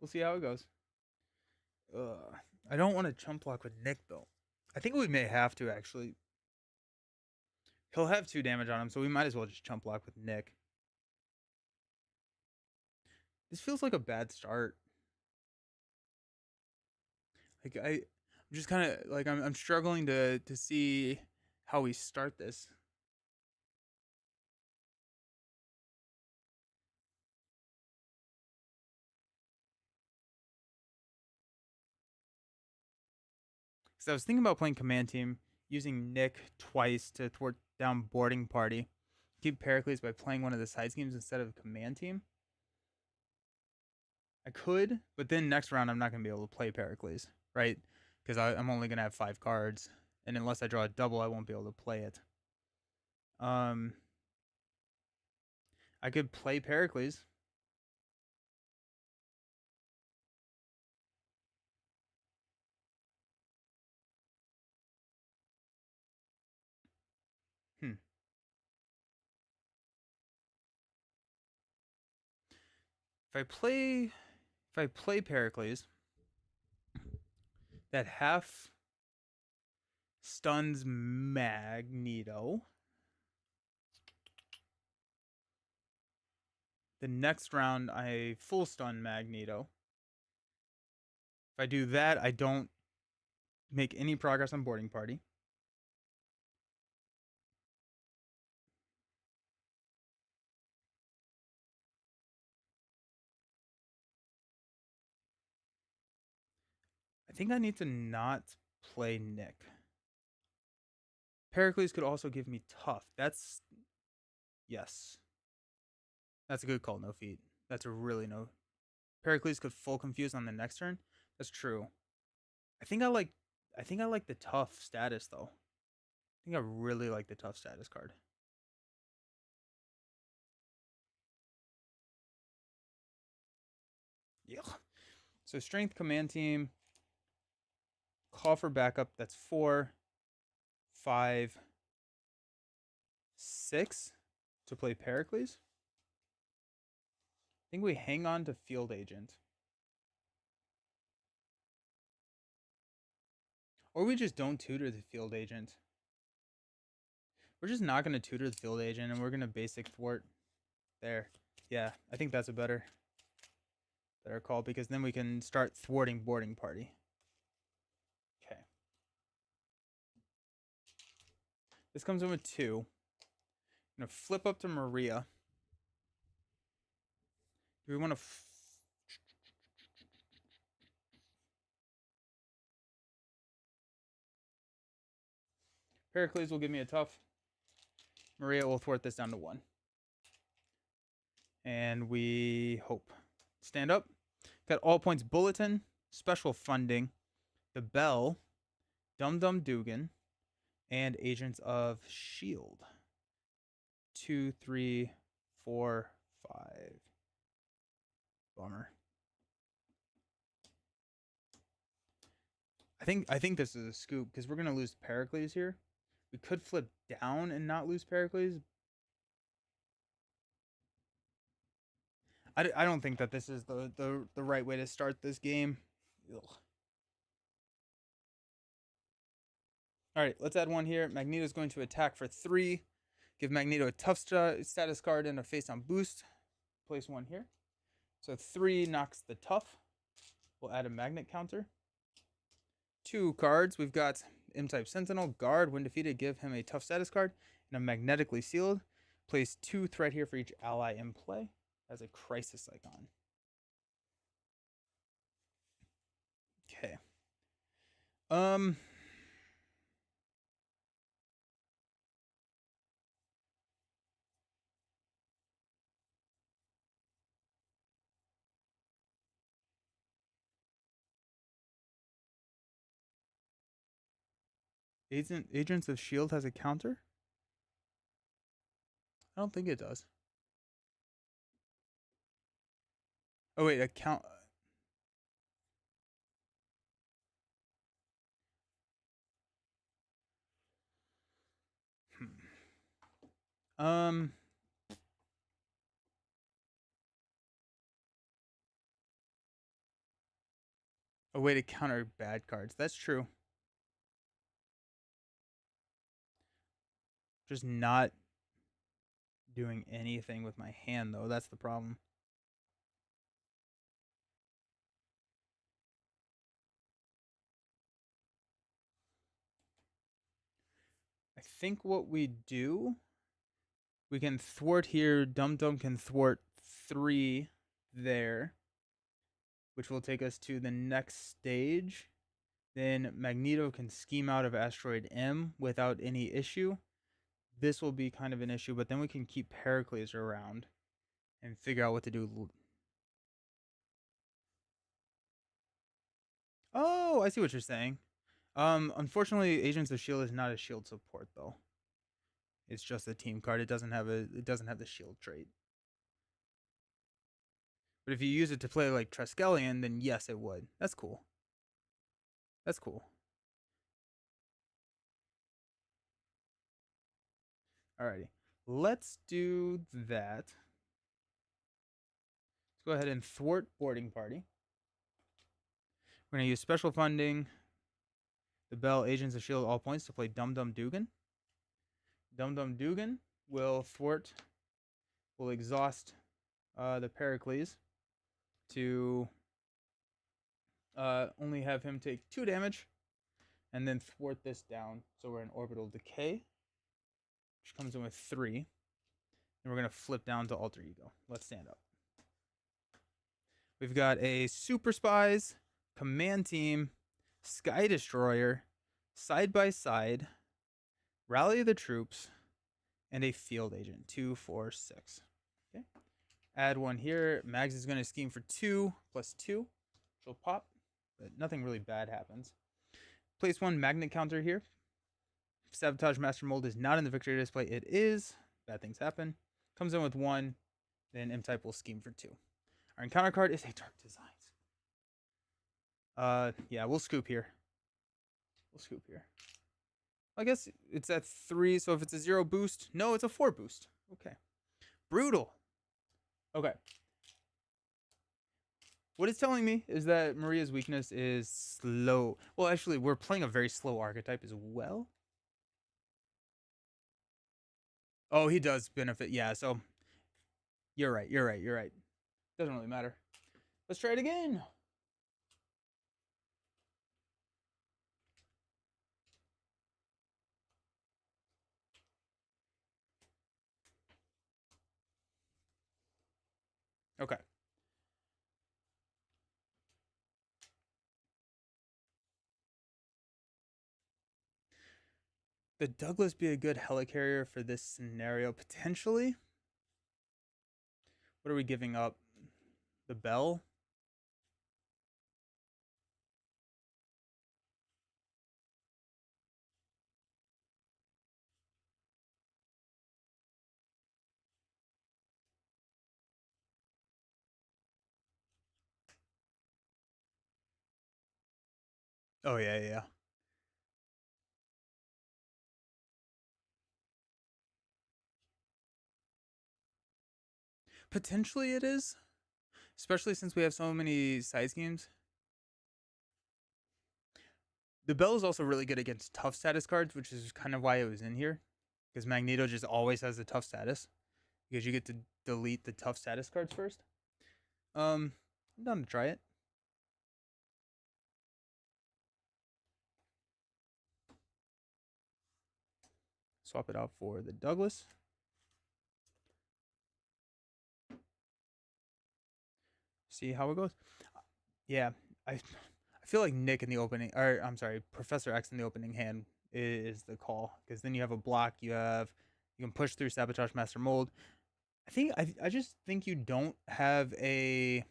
we'll see how it goes. I don't want to chump block with Nick though. I think we may have to actually. He'll have 2 damage on him, so we might as well just chump block with Nick. This feels like a bad start. Like I'm just kind of like I'm struggling to see how we start this. Because I was thinking about playing command team, using Nick twice to thwart down boarding party, keep Pericles by playing one of the side schemes instead of command team. I could, but then next round I'm not going to be able to play Pericles, right? Because I'm only going to have 5 cards, and unless I draw a double, I won't be able to play it. I could play Pericles. If I play Pericles, that half stuns Magneto. The next round, I full stun Magneto. If I do that, I don't make any progress on boarding party. I think I need to not play Nick. Pericles could also give me tough. That's yes. That's a good call, no feet. That's a really no. Pericles could full confuse on the next turn. That's true. I think I like the tough status though. I think I really like the tough status card. Yeah. So strength command team, call for backup. That's 4, 5, 6 to play Pericles. I think we hang on to field agent. Or we just don't tutor the field agent. We're just not going to tutor the field agent, and we're going to basic thwart there. Yeah, I think that's a better call, because then we can start thwarting boarding party. Okay. This comes in with 2. I'm going to flip up to Maria. Do we want to... Pericles will give me a tough. Maria will thwart this down to 1. And we hope. Stand up. Got all points bulletin, special funding, the bell, Dum Dum Dugan, and Agents of Shield. 2, 3, 4, 5. Bummer. I think this is a scoop, because we're gonna lose Pericles here. We could flip down and not lose Pericles. I don't think that this is the right way to start this game. Ugh. All right, let's add 1 here. Magneto's going to attack for 3. Give Magneto a tough status card and a face-on boost. Place 1 here. So 3 knocks the tough. We'll add a magnet counter. 2 cards. We've got M-type Sentinel. Guard. When defeated, give him a tough status card and a magnetically sealed. Place 2 threat here for each ally in play as a crisis icon. Okay. Agents of Shield has a counter? I don't think it does. Oh wait, a count. Um. A way to counter bad cards. That's true. Just not doing anything with my hand though. That's the problem. I think what we do, we can thwart here. Dum Dum can thwart 3 there, which will take us to the next stage. Then Magneto can scheme out of Asteroid M without any issue. This will be kind of an issue, but then we can keep Heracles around and figure out what to do. Oh, I see what you're saying. Unfortunately, Agents of Shield is not a shield support though. It's just a team card. It doesn't have the shield trait. But if you use it to play like Triskelion, then yes, it would. That's cool. That's cool. Alrighty. Let's do that. Let's go ahead and thwart boarding party. We're gonna use special funding, the Bell, Agents of Shield, all points to play Dum Dum Dugan. Dum Dum Dugan will exhaust the Pericles to only have him take 2 damage, and then thwart this down. So we're in Orbital Decay, which comes in with 3. And we're going to flip down to Alter Ego. Let's stand up. We've got a Super Spies, Command Team, Sky Destroyer, Side by Side, Rally the Troops, and a Field Agent. 2, 4, 6. Okay. Add 1 here. Mags is going to scheme for 2 plus 2, which will pop, but nothing really bad happens. Place 1 magnet counter here. Sabotage Master Mold is not in the victory display. It is. Bad things happen. Comes in with 1. Then M-Type will scheme for 2. Our encounter card is a Dark Designs. Yeah, we'll scoop here. I guess it's at 3, so if it's a 0 boost, no, it's a 4 boost. Okay. Brutal. Okay. What it's telling me is that Maria's weakness is slow. Well, actually, we're playing a very slow archetype as well. Oh, he does benefit. Yeah, so you're right. Doesn't really matter. Let's try it again. Okay. Could Douglas be a good helicarrier for this scenario? Potentially. What are we giving up? The Bell? Oh, yeah. Potentially it is. Especially since we have so many side schemes. The Bell is also really good against tough status cards, which is kind of why it was in here. Because Magneto just always has the tough status. Because you get to delete the tough status cards first. I'm down to try it. Swap it out for the Douglas. See how it goes. Yeah, I feel like Nick in the opening, or I'm sorry, Professor X in the opening hand is the call, because then you have a block. You can push through Sabotage Master Mold. I just think you don't have a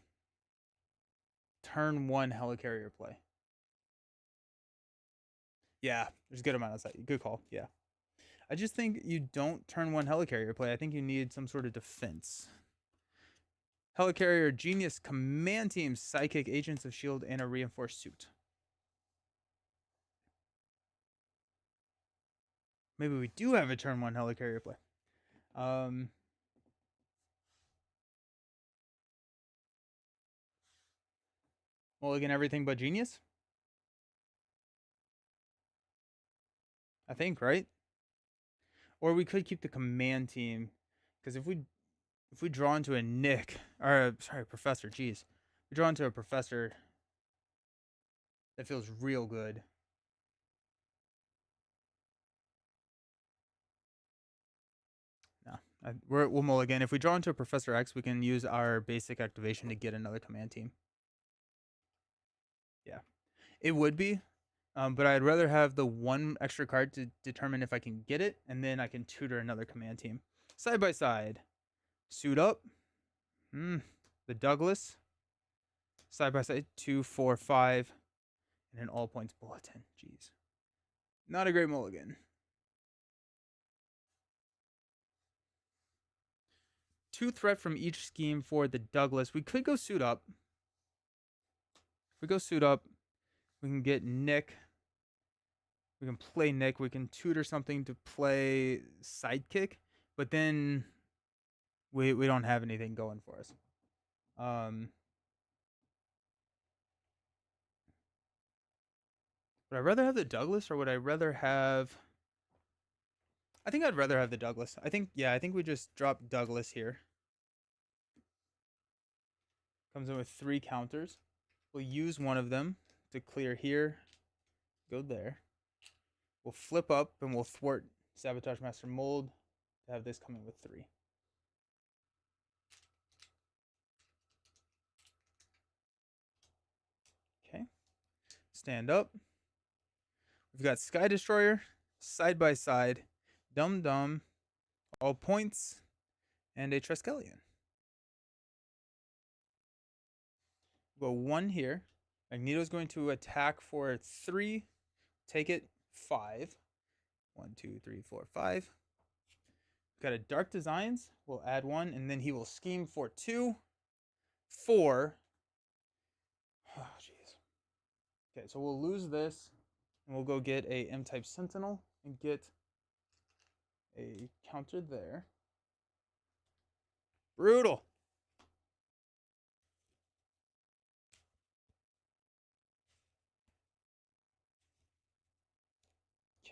turn 1 helicarrier play. Yeah, there's a good amount of sight. Good call. Yeah. I just think you don't turn one helicarrier play. I think you need some sort of defense. Helicarrier, Genius, Command Team, Psychic, Agents of S.H.I.E.L.D., and a Reinforced Suit. Maybe we do have a turn one helicarrier play. Mulligan, everything but Genius? I think, right? Or we could keep the Command Team. Because if we draw into a Nick, or sorry, Professor, jeez. We draw into a Professor, that feels real good. No, we'll mulligan. If we draw into a Professor X, we can use our basic activation to get another Command Team. Yeah, it would be, but I'd rather have the one extra card to determine if I can get it, and then I can tutor another Command Team. Side by side, Suit Up, the Douglas, side by side, 2, 4, 5, and an all points bulletin. Jeez, not a great mulligan. 2 threat from each scheme for the Douglas. We could go Suit Up. If we go Suit Up, we can get Nick. We can play Nick. We can tutor something to play Sidekick, but then we don't have anything going for us. Would I rather have the Douglas or would I rather have? I think I'd rather have the Douglas. I think we just drop Douglas here. Comes in with 3 counters. We'll use one of them to clear here. Go there. We'll flip up and we'll thwart Sabotage Master Mold to have this coming with 3. Okay. Stand up. We've got Sky Destroyer, Side by Side, Dum Dum, all points, and a Triskelion. Go 1 here. Magneto's going to attack for 3. Take it 5. 1, 2, 3, 4, 5. Got a Dark Designs. We'll add 1, and then he will scheme for 2, 4. Oh, jeez. Okay, so we'll lose this, and we'll go get a M-type Sentinel and get a counter there. Brutal.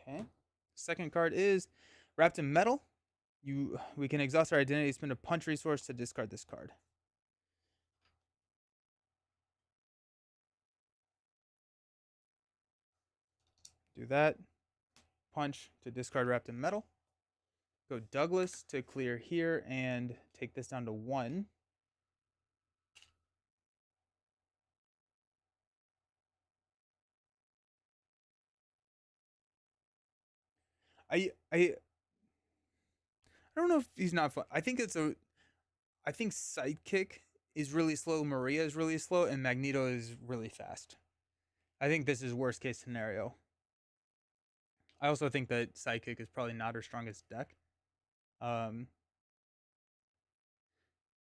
Okay. Second card is Wrapped in Metal. We can exhaust our identity, spend a punch resource to discard this card. Do that. Punch to discard Wrapped in Metal. Go Douglas to clear here and take this down to 1. I don't know if he's not fun. I think Sidekick is really slow, Maria is really slow, and Magneto is really fast. I think this is worst case scenario. I also think that Sidekick is probably not her strongest deck.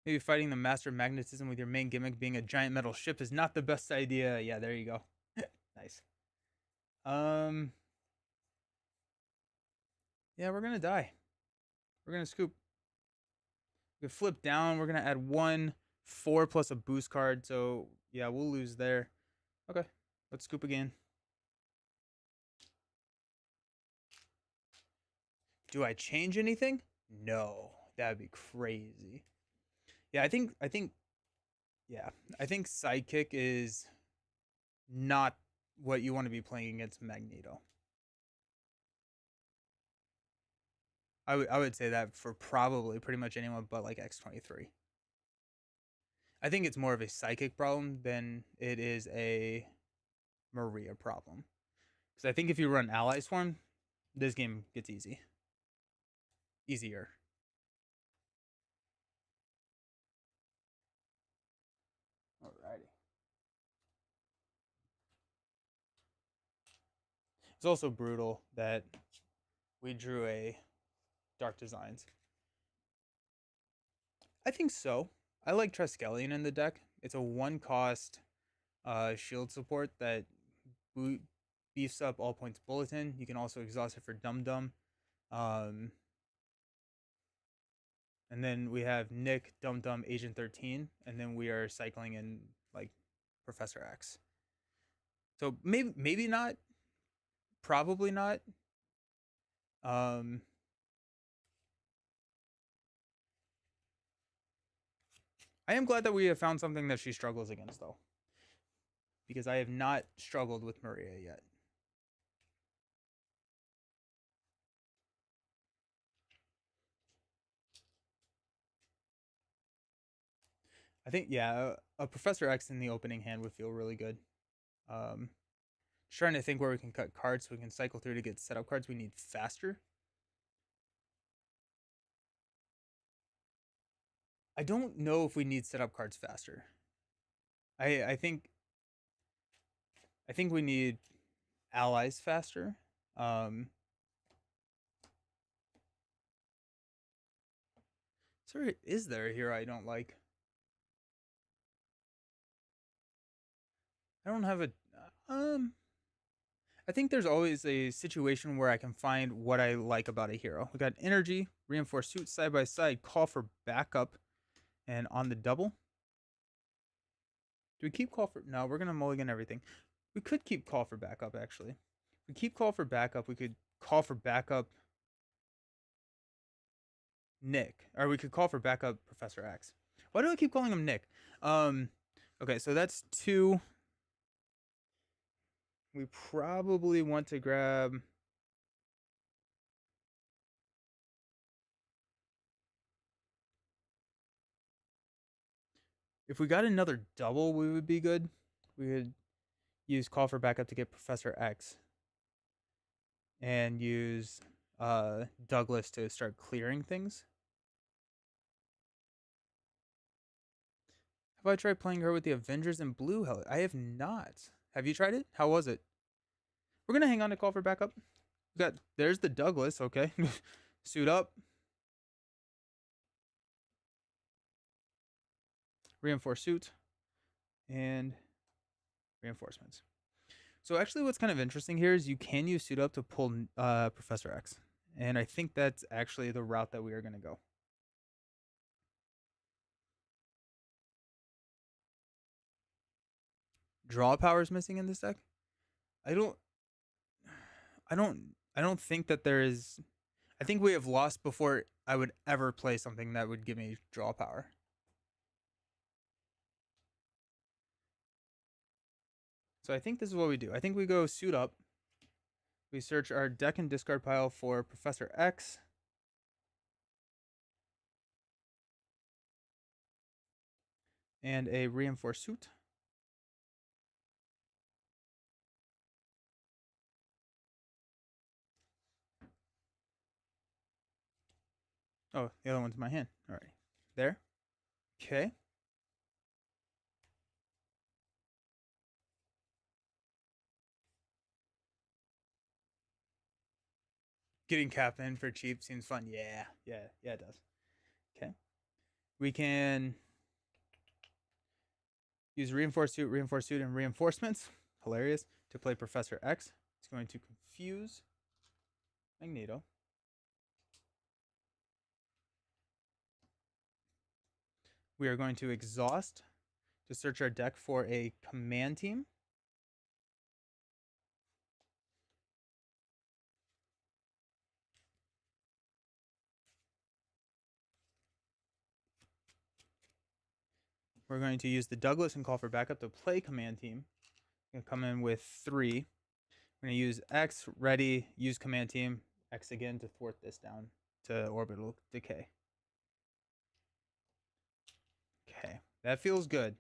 Maybe fighting the Master of Magnetism with your main gimmick being a giant metal ship is not the best idea. Yeah, there you go. Nice. Yeah, we're gonna die. We're gonna scoop. We flip down. We're gonna add 1, 4 plus a boost card. So yeah, we'll lose there. Okay, let's scoop again. Do I change anything? No, that'd be crazy. Yeah, I think Sidekick is not what you want to be playing against Magneto. I would say that for probably pretty much anyone but like X-23. I think it's more of a Psychic problem than it is a Maria problem. Because I think if you run Ally Swarm, this game gets easier. Alrighty. It's also brutal that we drew a Dark Designs. I think so. I like Triskelion in the deck. It's a one cost shield support that beefs up all points bulletin. You can also exhaust it for Dum Dum. Um, and then we have Nick, Dum Dum, Agent 13, and then we are cycling in like Professor X. So maybe not, probably not. Um, I am glad that we have found something that she struggles against though, because I have not struggled with Maria yet. I think yeah, a Professor X in the opening hand would feel really good. Um, just trying to think where we can cut cards so we can cycle through to get setup cards we need faster. I don't know if we need setup cards faster. I think we need allies faster. Um, sorry, is there a hero I don't like? I don't have a um. I think there's always a situation where I can find what I like about a hero. We got energy, reinforced suit side by side, call for backup, and on the double. Do we keep call for? No, we're gonna mulligan everything. We could keep call for backup actually. If we keep call for backup, we could call for backup Nick, or we could call for backup Professor X. Why do I keep calling him Nick? Um, okay, so that's two. We probably want to grab. If we got another double, we would be good. We could use call for backup to get Professor X, and use Douglas to start clearing things. Have I tried playing her with the Avengers in blue? Hell, I have not. Have you tried it? How was it? We're gonna hang on to call for backup. We got there's the Douglas. Okay, suit up. Reinforce suit and reinforcements. So actually, what's kind of interesting here is you can use suit up to pull Professor X, and I think that's actually the route that we are gonna go. Draw power is missing in this deck. I don't. I don't. I don't think that there is. I think we have lost before I would ever play something that would give me draw power. So I think this is what we do. I think we go suit up. We search our deck and discard pile for Professor X. And a reinforced suit. Oh, the other one's in my hand. All right. There. Okay. Getting cap in for cheap seems fun. Yeah. Yeah. Yeah, it does. Okay. We can use reinforced suit, and reinforcements. Hilarious. To play Professor X. It's going to confuse Magneto. We are going to exhaust to search our deck for a command team. We're going to use the Douglas and call for backup to play command team. We're going to come in with 3. We're going to use X, ready, use command team, X again to thwart this down to orbital decay. Okay, that feels good.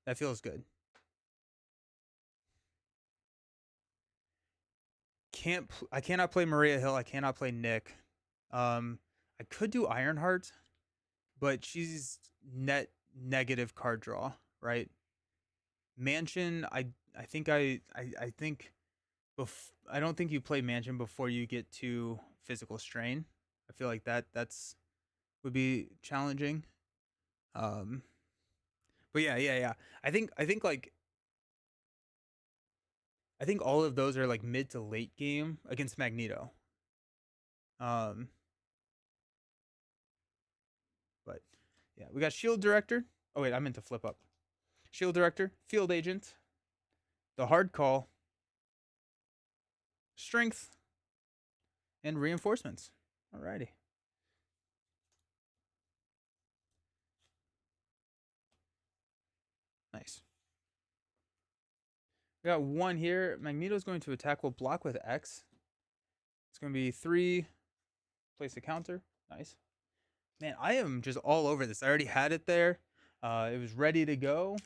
That feels good. I cannot play Maria Hill. I cannot play Nick. I could do Ironheart, but she's net negative card draw, right? Mansion, I think I don't think you play Mansion before you get to Physical Strain. I feel like that's would be challenging. Um, but yeah. I think like I think all of those are like mid to late game against Magneto. Um, but yeah, we got Shield Director. Oh wait, I meant to flip up. Shield Director, Field Agent, the Hard Call, Strength, and Reinforcements. Alrighty. Nice. We got one here. Magneto's going to attack. We'll block with X. It's going to be 3. Place a counter. Nice. Man, I am just all over this. I already had it there. It was ready to go.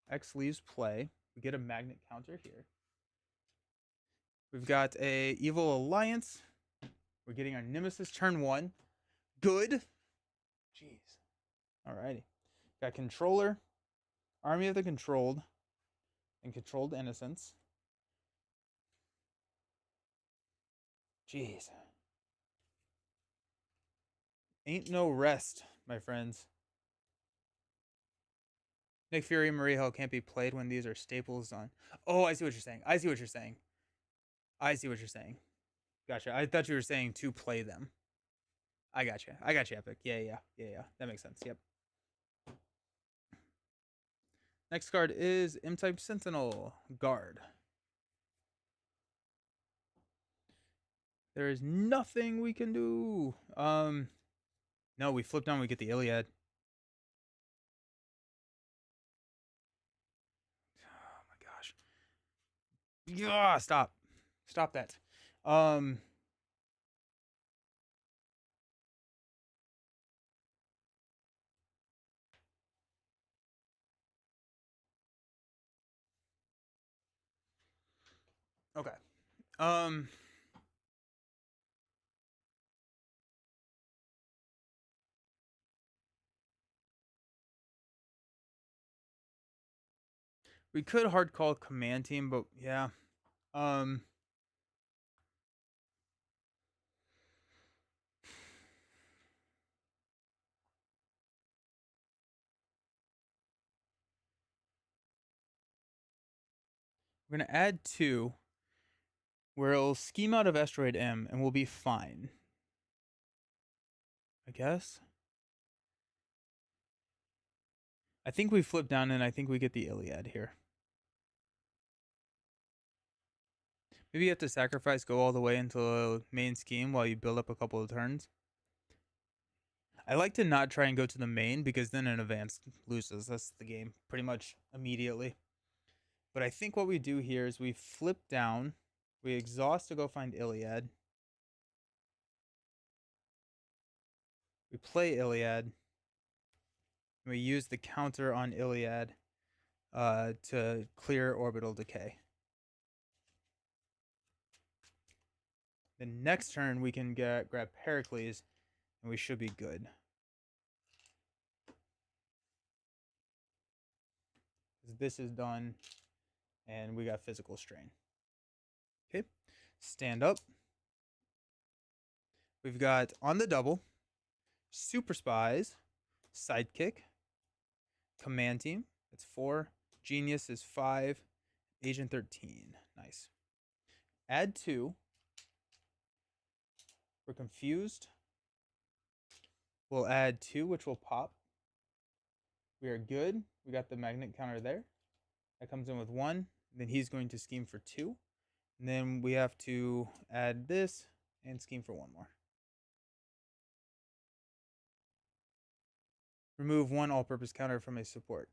X leaves play. We get a magnet counter here. We've got a Evil Alliance. We're getting our Nemesis turn 1. Good. Jeez. Alrighty. Got Controller. Army of the Controlled. And Controlled Innocence. Jeez. Ain't no rest, my friends. Nick Fury and Maria Hill can't be played when these are staples on. Oh, I see what you're saying. I see what you're saying. I see what you're saying. Gotcha. I thought you were saying to play them. I gotcha. I gotcha, Epic. Yeah. That makes sense. Yep. Next card is M-Type Sentinel Guard. There is nothing we can do. No, we flip down, we get the Iliad. Oh my gosh. Yeah, stop. Stop that. Okay. Um we could hard call command team, but yeah. Um we're gonna add 2 where it'll scheme out of Asteroid M and we'll be fine. I guess. I think we flip down and I think we get the Iliad here. Maybe you have to sacrifice, go all the way into the main scheme while you build up a couple of turns. I like to not try and go to the main because then an advance loses. That's the game pretty much immediately. But I think what we do here is we flip down, we exhaust to go find Iliad. We play Iliad. And we use the counter on Iliad to clear orbital decay. The next turn we can grab Pericles and we should be good. This is done and we got Physical Strain. Okay, stand up. We've got on the double, Super Spies, Sidekick, Command Team. That's 4. Genius is 5. Agent 13. Nice. Add 2. We're confused. We'll add 2, which will pop. We are good. We got the magnet counter there. That comes in with 1. Then he's going to scheme for 2. And then we have to add this and scheme for 1 more. Remove 1 all-purpose counter from a support.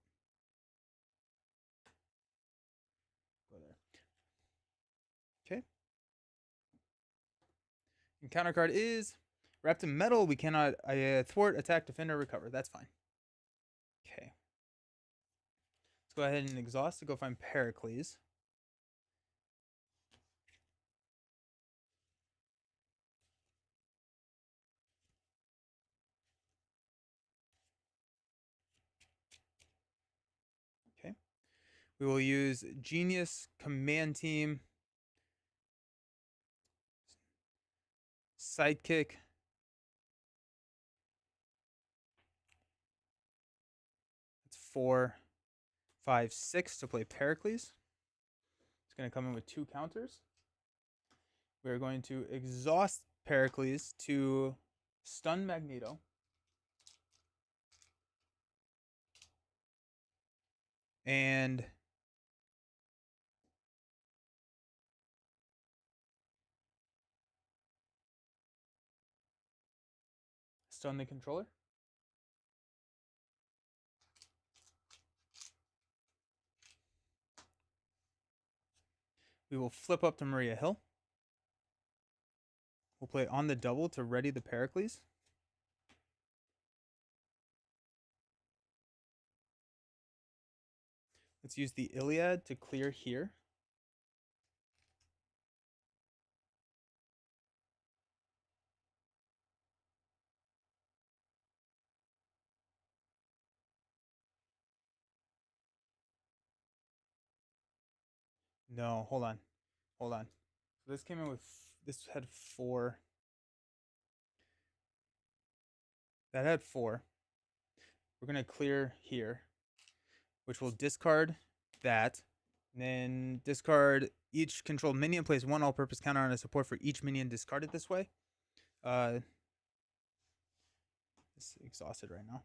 Go there. Okay. And counter card is wrapped in metal. We cannot thwart, attack, defend, or recover. That's fine. Okay. Let's go ahead and exhaust to go find Pericles. Okay. We will use Genius, Command Team, Sidekick. It's 4, 5, 6 to play Pericles. It's going to come in with 2 counters. We're going to exhaust Pericles to stun Magneto. And stun the controller. We will flip up to Maria Hill. We'll play on the double to ready the Pericles. Let's use the Iliad to clear here. No, hold on. Hold on. This came in with, this had 4. That had 4. We're going to clear here, which will discard that. And then discard each controlled minion, place 1 all-purpose counter on a support for each minion discarded this way. It's exhausted right now.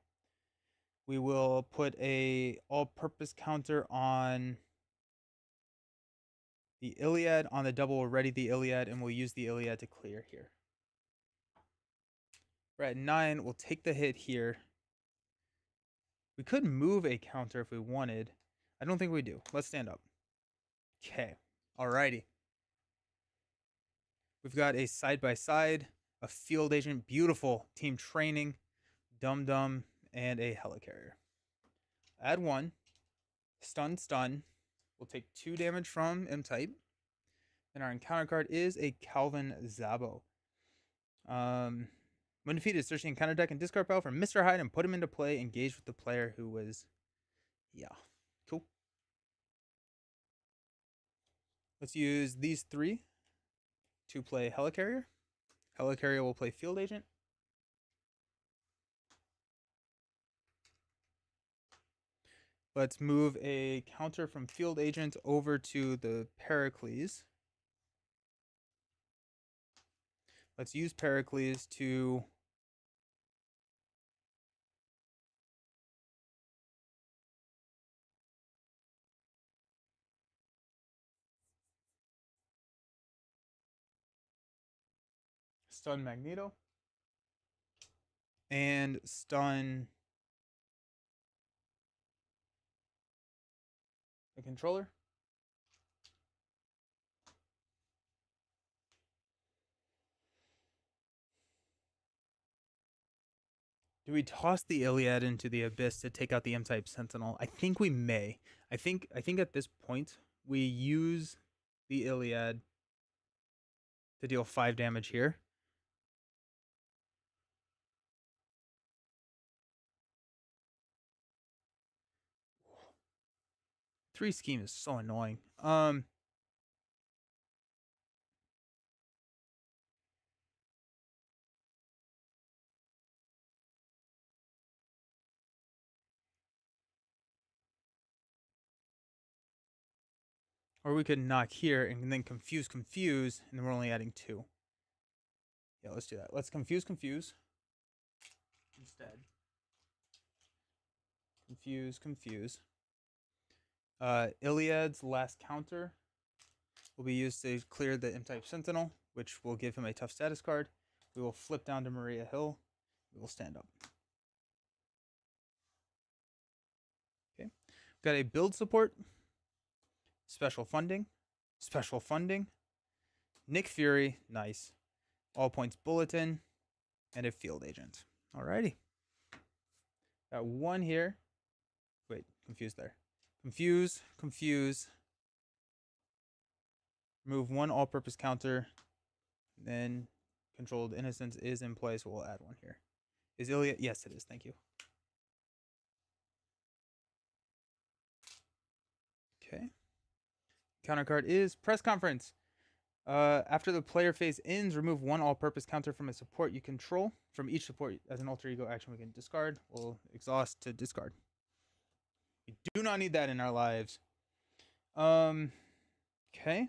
We will put a all-purpose counter on the Iliad. On the double, we'll ready the Iliad, and we'll use the Iliad to clear here. We're at 9. We'll take the hit here. We could move a counter if we wanted. I don't think we do. Let's stand up. Okay. Alrighty. We've got a side-by-side, a field agent, beautiful team training, Dum-Dum, and a helicarrier. Add 1. Stun, stun. We'll take 2 damage from M-Type. And our encounter card is a Calvin Zabo. When defeated, search the encounter deck and discard pile from Mr. Hyde and put him into play. Engage with the player who was... Yeah. Cool. Let's use these 3 to play Helicarrier. Helicarrier will play Field Agent. Let's move a counter from Field Agent over to the Pericles. Let's use Pericles to stun Magneto and stun the controller. Do we toss the Iliad into the Abyss to take out the M-Type Sentinel? I think we may. I think at this point we use the Iliad to deal 5 damage here. Three scheme is so annoying. Or we could knock here and then confuse, and then we're only adding 2. Yeah, let's do that. Let's confuse instead. Confuse. Iliad's last counter will be used to clear the M-Type Sentinel, which will give him a tough status card. We will flip down to Maria Hill. We will stand up. Okay. We've got a build support, special funding, Nick Fury, nice. All points bulletin, and a field agent. Alrighty. Got 1 here. Wait, confused there. Confuse. Remove 1 all-purpose counter. Then controlled innocence is in place. We'll add 1 here. Is Iliad? Yes, it is. Thank you. Okay. Counter card is press conference. After the player phase ends, remove one all-purpose counter from a support you control. From each support as an alter ego action, we can discard. We'll exhaust to discard. We do not need that in our lives. Okay.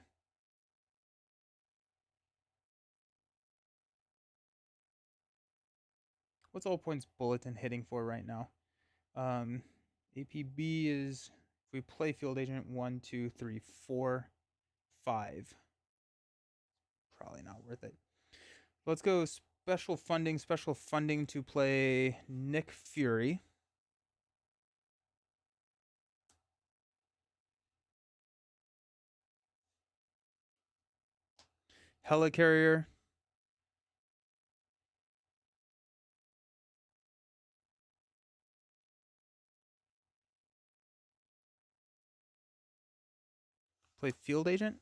What's all points bulletin hitting for right now? APB is, if we play field agent, 1, 2, 3, 4, 5. Probably not worth it. Let's go special funding to play Nick Fury. Helicarrier. Play field agent.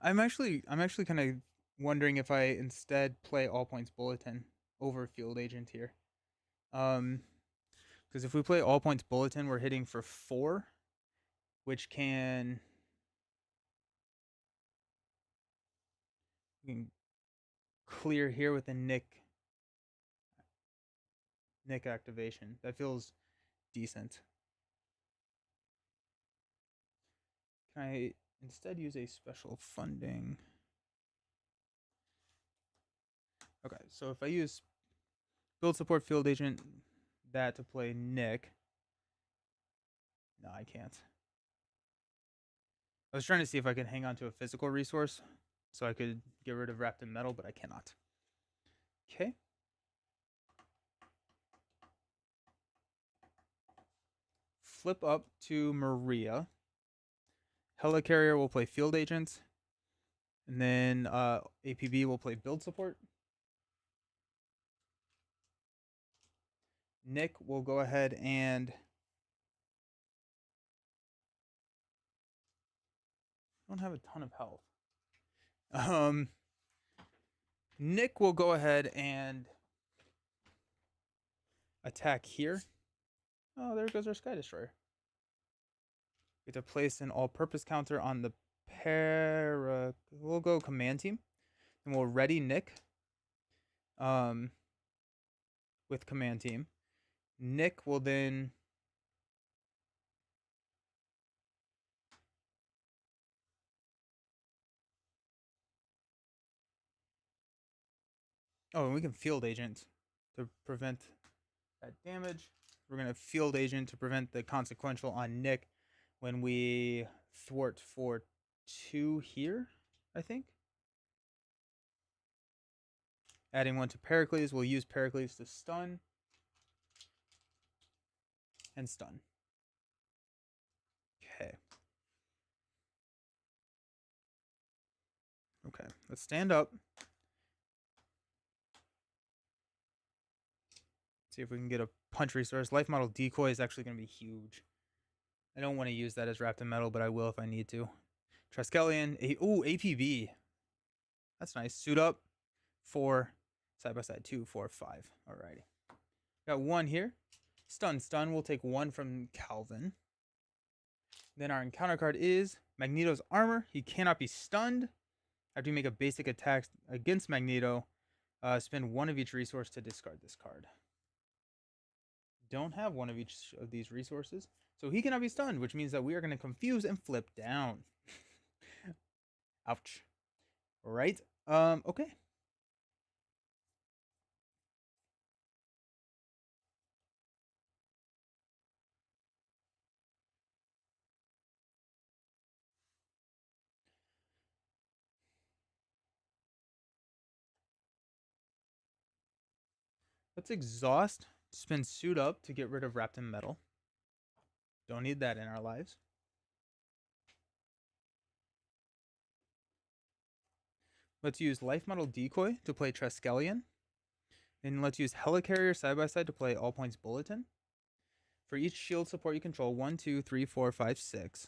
I'm actually kind of wondering if I instead play all points bulletin over field agent here. Because if we play all points bulletin, we're hitting for 4, which can we can clear here with a Nick activation. That feels decent. Can I instead use a special funding? Okay, so if I use build support field agent that to play Nick, no, I can't. I was trying to see if I could hang on to a physical resource so I could get rid of wrapped in metal, but I cannot. Okay. Flip up to Maria. Helicarrier will play field agent. And then APB will play build support. Nick will go ahead and I don't have a ton of health. Nick will go ahead and attack here. Oh, there goes our Sky Destroyer. We have to place an all-purpose counter on the We'll go command team, and we'll ready Nick. With command team, Nick will then. Oh, and we can field agent to prevent that damage. We're gonna field agent to prevent the consequential on Nick when we thwart for 2 here, I think. Adding 1 to Pericles, we'll use Pericles to stun and stun. Okay. Okay, let's stand up. See if we can get a punch resource. Life model decoy is actually going to be huge. I don't want to use that as wrapped in metal, but I will if I need to. Triskelion. Ooh, APB. That's nice. Suit up. 4. Side by side. 2, 4, 5. Alrighty. Got 1 here. Stun. Stun. We'll take 1 from Calvin. Then our encounter card is Magneto's armor. He cannot be stunned. After you make a basic attack against Magneto, spend 1 of each resource to discard this card. Don't have 1 of each of these resources, so he cannot be stunned, which means that we are going to confuse and flip down. Ouch. Right? Okay. Let's exhaust, spin suit up to get rid of wrapped in metal. Don't need that in our lives. Let's use life model decoy to play Triskelion. And let's use Helicarrier side by side to play all points bulletin. For each shield support you control, 1, 2, 3, 4, 5, 6.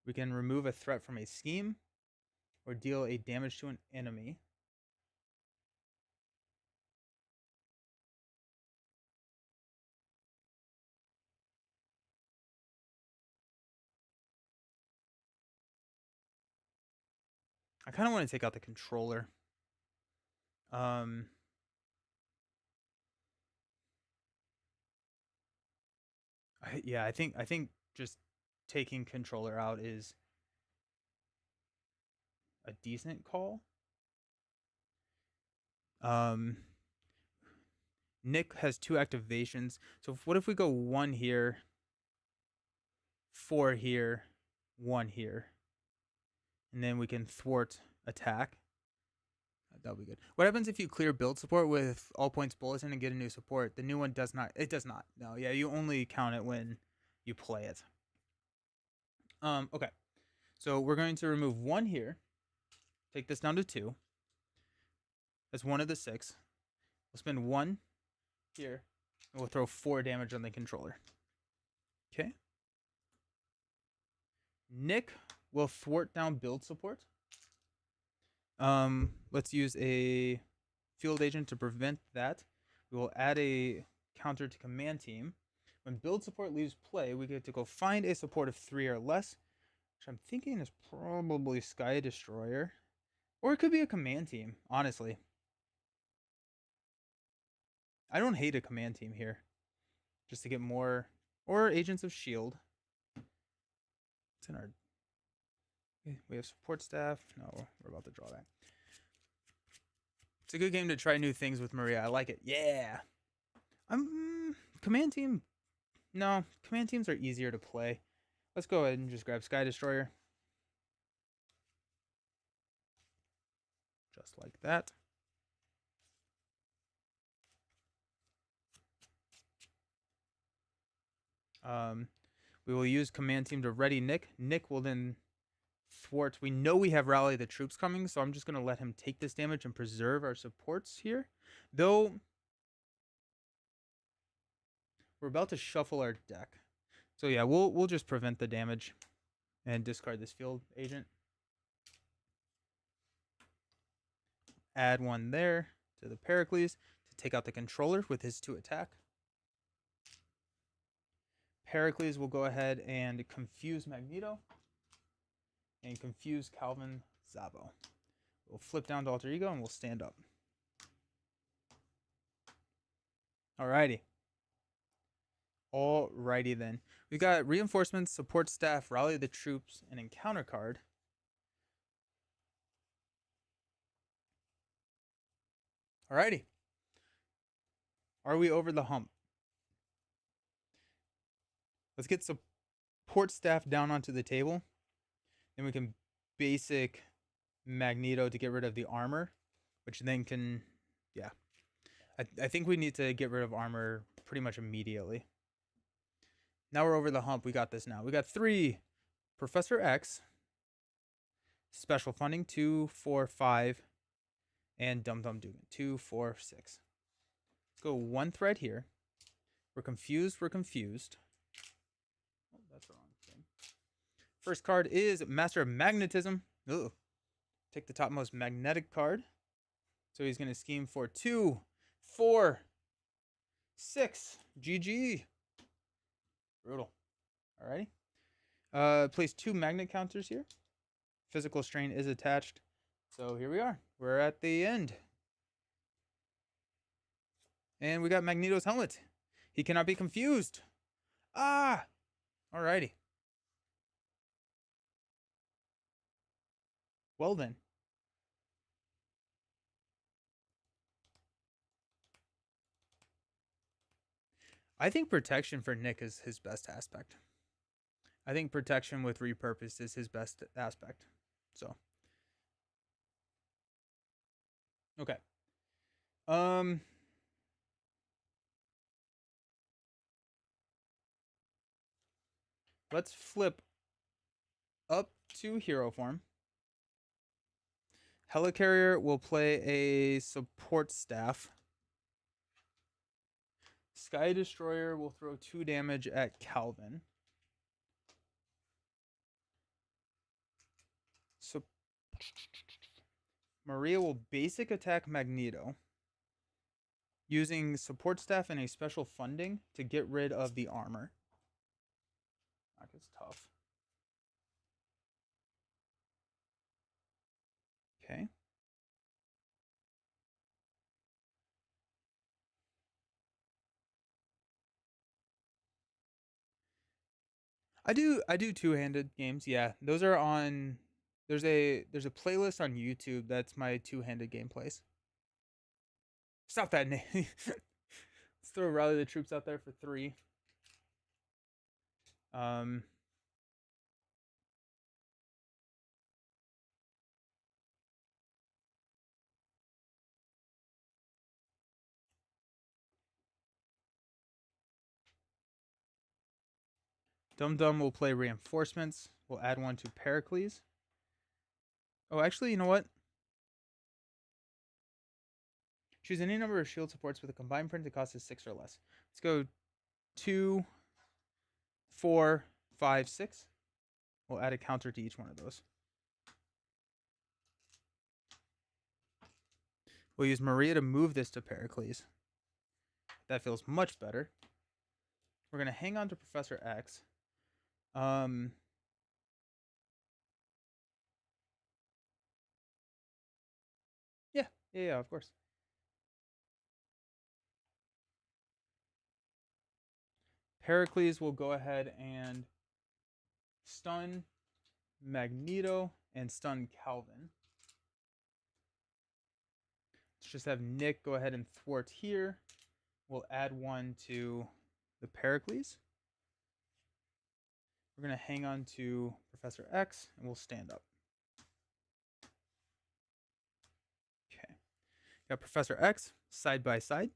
We can remove a threat from a scheme or deal a damage to an enemy. I kind of want to take out the controller. Um, yeah, I think just taking controller out is a decent call. Um, Nick has 2 activations. So what if we go 1 here, 4 here, 1 here, and then we can thwart attack. That'll be good. What happens if you clear build support with all points bulletin and get a new support? The new one does not. It does not. No, yeah, you only count it when you play it. Okay. So we're going to remove 1 here. Take this down to 2. That's 1 of the 6. We'll spend 1 here, and we'll throw 4 damage on the controller. Okay. Nick will thwart down build support. Let's use a field agent to prevent that. We will add a counter to command team. When build support leaves play, we get to go find a support of 3 or less, which I'm thinking is probably Sky Destroyer. Or it could be a command team, honestly. I don't hate a command team here. Just to get more... Or Agents of S.H.I.E.L.D. It's in our... We have support staff. No, we're about to draw that. It's a good game to try new things with Maria. I like it. Yeah. Command team. No, command teams are easier to play. Let's go ahead and just grab Sky Destroyer. Just like that. We will use command team to ready Nick. Nick will then thwart. We know we have rally the troops coming, so I'm just going to let him take this damage and preserve our supports here. Though we're about to shuffle our deck. So yeah, we'll just prevent the damage and discard this field agent. Add 1 there to the Pericles to take out the controller with his 2 attack. Pericles will go ahead and confuse Magneto and confuse Calvin Zabo. We'll flip down to Alter Ego and we'll stand up. Alrighty. Alrighty then. We got reinforcements, support staff, rally the troops, and encounter card. Alrighty. Are we over the hump? Let's get support staff down onto the table. Then we can basic Magneto to get rid of the armor, which then can, yeah. I think we need to get rid of armor pretty much immediately. Now we're over the hump. We got this now. We got 3 Professor X, special funding, 2, 4, 5, and Dum Dum Dugan, 2, 4, 6. Let's go 1 thread here. We're confused. We're confused. Oh, that's the wrong thing. First card is Master of Magnetism. Ugh. Take the topmost magnetic card. So he's going to scheme for 2, 4, 6. GG. Brutal. Alrighty. Place 2 magnet counters here. Physical strain is attached. So here we are. We're at the end. And we got Magneto's helmet. He cannot be confused. Ah! Alrighty. Well then. I think protection for Nick is his best aspect. I think protection with repurpose is his best aspect. So. Okay. Let's flip up to hero form. Helicarrier will play a support staff. Sky Destroyer will throw 2 damage at Calvin. So Maria will basic attack Magneto using support staff and a special funding to get rid of the armor. That is tough. I do two-handed games. Yeah, those are on. There's a playlist on YouTube that's my two-handed gameplays. Stop that name. Let's throw Rally the Troops out there for 3. Um, Dum Dum will play reinforcements. We'll add one to Pericles. Oh, actually, you know what? Choose any number of shield supports with a combined printed cost of 6 or less. Let's go 2, 4, 5, 6. We'll add a counter to each one of those. We'll use Maria to move this to Pericles. That feels much better. We're going to hang on to Professor X. Yeah, of course. Pericles will go ahead and stun Magneto and stun Calvin. Let's just have Nick go ahead and thwart here. We'll add one to the Pericles. We're going to hang on to Professor X and we'll stand up. Okay. Got Professor X side by side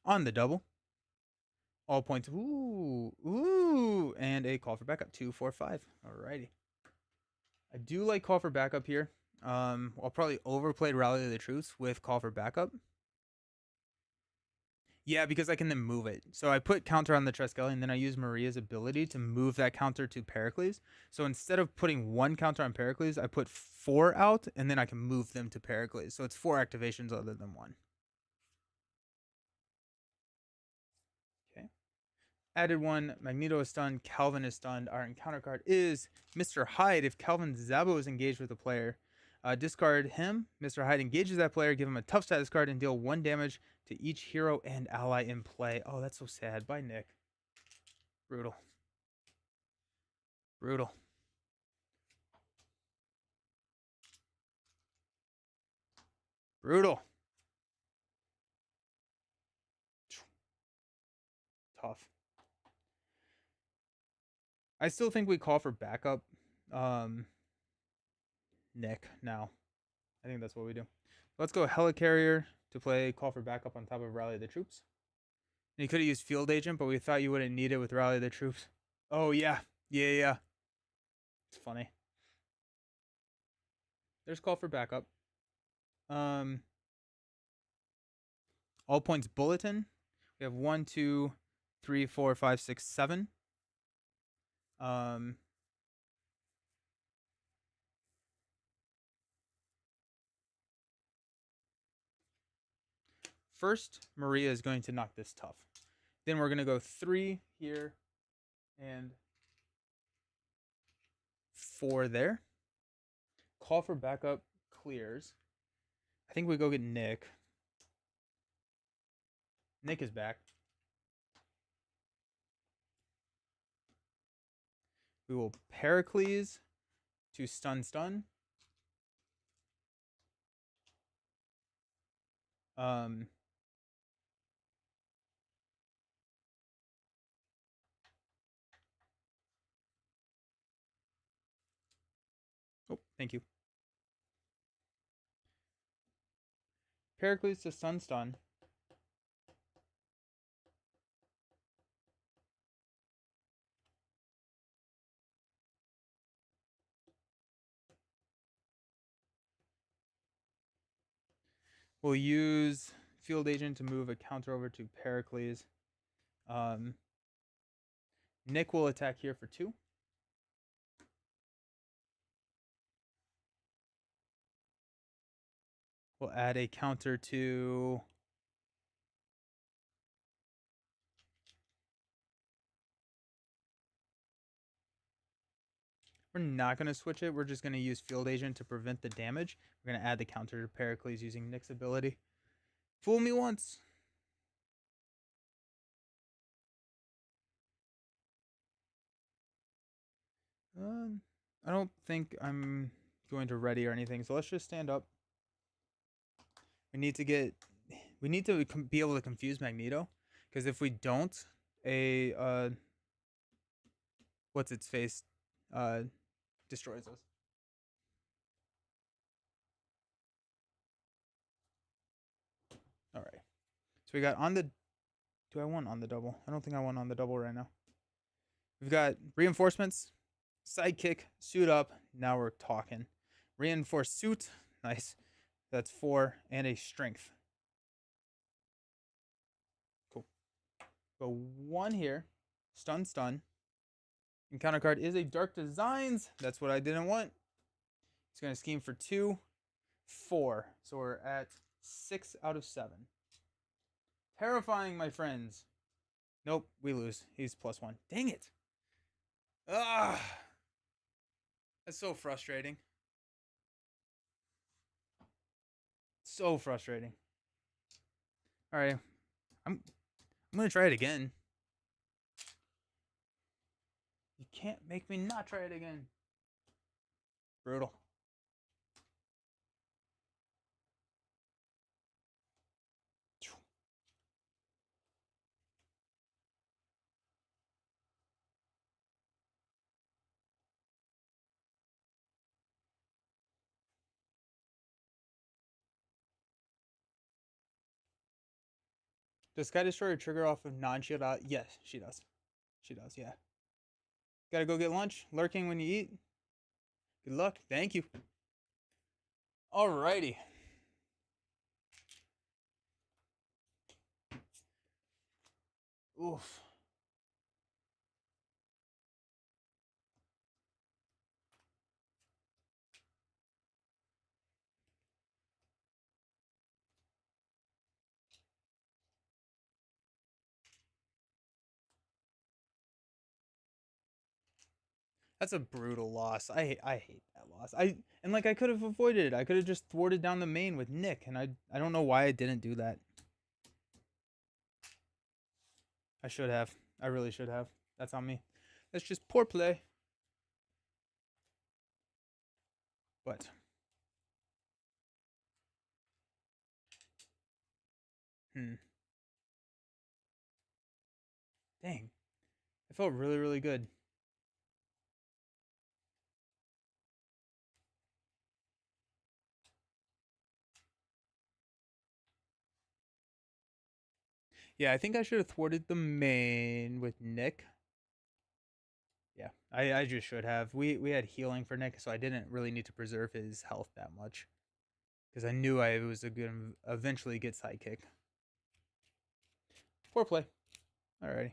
on the double. All points. Ooh. And a call for backup. 2, 4, 5. Alrighty. I do like call for backup here. I'll probably overplay Rally the Troops with call for backup. Yeah, because I can then move it. So I put counter on the Triskelion, and then I use Maria's ability to move that counter to Pericles. So instead of putting 1 counter on Pericles, I put 4 out, and then I can move them to Pericles. So it's 4 activations other than 1. Okay. Added 1. Magneto is stunned. Calvin is stunned. Our encounter card is Mr. Hyde. If Calvin Zabo is engaged with a player, discard him. Mr. Hyde engages that player. Give him a tough status card and deal 1 damage to each hero and ally in play. Oh, that's so sad. Bye, Nick. Brutal. Brutal. Brutal. Tough. I still think we call for backup. Nick now. I think that's what we do. Let's go Helicarrier to play call for backup on top of Rally the Troops. And you could have used Field Agent, but we thought you wouldn't need it with Rally the Troops. Oh, yeah. Yeah. It's funny. There's call for backup. All points bulletin. We have 1, 2, 3, 4, 5, 6, 7. First, Maria is going to knock this tough. Then we're going to go 3 here and 4 there. Call for backup clears. I think we go get Nick. Nick is back. We will Pericles to stun. Oh, thank you. Pericles to stun. We'll use Field Agent to move a counter over to Pericles. Nick will attack here for 2. We'll add a counter to... We're not going to switch it. We're just going to use Field Agent to prevent the damage. We're going to add the counter to Pericles using Nick's ability. Fool me once. I don't think I'm going to ready or anything, so let's just stand up. We need to get, we need to be able to confuse Magneto, because if we don't, a what's its face, uh, destroys us. All right. So we got on the. Do I want on the double? I don't think I want on the double right now. We've got reinforcements, sidekick, suit up. Now we're talking. Reinforced suit. Nice. That's 4 and a strength. Cool. Go 1 here. Stun, stun. Encounter card is a Dark Designs. That's what I didn't want. It's going to scheme for 2, 4. So we're at 6 out of 7. Terrifying, my friends. Nope, we lose. He's +1. Dang it. Ah, that's so frustrating. So frustrating. All right, I'm gonna try it again. You can't make me not try it again. Brutal. Does Sky Destroyer trigger off of non-shield? Yes, she does. She does. Yeah. Gotta go get lunch. Lurking when you eat. Good luck. Thank you. Alrighty. Oof. That's a brutal loss. I hate that loss. I could have avoided it. I could have just thwarted down the main with Nick, and I don't know why I didn't do that. I should have. I really should have. That's on me. That's just poor play. But dang. It felt really, really good. Yeah, I think I should have thwarted the main with Nick. Yeah, I just should have. We had healing for Nick, so I didn't really need to preserve his health that much. Because I knew I was going to eventually get sidekick. Poor play. Alrighty.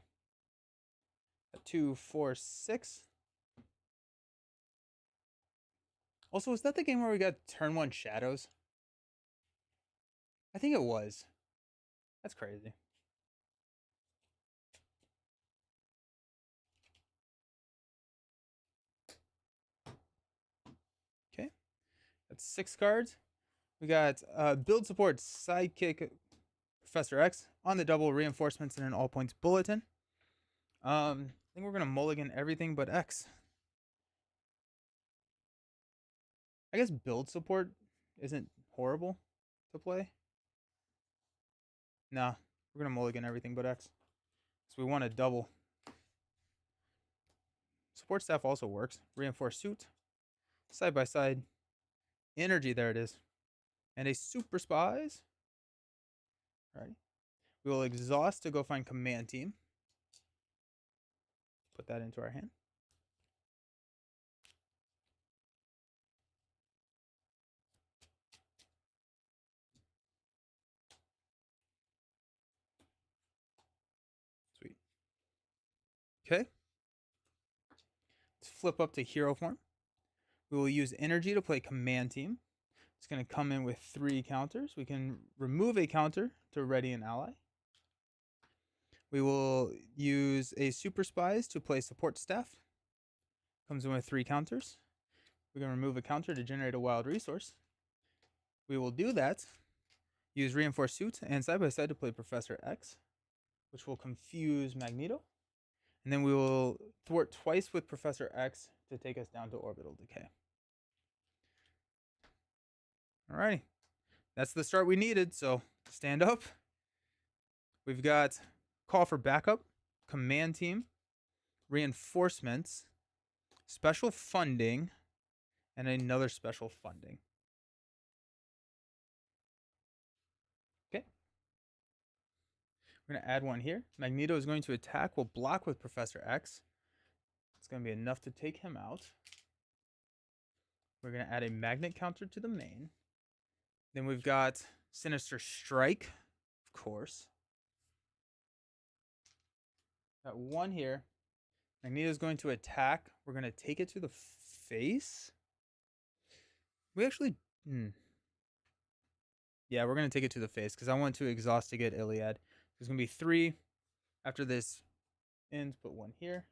2, 4, 6. Also, was that the game where we got turn 1 shadows? I think it was. That's crazy. Okay. That's 6 cards. We got build support, sidekick, Professor X on the double, reinforcements, and an all points bulletin. I think we're gonna mulligan everything but X. I guess build support isn't horrible to play. Nah, we're gonna mulligan everything but X. So we want a double. Support staff also works. Reinforced suit, side by side, energy. There it is, and a super spies. All right. We will exhaust to go find command team. Put that into our hand. Sweet. Okay. Let's flip up to hero form. We will use energy to play command team. It's going to come in with 3 counters. We can remove a counter to ready an ally. We will use a super spies to play support staff. Comes in with 3 counters. We can remove a counter to generate a wild resource. We will do that. Use reinforced suit and side by side to play Professor X, which will confuse Magneto. And then we will thwart twice with Professor X to take us down to orbital decay. Alrighty. That's the start we needed, so stand up. We've got call for backup, command team, reinforcements, special funding, and another special funding. Okay. We're going to add one here. Magneto is going to attack. We'll block with Professor X. It's going to be enough to take him out. We're going to add a magnet counter to the main. Then we've got Sinister Strike, of course. Got one here. Magneto's going to attack. We're going to take it to the face. We actually... Yeah, we're going to take it to the face because I want to exhaust to get Iliad. There's going to be 3. After this ends, put 1 here.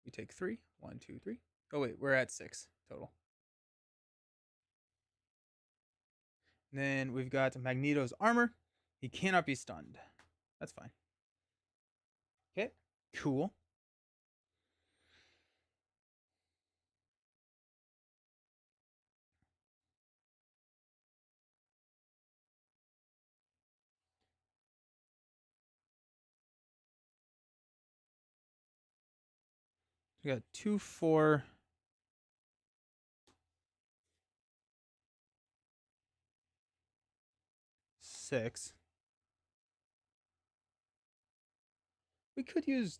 We take 3. 1, 2, 3. Oh, wait, we're at 6 total. And then we've got Magneto's armor. He cannot be stunned. That's fine. Okay, cool. We got 2, 4, 6. We could use...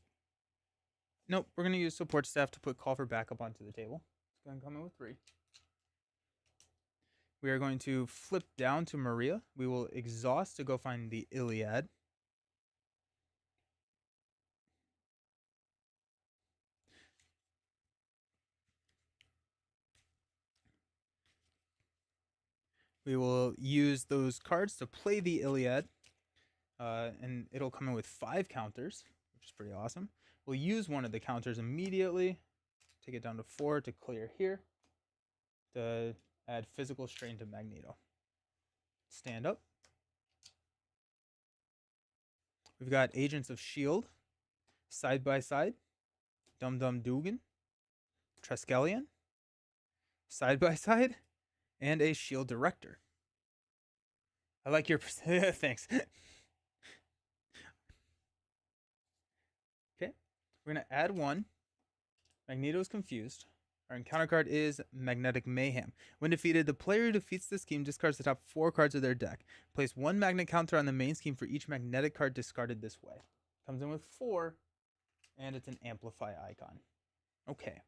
Nope, we're going to use support staff to put call for backup onto the table. It's going to come in with 3. We are going to flip down to Maria. We will exhaust to go find the Iliad. We will use those cards to play the Iliad. And it'll come in with 5 counters, which is pretty awesome. We'll use one of the counters immediately. Take it down to 4 to clear here. To add physical strain to Magneto. Stand up. We've got Agents of S.H.I.E.L.D. Side by Side. Dum Dum Dugan. Triskelion. Side by Side. And a S.H.I.E.L.D. Director. I like your... Thanks. Okay. We're going to add 1. Magneto's confused. Our encounter card is Magnetic Mayhem. When defeated, the player who defeats this scheme discards the top 4 cards of their deck. Place 1 magnet counter on the main scheme for each magnetic card discarded this way. Comes in with 4, and it's an amplify icon. Okay.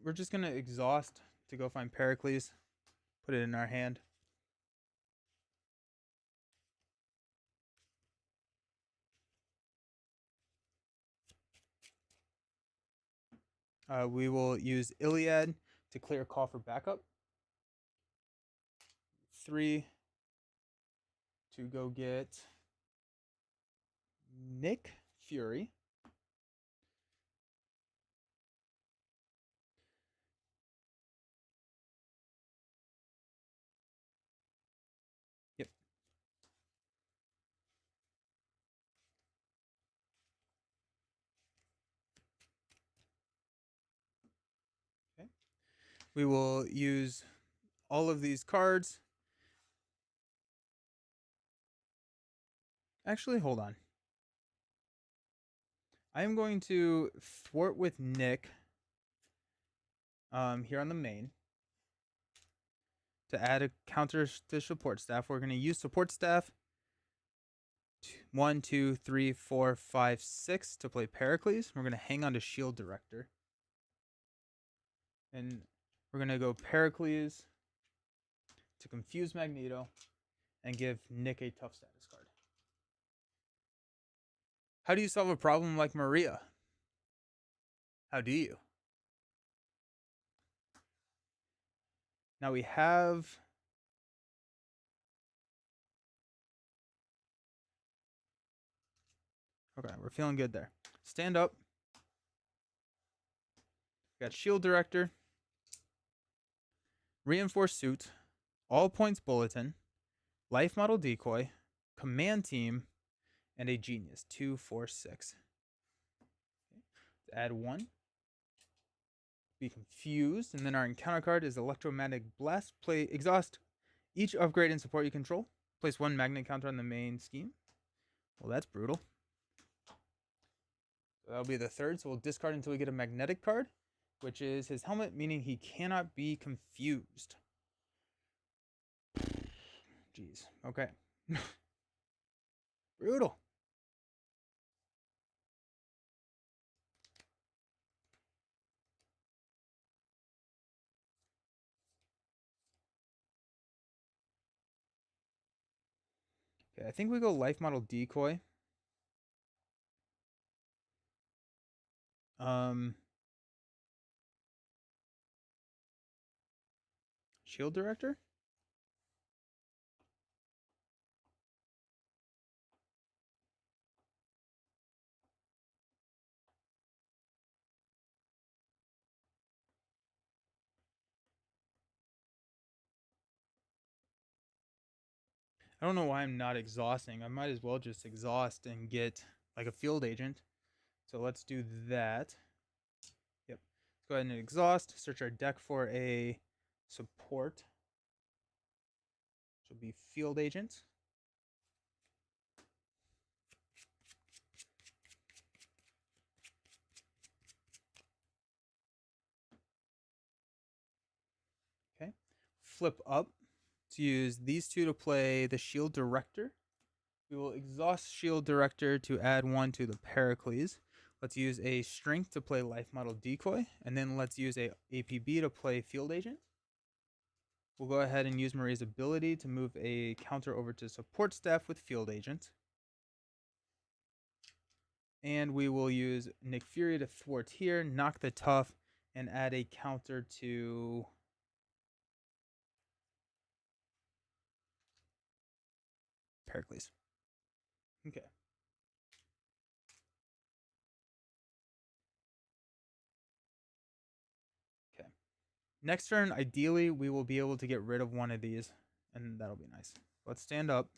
We're just gonna exhaust to go find Pericles. Put it in our hand. We will use Iliad to clear call for backup. 3 to go get Nick Fury. Yep. Okay. We will use all of these cards. Actually, hold on. I am going to thwart with Nick here on the main. To add a counter to support staff, we're going to use support staff 1, 2, 3, 4, 5, 6 to play Pericles. We're going to hang on to S.H.I.E.L.D. Director. And we're going to go Pericles to confuse Magneto and give Nick a tough status card. How do you solve a problem like Maria? How do you? Now we have. Okay, we're feeling good there. Stand up. We got shield director, reinforced suit, all points bulletin, life model decoy, command team, and a genius. 2, 4, 6. Okay. Add 1. Be confused, and then our encounter card is electromagnetic blast. Play exhaust. Each upgrade and support you control. Place 1 magnet counter on the main scheme. Well, that's brutal. So that'll be the third. So we'll discard until we get a magnetic card, which is his helmet, meaning he cannot be confused. Jeez. Okay. Brutal. Okay, I think we go life model decoy. Shield director? I don't know why I'm not exhausting. I might as well just exhaust and get like a field agent. So let's do that. Yep. Let's go ahead and exhaust. Search our deck for a support. Which will be field agent. Okay. Flip up to use these two to play the shield director. We will exhaust shield director to add 1 to the Pericles. Let's use a strength to play life model decoy, and then let's use a APB to play field agent. We'll go ahead and use Maria's ability to move a counter over to support staff with field agent. And we will use Nick Fury to thwart here, knock the tough, and add a counter to Pericles. Okay. Okay. Next turn, ideally, we will be able to get rid of one of these, and that'll be nice. Let's stand up.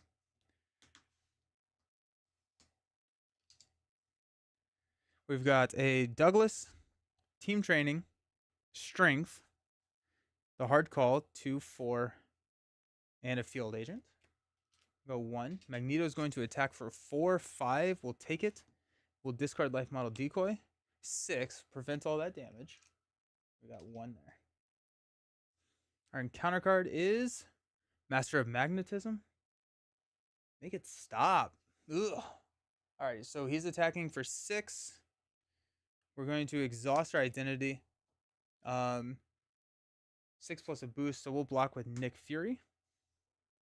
We've got a Douglas, team training, strength, the hard call, 2, 4, and a field agent. Go 1. Magneto is going to attack for 4, 5. We'll take it. We'll discard life model decoy. 6. Prevent all that damage. We got 1 there. Our encounter card is Master of Magnetism. Make it stop. Ugh. Alright, so he's attacking for 6. We're going to exhaust our identity. 6 plus a boost, so we'll block with Nick Fury.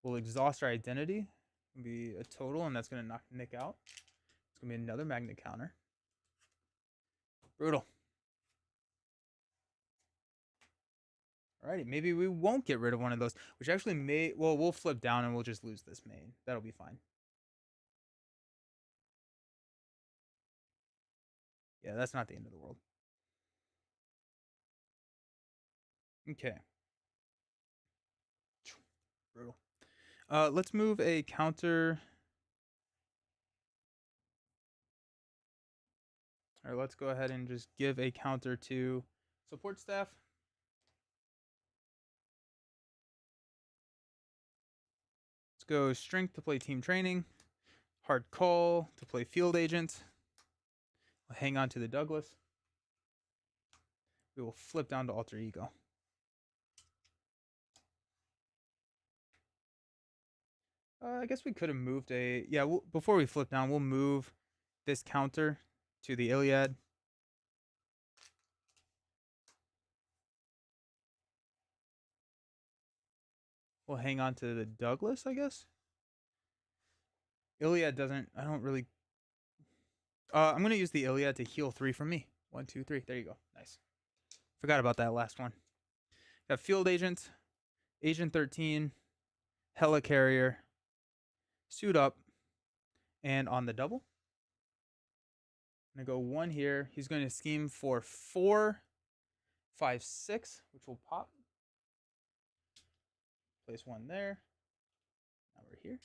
We'll exhaust our identity. It'll be a total, and that's going to knock Nick out. It's going to be another magnet counter. Brutal. Alrighty, maybe we won't get rid of one of those, which actually may... Well, we'll flip down and we'll just lose this main. That'll be fine. Yeah, that's not the end of the world. Okay. Brutal. Let's move a counter. All right, let's go ahead and just give a counter to support staff. Let's go strength to play team training. Hard call to play field agent. We'll hang on to the Douglas. We will flip down to alter ego. I guess we could have moved a... Yeah, before we flip down, we'll move this counter to the Iliad. We'll hang on to the Douglas, I guess. Iliad doesn't... I don't really... I'm gonna use the Iliad to heal 3 from me. 1, 2, 3. There you go. Nice. Forgot about that last one. Got Field Agent, Agent 13, Helicarrier, Suit Up, and on the double, I'm gonna go 1 here. He's going to scheme for 4, 5, 6, which will pop. Place 1 there. Now we're here.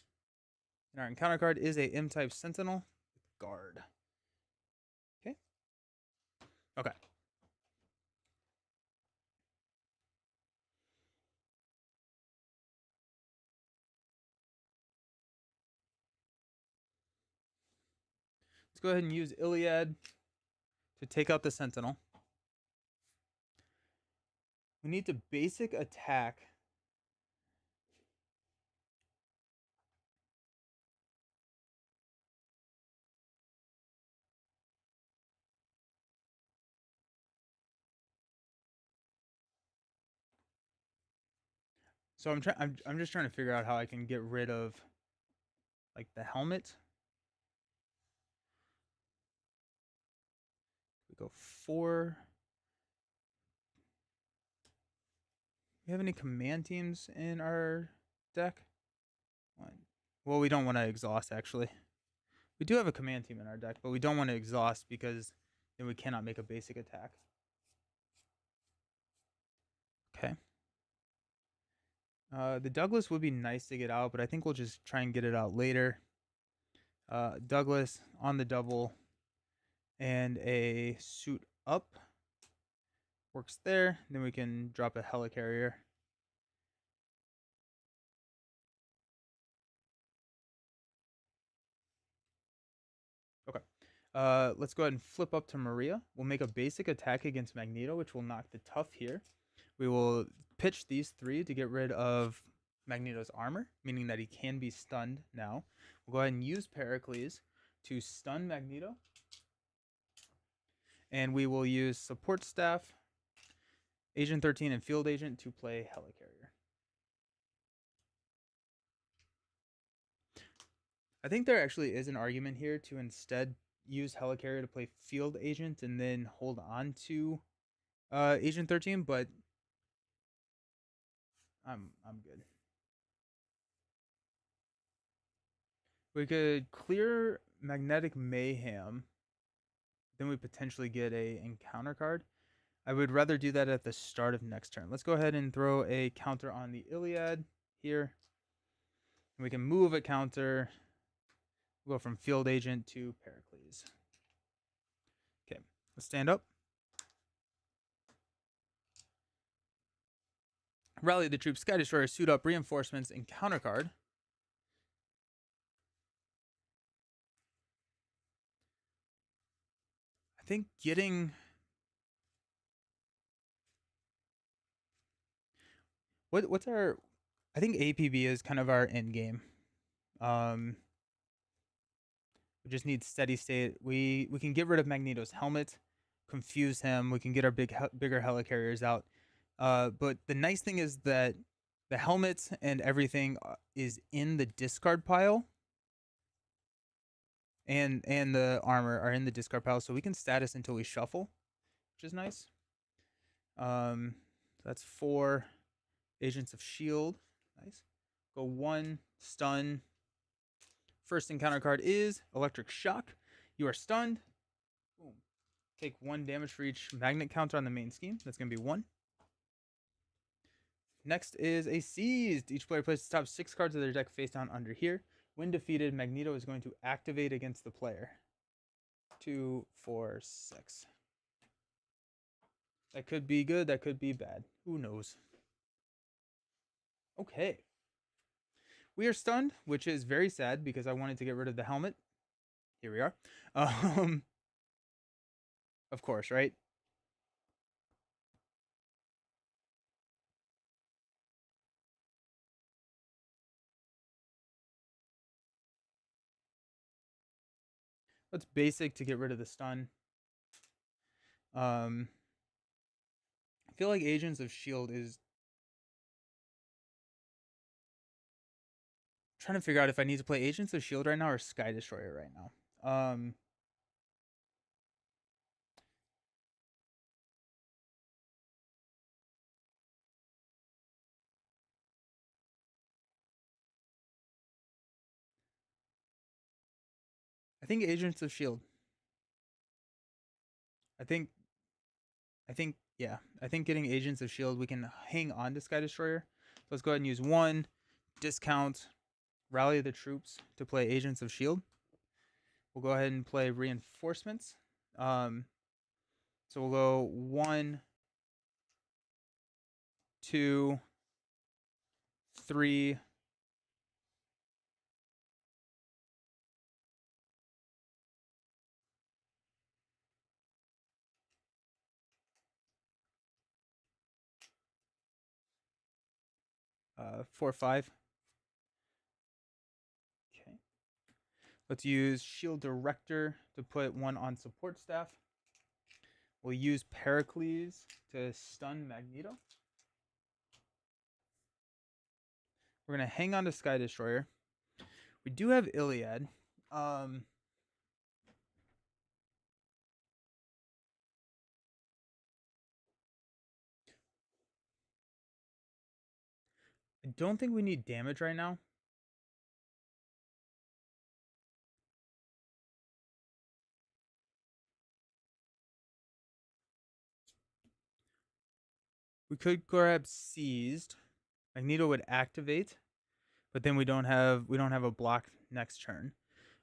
And our encounter card is a M-type Sentinel with Guard. Okay. Okay. Let's go ahead and use Iliad to take out the Sentinel. We need to basic attack. So I'm just trying to figure out how I can get rid of like the helmet. We go 4. We have any command teams in our deck? 1. Well, we don't want to exhaust actually. We do have a command team in our deck, but we don't want to exhaust because then we cannot make a basic attack. Okay. The Douglas would be nice to get out, but I think we'll just try and get it out later. Douglas on the double and a Suit Up works there. Then we can drop a Helicarrier. Okay. Let's go ahead and flip up to Maria. We'll make a basic attack against Magneto, which will knock the tough here. We will pitch these 3 to get rid of Magneto's armor, meaning that he can be stunned now. We'll go ahead and use Pericles to stun Magneto. And we will use Support Staff, Agent 13, and Field Agent to play Helicarrier. I think there actually is an argument here to instead use Helicarrier to play Field Agent and then hold on to Agent 13, but I'm good. We could clear Magnetic Mayhem, then we potentially get a encounter card. I would rather do that at the start of next turn. Let's go ahead and throw a counter on the Iliad here. And we can move a counter. We'll go from Field Agent to Pericles. Okay, let's stand up. Rally the troops, Sky Destroyer, Suit Up, Reinforcements, and counter card. I think getting... What's our... I think APB is kind of our end game. We just need steady state. We can get rid of Magneto's helmet, confuse him. We can get our bigger helicarriers out. But the nice thing is that the helmet and everything is in the discard pile. And the armor are in the discard pile, so we can status until we shuffle, which is nice. That's 4 Agents of S.H.I.E.L.D. Nice. Go 1, stun. First encounter card is Electric Shock. You are stunned. Boom. Take 1 damage for each magnet counter on the main scheme. That's going to be 1. Next is a Seized. Each player places the top 6 cards of their deck face down under here. When defeated, Magneto is going to activate against the player. 2, 4, 6. That could be good. That could be bad. Who knows? Okay. We are stunned, which is very sad because I wanted to get rid of the helmet. Here we are. Of course, right? Let's basic to get rid of the stun. I feel like Agents of S.H.I.E.L.D. is... I'm trying to figure out if I need to play Agents of S.H.I.E.L.D. right now or Sky Destroyer right now. I think Agents of Shield. I think yeah. I think getting Agents of Shield, we can hang on to Sky Destroyer. So let's go ahead and use one discount Rally the Troops to play Agents of Shield. We'll go ahead and play Reinforcements. So we'll go 1, 2, 3. Uh, 4, 5. Okay. Let's use Shield Director to put one on support staff. We'll use Pericles to stun Magneto. We're going to hang on to Sky Destroyer. We do have Iliad. I don't think we need damage right now. We could grab Seized. Magneto would activate, but then we don't have a block next turn.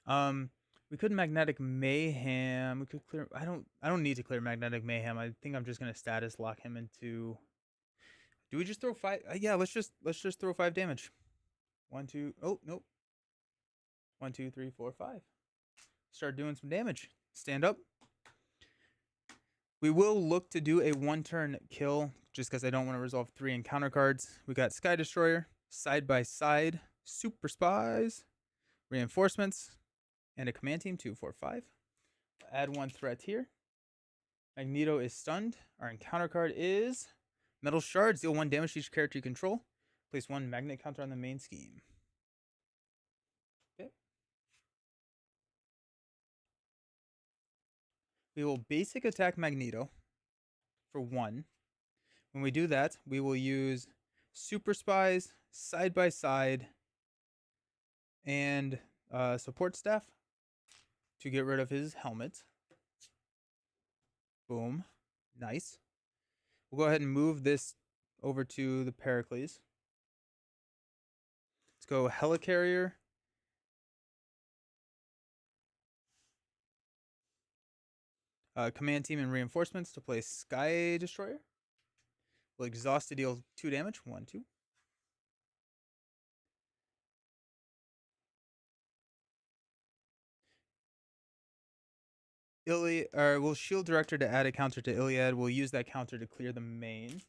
We could Magnetic Mayhem. We could clear. I don't need to clear Magnetic Mayhem. I think I'm just gonna status lock him into. Do we just throw 5? Yeah, let's just throw 5 damage. 1, 2. Oh nope. 1, 2, 3, 4, 5. Start doing some damage. Stand up. We will look to do a 1-turn kill just because I don't want to resolve 3 encounter cards. We got Sky Destroyer, Side by Side, Super Spies, Reinforcements, and a Command Team 2, 4, 5. Add 1 threat here. Magneto is stunned. Our encounter card is Metal Shards. Deal 1 damage to each character you control. Place 1 magnet counter on the main scheme. Okay. We will basic attack Magneto for 1. When we do that, we will use Super Spies, Side by Side, and Support Staff to get rid of his helmet. Boom. Nice. We'll go ahead and move this over to the Pericles. Let's go Helicarrier. Command Team and Reinforcements to play Sky Destroyer. We'll exhaust to deal 2 damage. 1, 2. We'll Shield Director to add a counter to Iliad. We'll use that counter to clear the main.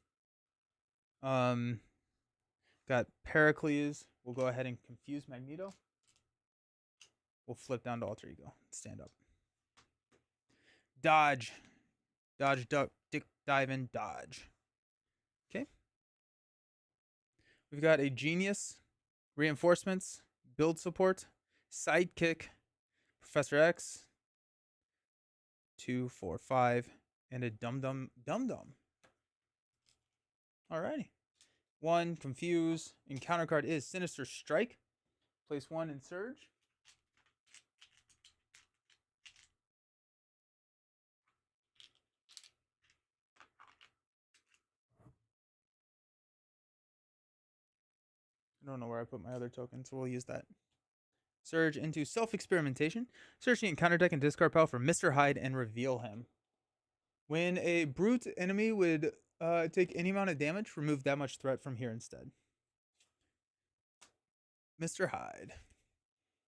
Got Pericles. We'll go ahead and confuse Magneto. We'll flip down to Alter Ego. Stand up. Dodge. Dodge, duck, dive in, dodge. Okay. We've got a Genius, Reinforcements, Build Support, Sidekick, Professor X, 2, 4, 5, and a Dum Dum. Alrighty. 1, Confuse. Encounter card is Sinister Strike. Place 1 in Surge. I don't know where I put my other token, so we'll use that. Surge into Self-Experimentation. Search the encounter deck and discard pile for Mr. Hyde and reveal him. When a brute enemy would take any amount of damage, remove that much threat from here instead. Mr. Hyde.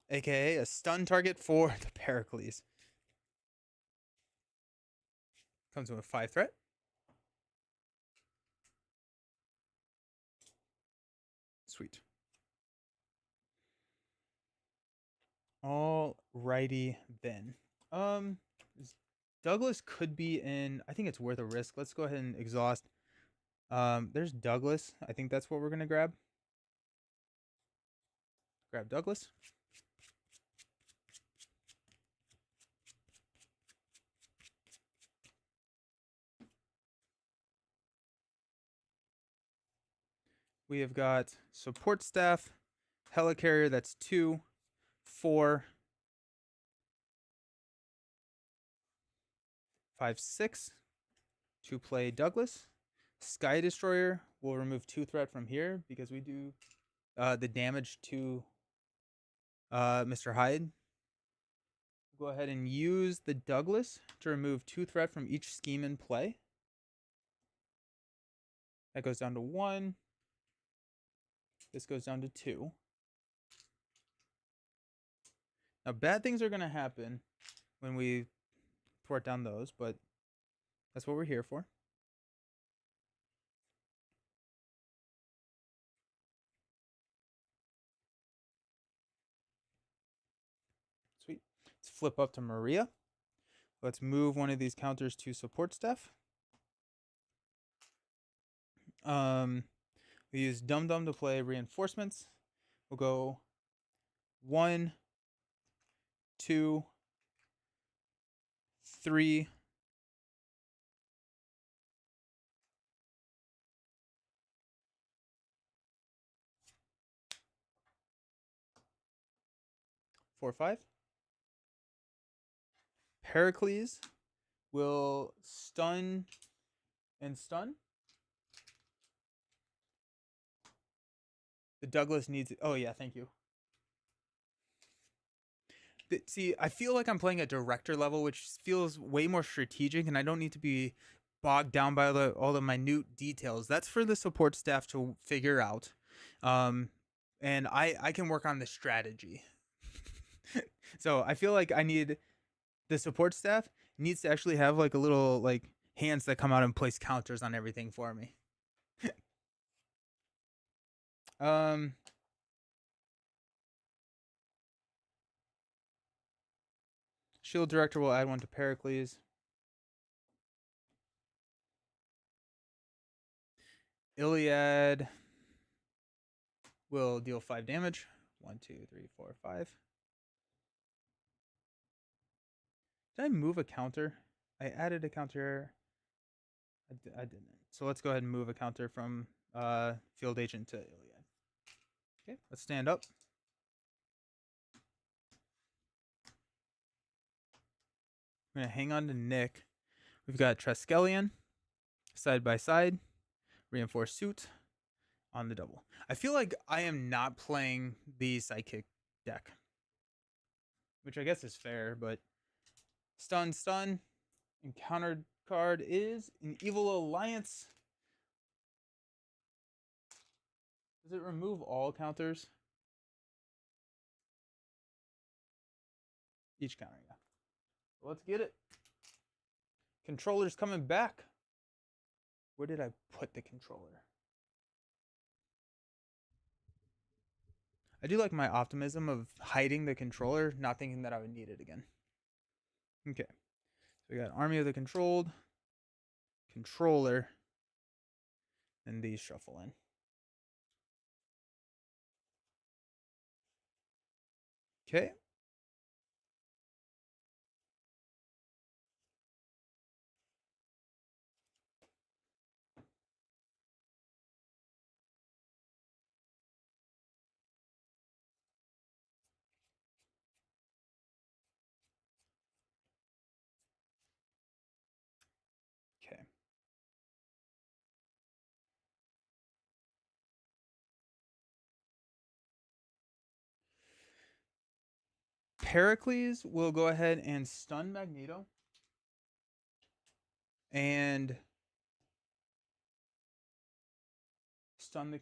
AKA a stun target for the Pericles. Comes with a 5 threat. Sweet. Alrighty then. Douglas could be in. I think it's worth a risk. Let's go ahead and exhaust. There's Douglas. I think that's what we're gonna grab. Grab Douglas. We have got Support Staff, Helicarrier, that's 2, 4, 5/6 to play Douglas. Sky Destroyer will remove 2 threat from here because we do the damage to Mr. Hyde. Go ahead and use the Douglas to remove 2 threat from each scheme in play. That goes down to 1. This goes down to 2. Now, bad things are going to happen when we thwart down those, but that's what we're here for. Sweet. Let's flip up to Maria. Let's move one of these counters to support staff. We use Dum Dum to play reinforcements. We'll go 1, 2, 3, 4, 5. Pericles will stun and stun. The Douglas needs it. Oh, yeah, thank you. See, I feel like I'm playing at director level, which feels way more strategic, and I don't need to be bogged down by all the minute details. That's for the support staff to figure out. And I can work on the strategy. So I feel like I need the support staff needs to actually have like a little like hands that come out and place counters on everything for me. Shield Director will add 1 to Pericles. Iliad will deal 5 damage. 1, 2, 3, 4, 5. Did I move a counter? I added a counter. I didn't. So let's go ahead and move a counter from Field Agent to Iliad. Okay, let's stand up. I'm going to hang on to Nick. We've got Triskelion side by side. Reinforced Suit on the double. I feel like I am not playing the Psychic deck, which I guess is fair, but stun, stun. Encountered card is an Evil Alliance. Does it remove all counters? Each counter, yeah. Let's get it. Controller's coming back. Where did I put the controller? I do like my optimism of hiding the controller, not thinking that I would need it again. Okay. So we got Army of the Controlled, Controller, and these shuffle in. Okay. Okay. Pericles will go ahead and stun Magneto. And stun the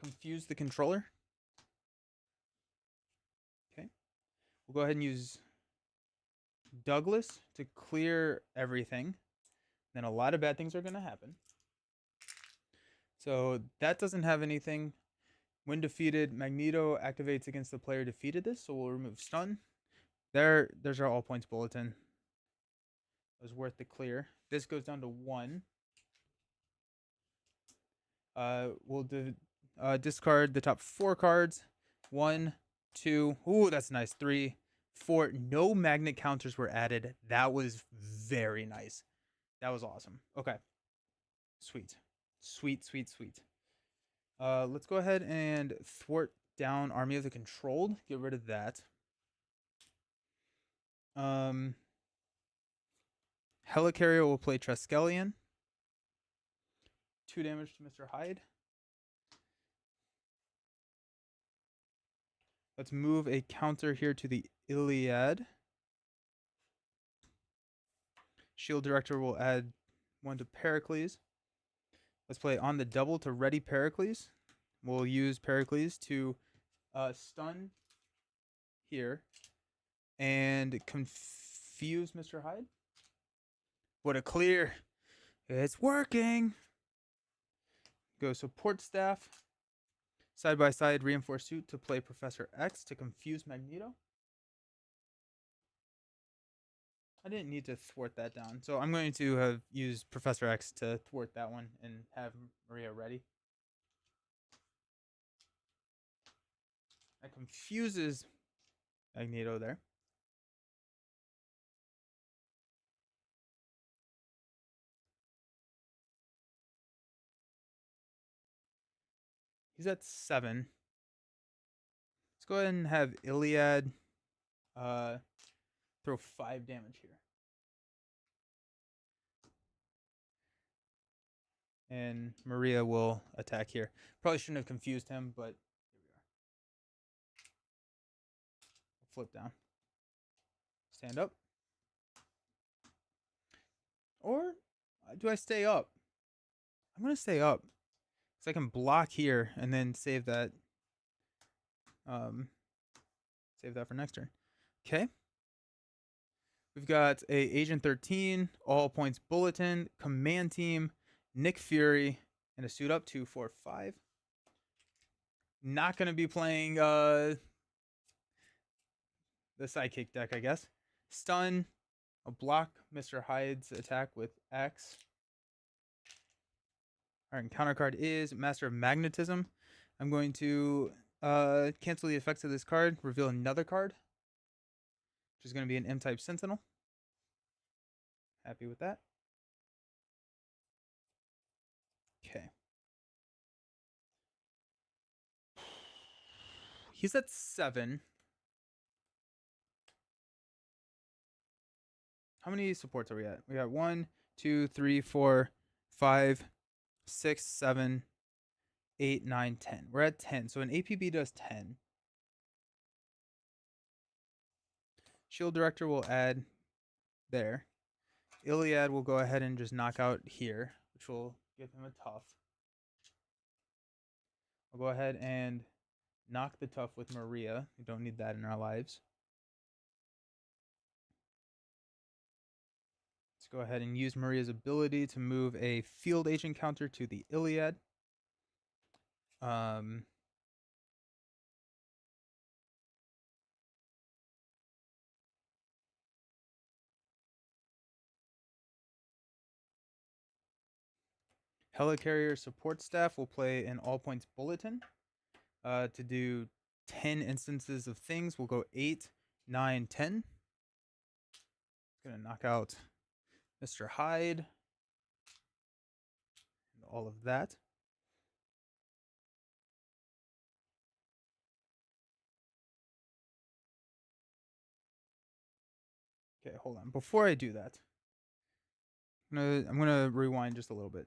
confuse the controller. Okay. We'll go ahead and use Douglas to clear everything. Then a lot of bad things are going to happen. So that doesn't have anything. When defeated, Magneto activates against the player defeated this, so we'll remove stun. There's our all points bulletin. It was worth the clear. This goes down to 1. We'll discard the top 4 cards. 1, 2. Ooh, that's nice. 3, 4. No magnet counters were added. That was very nice. That was awesome. Okay. Sweet. Sweet, sweet, sweet. Let's go ahead and thwart down Army of the Controlled. Get rid of that. Um, Helicarrier will play Triskelion. 2 damage to Mr. Hyde. Let's move a counter here to the Iliad. Shield Director will add 1 to Pericles. Let's play on the double to ready Pericles. We'll use Pericles to stun here and confuse Mr. Hyde. What a clear. It's working. Go support staff. Side by side reinforced suit to play Professor X to confuse Magneto. I didn't need to thwart that down. So I'm going to have used Professor X to thwart that one and have Maria ready. That confuses Magneto there. He's at 7. Let's go ahead and have Iliad throw 5 damage here. And Maria will attack here. Probably shouldn't have confused him, but here we are. Flip down. Stand up. Or do I stay up? I'm going to stay up. So I can block here and then save that. Save that for next turn. Okay. We've got a Agent 13, all points bulletin, command team, Nick Fury, and a suit up 2, 4, 5. Not going to be playing the sidekick deck, I guess. Stun. I'll block Mr. Hyde's attack with X. Our encounter card is Master of Magnetism. I'm going to cancel the effects of this card, reveal another card, which is going to be an M-type Sentinel. Happy with that. Okay. He's at 7. How many supports are we at? We got 1, 2, 3, 4, 5, 6, 7, 8, 9, 10. We're at 10. So an APB does 10. Shield Director will add there. Iliad will go ahead and just knock out here, which will give him a tough. I'll go ahead and knock the tough with Maria. We don't need that in our lives. Let's go ahead and use Maria's ability to move a field agent counter to the Iliad. Helicarrier support staff will play an all points bulletin to do 10 instances of things. We'll go 8, 9, 10. Gonna knock out Mr. Hyde and all of that. Okay, hold on. Before I do that, I'm gonna rewind just a little bit.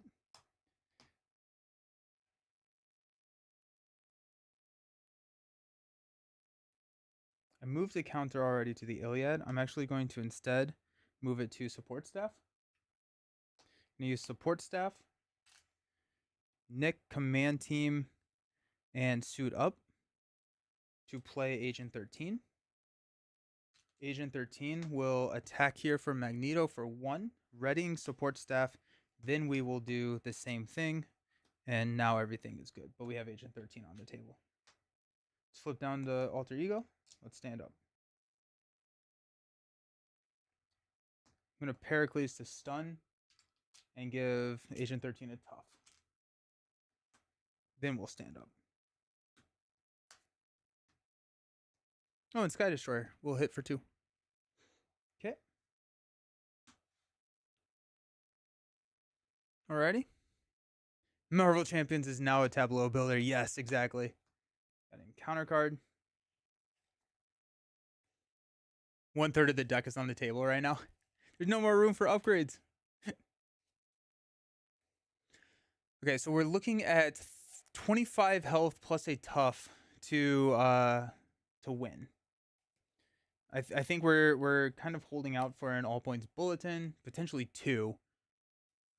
I moved the counter already to the Iliad. I'm actually going to instead move it to support staff. I'm gonna use support staff, Nick command team, and suit up to play Agent 13. Agent 13 will attack here for Magneto for 1, readying support staff. Then we will do the same thing, and now everything is good. But we have Agent 13 on the table. Let's flip down to Alter Ego. Let's stand up. I'm going to Pericles to stun and give Agent 13 a tough. Then we'll stand up. Oh, and Sky Destroyer will hit for 2. Okay. Alrighty. Marvel Champions is now a tableau builder. Yes, exactly. Got an encounter card. 1/3 of the deck is on the table right now. There's no more room for upgrades. Okay, so we're looking at 25 health plus a tough to win. I think we're kind of holding out for an all points bulletin, potentially 2.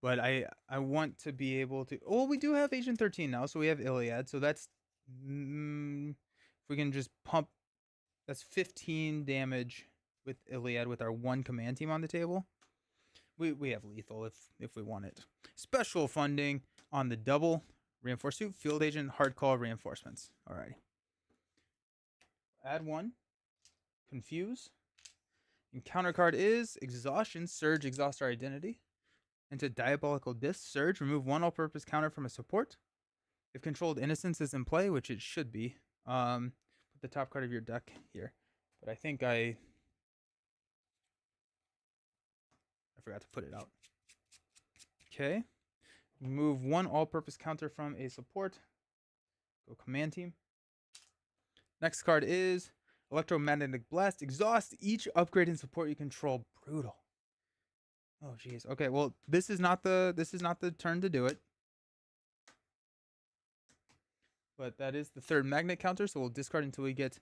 But I want to be able to. Well, we do have Agent 13 now, so we have Iliad. So that's if we can just pump, that's 15 damage with Iliad with our 1 command team on the table. We have lethal if we want it. Special funding on the double reinforced suit, field agent, hard call reinforcements. Alrighty. Add 1. Confuse. Encounter card is Exhaustion. Surge, exhaust our identity. Into Diabolical Disc. Surge, remove 1 all-purpose counter from a support. If Controlled Innocence is in play, which it should be, put the top card of your deck here. But I think I forgot to put it out. Okay. Remove 1 all-purpose counter from a support. Go command team. Next card is Electromagnetic Blast. Exhaust each upgrade and support you control. Brutal. Oh jeez. Okay, well this is not the turn to do it. But that is the 3rd magnet counter, so we'll discard until we get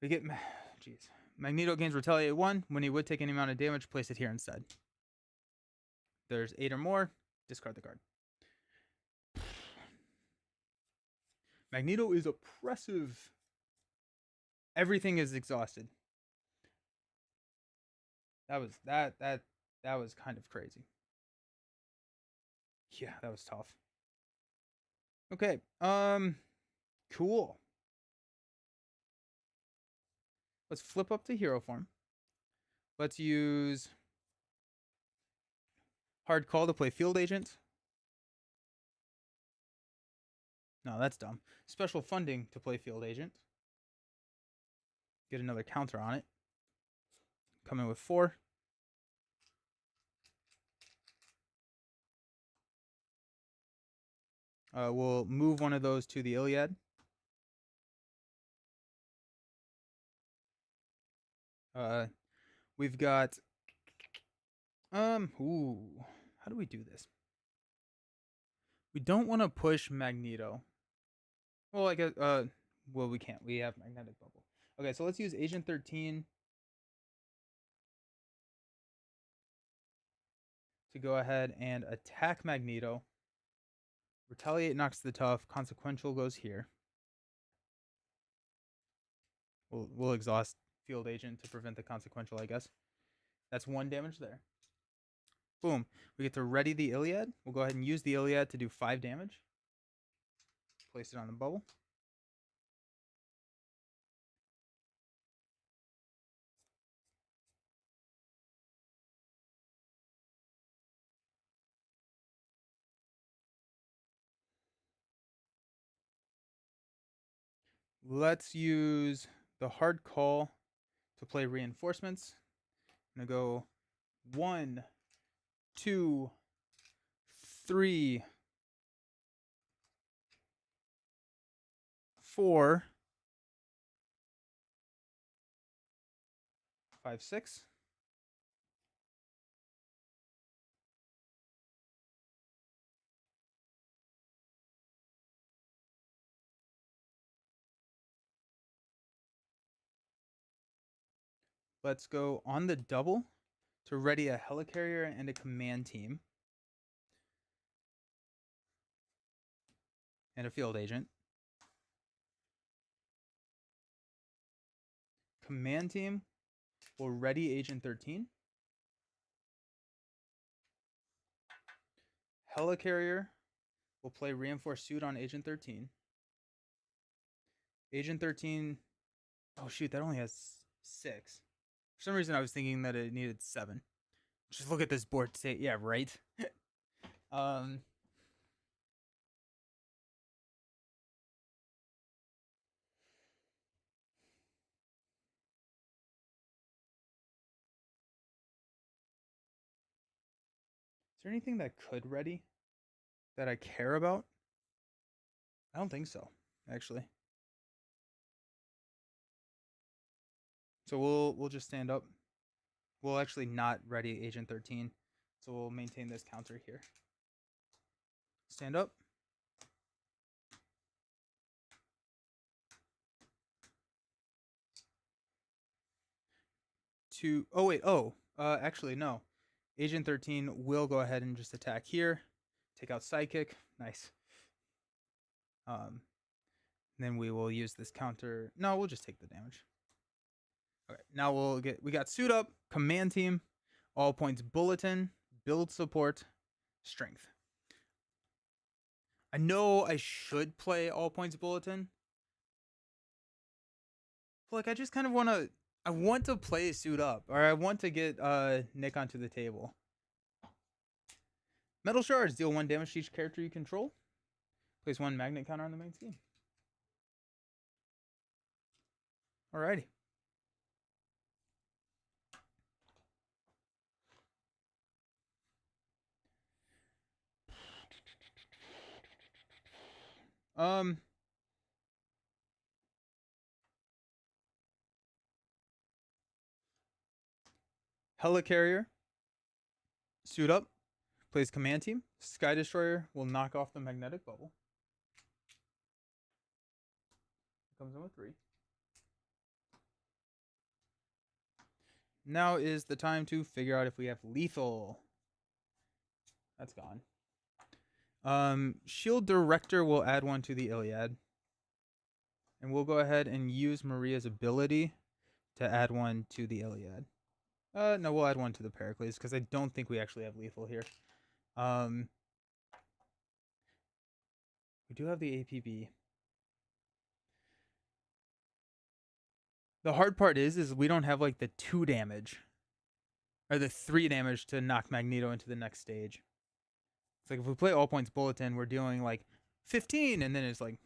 jeez. Magneto gains retaliate 1. When he would take any amount of damage, place it here instead. There's 8 or more, discard the card. Magneto is oppressive. Everything is exhausted. That was kind of crazy. Yeah, that was tough. Okay, cool. Let's flip up to hero form. Let's use hard call to play field agent. No, that's dumb. Special funding to play field agent. Get another counter on it. Come in with 4. We'll move 1 of those to the Iliad. We've got how do we do this? We don't want to push Magneto. Well, I guess well we can't. We have Magnetic Bubble. Okay, so let's use Agent 13 to go ahead and attack Magneto. Retaliate knocks the tough. Consequential goes here. We'll exhaust field agent to prevent the consequential, I guess. That's 1 damage there. Boom. We get to ready the Iliad. We'll go ahead and use the Iliad to do 5 damage. Place it on the bubble. Let's use the hard call to play reinforcements. I'm going to go 1, 2, 3, 4, 5, 6. Let's go on the double to ready a helicarrier and a command team. And a field agent. Command team will ready Agent 13. Helicarrier will play reinforced suit on Agent 13. Agent 13, oh shoot, that only has 6. For some reason I was thinking that it needed 7. Just look at this board state. Yeah, right. Is there anything that could ready that I care about? I don't think so, actually. So we'll just stand up. We'll actually not ready Agent 13, so we'll maintain this counter here. Stand up. Actually, no. Agent 13 will go ahead and just attack here. Take out Psychic. Nice. Then we will use this counter. No, we'll just take the damage. Okay, now we got Suit Up, Command Team, All Points Bulletin, Build Support, Strength. I know I should play All Points Bulletin. But like I just kind of I want to play Suit Up, or I want to get Nick onto the table. Metal Shards deal 1 damage to each character you control. Place 1 magnet counter on the main scheme. Alrighty. Helicarrier. Suit Up. Plays Command Team. Sky Destroyer will knock off the Magnetic Bubble. Comes in with 3. Now is the time to figure out if we have lethal. That's gone. Shield Director will add 1 to the Iliad. And we'll go ahead and use Maria's ability to add 1 to the Iliad. No, we'll add 1 to the Pericles because I don't think we actually have lethal here. We do have the APB. The hard part is we don't have like the 2 damage or the 3 damage to knock Magneto into the next stage. It's like if we play All Points Bulletin, we're dealing like 15, and then it's like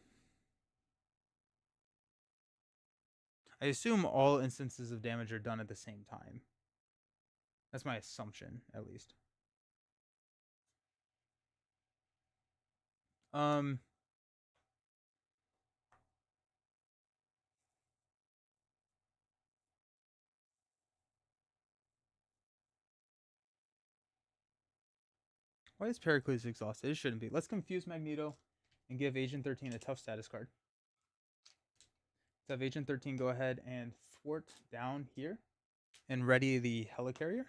I assume all instances of damage are done at the same time. That's my assumption, at least. Why is Pericles exhausted? It shouldn't be. Let's confuse Magneto and give Agent 13 a tough status card. Let's have Agent 13 go ahead and thwart down here and ready the Helicarrier.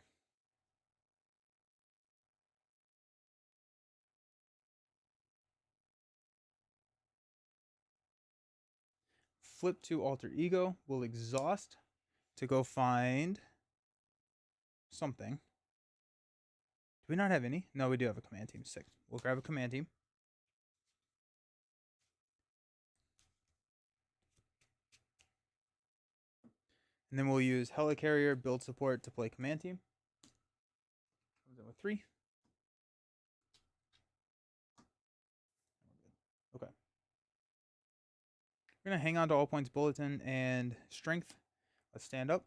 Flip to Alter Ego. We'll exhaust to go find something. Do we not have any? No, we do have a Command Team. Sick. We'll grab a Command Team. And then we'll use Helicarrier, Build Support to play Command Team. Comes in with 3. Okay. We're going to hang on to All Points Bulletin and Strength. Let's stand up.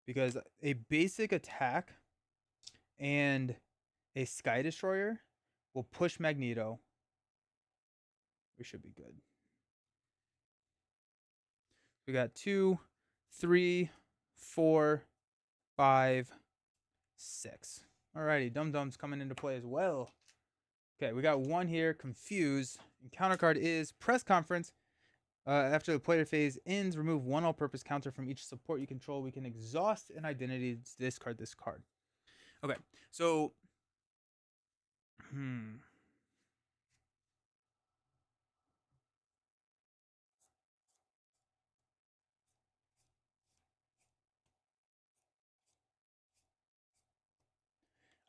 Because a basic attack and a Sky Destroyer will push Magneto. We should be good. We got 2, 3, 4, 5, 6. Alrighty, Dum Dum's coming into play as well. Okay, we got 1 here, Confuse. And counter card is Press Conference. After the player phase ends, remove 1 all-purpose counter from each support you control. We can exhaust an identity to discard this card. Okay, so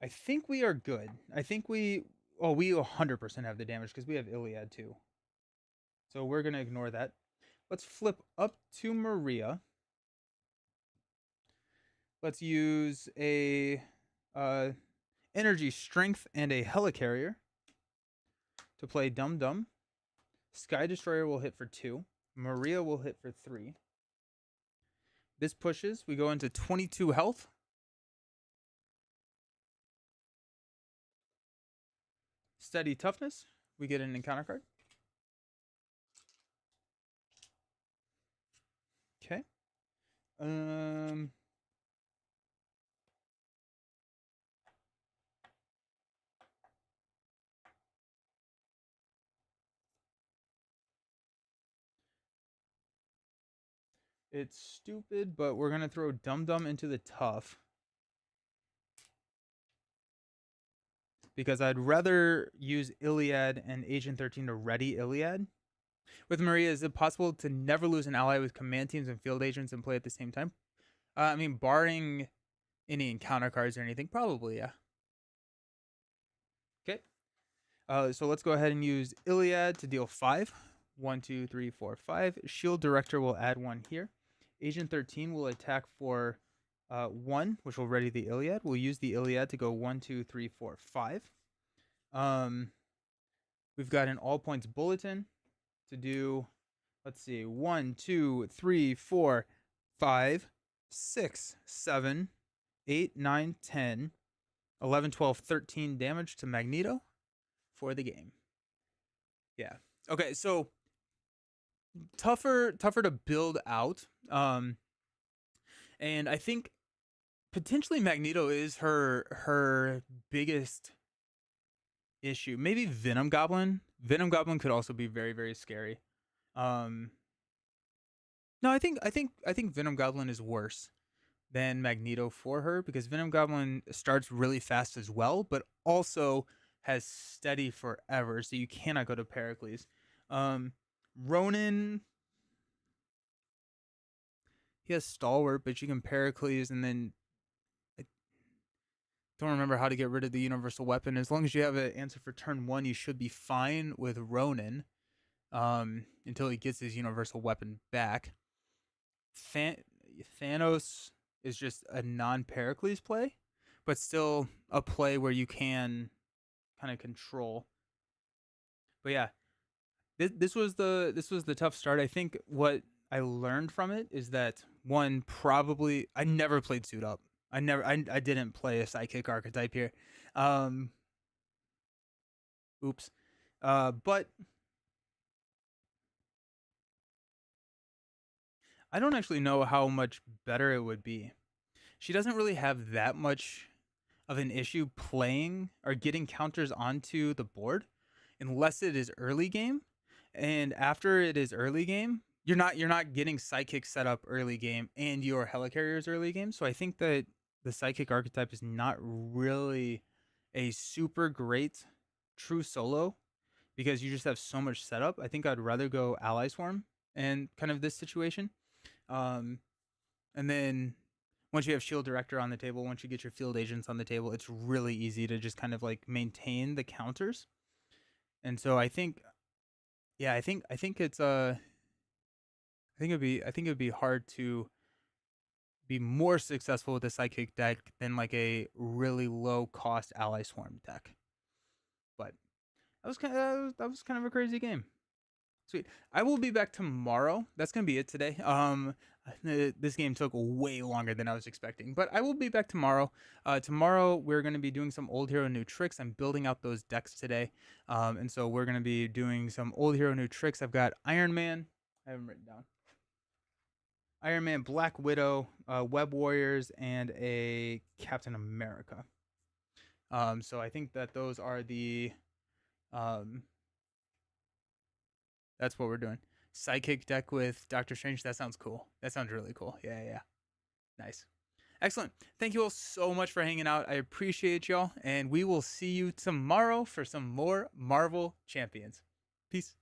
I think we are good. I think we 100% have the damage because we have Iliad too. So we're going to ignore that. Let's flip up to Maria. Let's use a Energy Strength and a Helicarrier to play Dum Dum. Sky Destroyer will hit for 2. Maria will hit for 3. This pushes. We go into 22 health. Steady Toughness. We get an encounter card. Okay. Um, it's stupid, but we're gonna throw Dum Dum into the tough because I'd rather use Iliad and Agent 13 to ready Iliad. With Maria, is it possible to never lose an ally with command teams and field agents and play at the same time? I mean, barring any encounter cards or anything, probably, yeah. Okay. So let's go ahead and use Iliad to deal 5. 1, 2, 3, 4, 5. Shield Director will add 1 here. Agent 13 will attack for 1, which will ready the Iliad. We'll use the Iliad to go 1, 2, 3, 4, 5. We've got an all points bulletin to do, let's see, 1, 2, 3, 4, 5, 6, 7, 8, 9, 10, 11, 12, 13 damage to Magneto for the game. Yeah. Okay, so tougher to build out. And I think potentially Magneto is her biggest issue. Maybe Venom Goblin. Venom Goblin could also be very, very scary. No, I think Venom Goblin is worse than Magneto for her because Venom Goblin starts really fast as well, but also has steady forever, so you cannot go to Pericles. Ronan, he has Stalwart, but you can Pericles, and then I don't remember how to get rid of the universal weapon. As long as you have an answer for turn 1, you should be fine with Ronan until he gets his universal weapon back. Thanos is just a non-Pericles play, but still a play where you can kind of control. But yeah, this was the tough start. I think what I learned from it is that one, probably I never played Suit Up. I didn't play a psychic archetype here. Oops. But I don't actually know how much better it would be. She doesn't really have that much of an issue playing or getting counters onto the board unless it is early game. And after it is early game, you're not getting psychic set up early game and your helicarriers early game. So I think that the psychic archetype is not really a super great true solo because you just have so much setup. I think I'd rather go ally swarm and kind of this situation. And then once you have shield director on the table, once you get your field agents on the table, it's really easy to just kind of like maintain the counters. And so I think, yeah, I think it's I think it'd be hard to be more successful with a psychic deck than like a really low cost ally swarm deck. But that was kind of a crazy game. Sweet. I will be back tomorrow. That's gonna be it today. This game took way longer than I was expecting, but I will be back tomorrow. Tomorrow we're gonna be doing some old hero new tricks. I'm building out those decks today, and so we're gonna be doing some old hero new tricks. I've got Iron Man. I have them written down. Iron Man, Black Widow, Web Warriors, and a Captain America. So I think that those are the that's what we're doing. Psychic deck with Doctor Strange. That sounds cool. That sounds really cool. Yeah, yeah. Nice. Excellent. Thank you all so much for hanging out. I appreciate y'all. And we will see you tomorrow for some more Marvel Champions. Peace.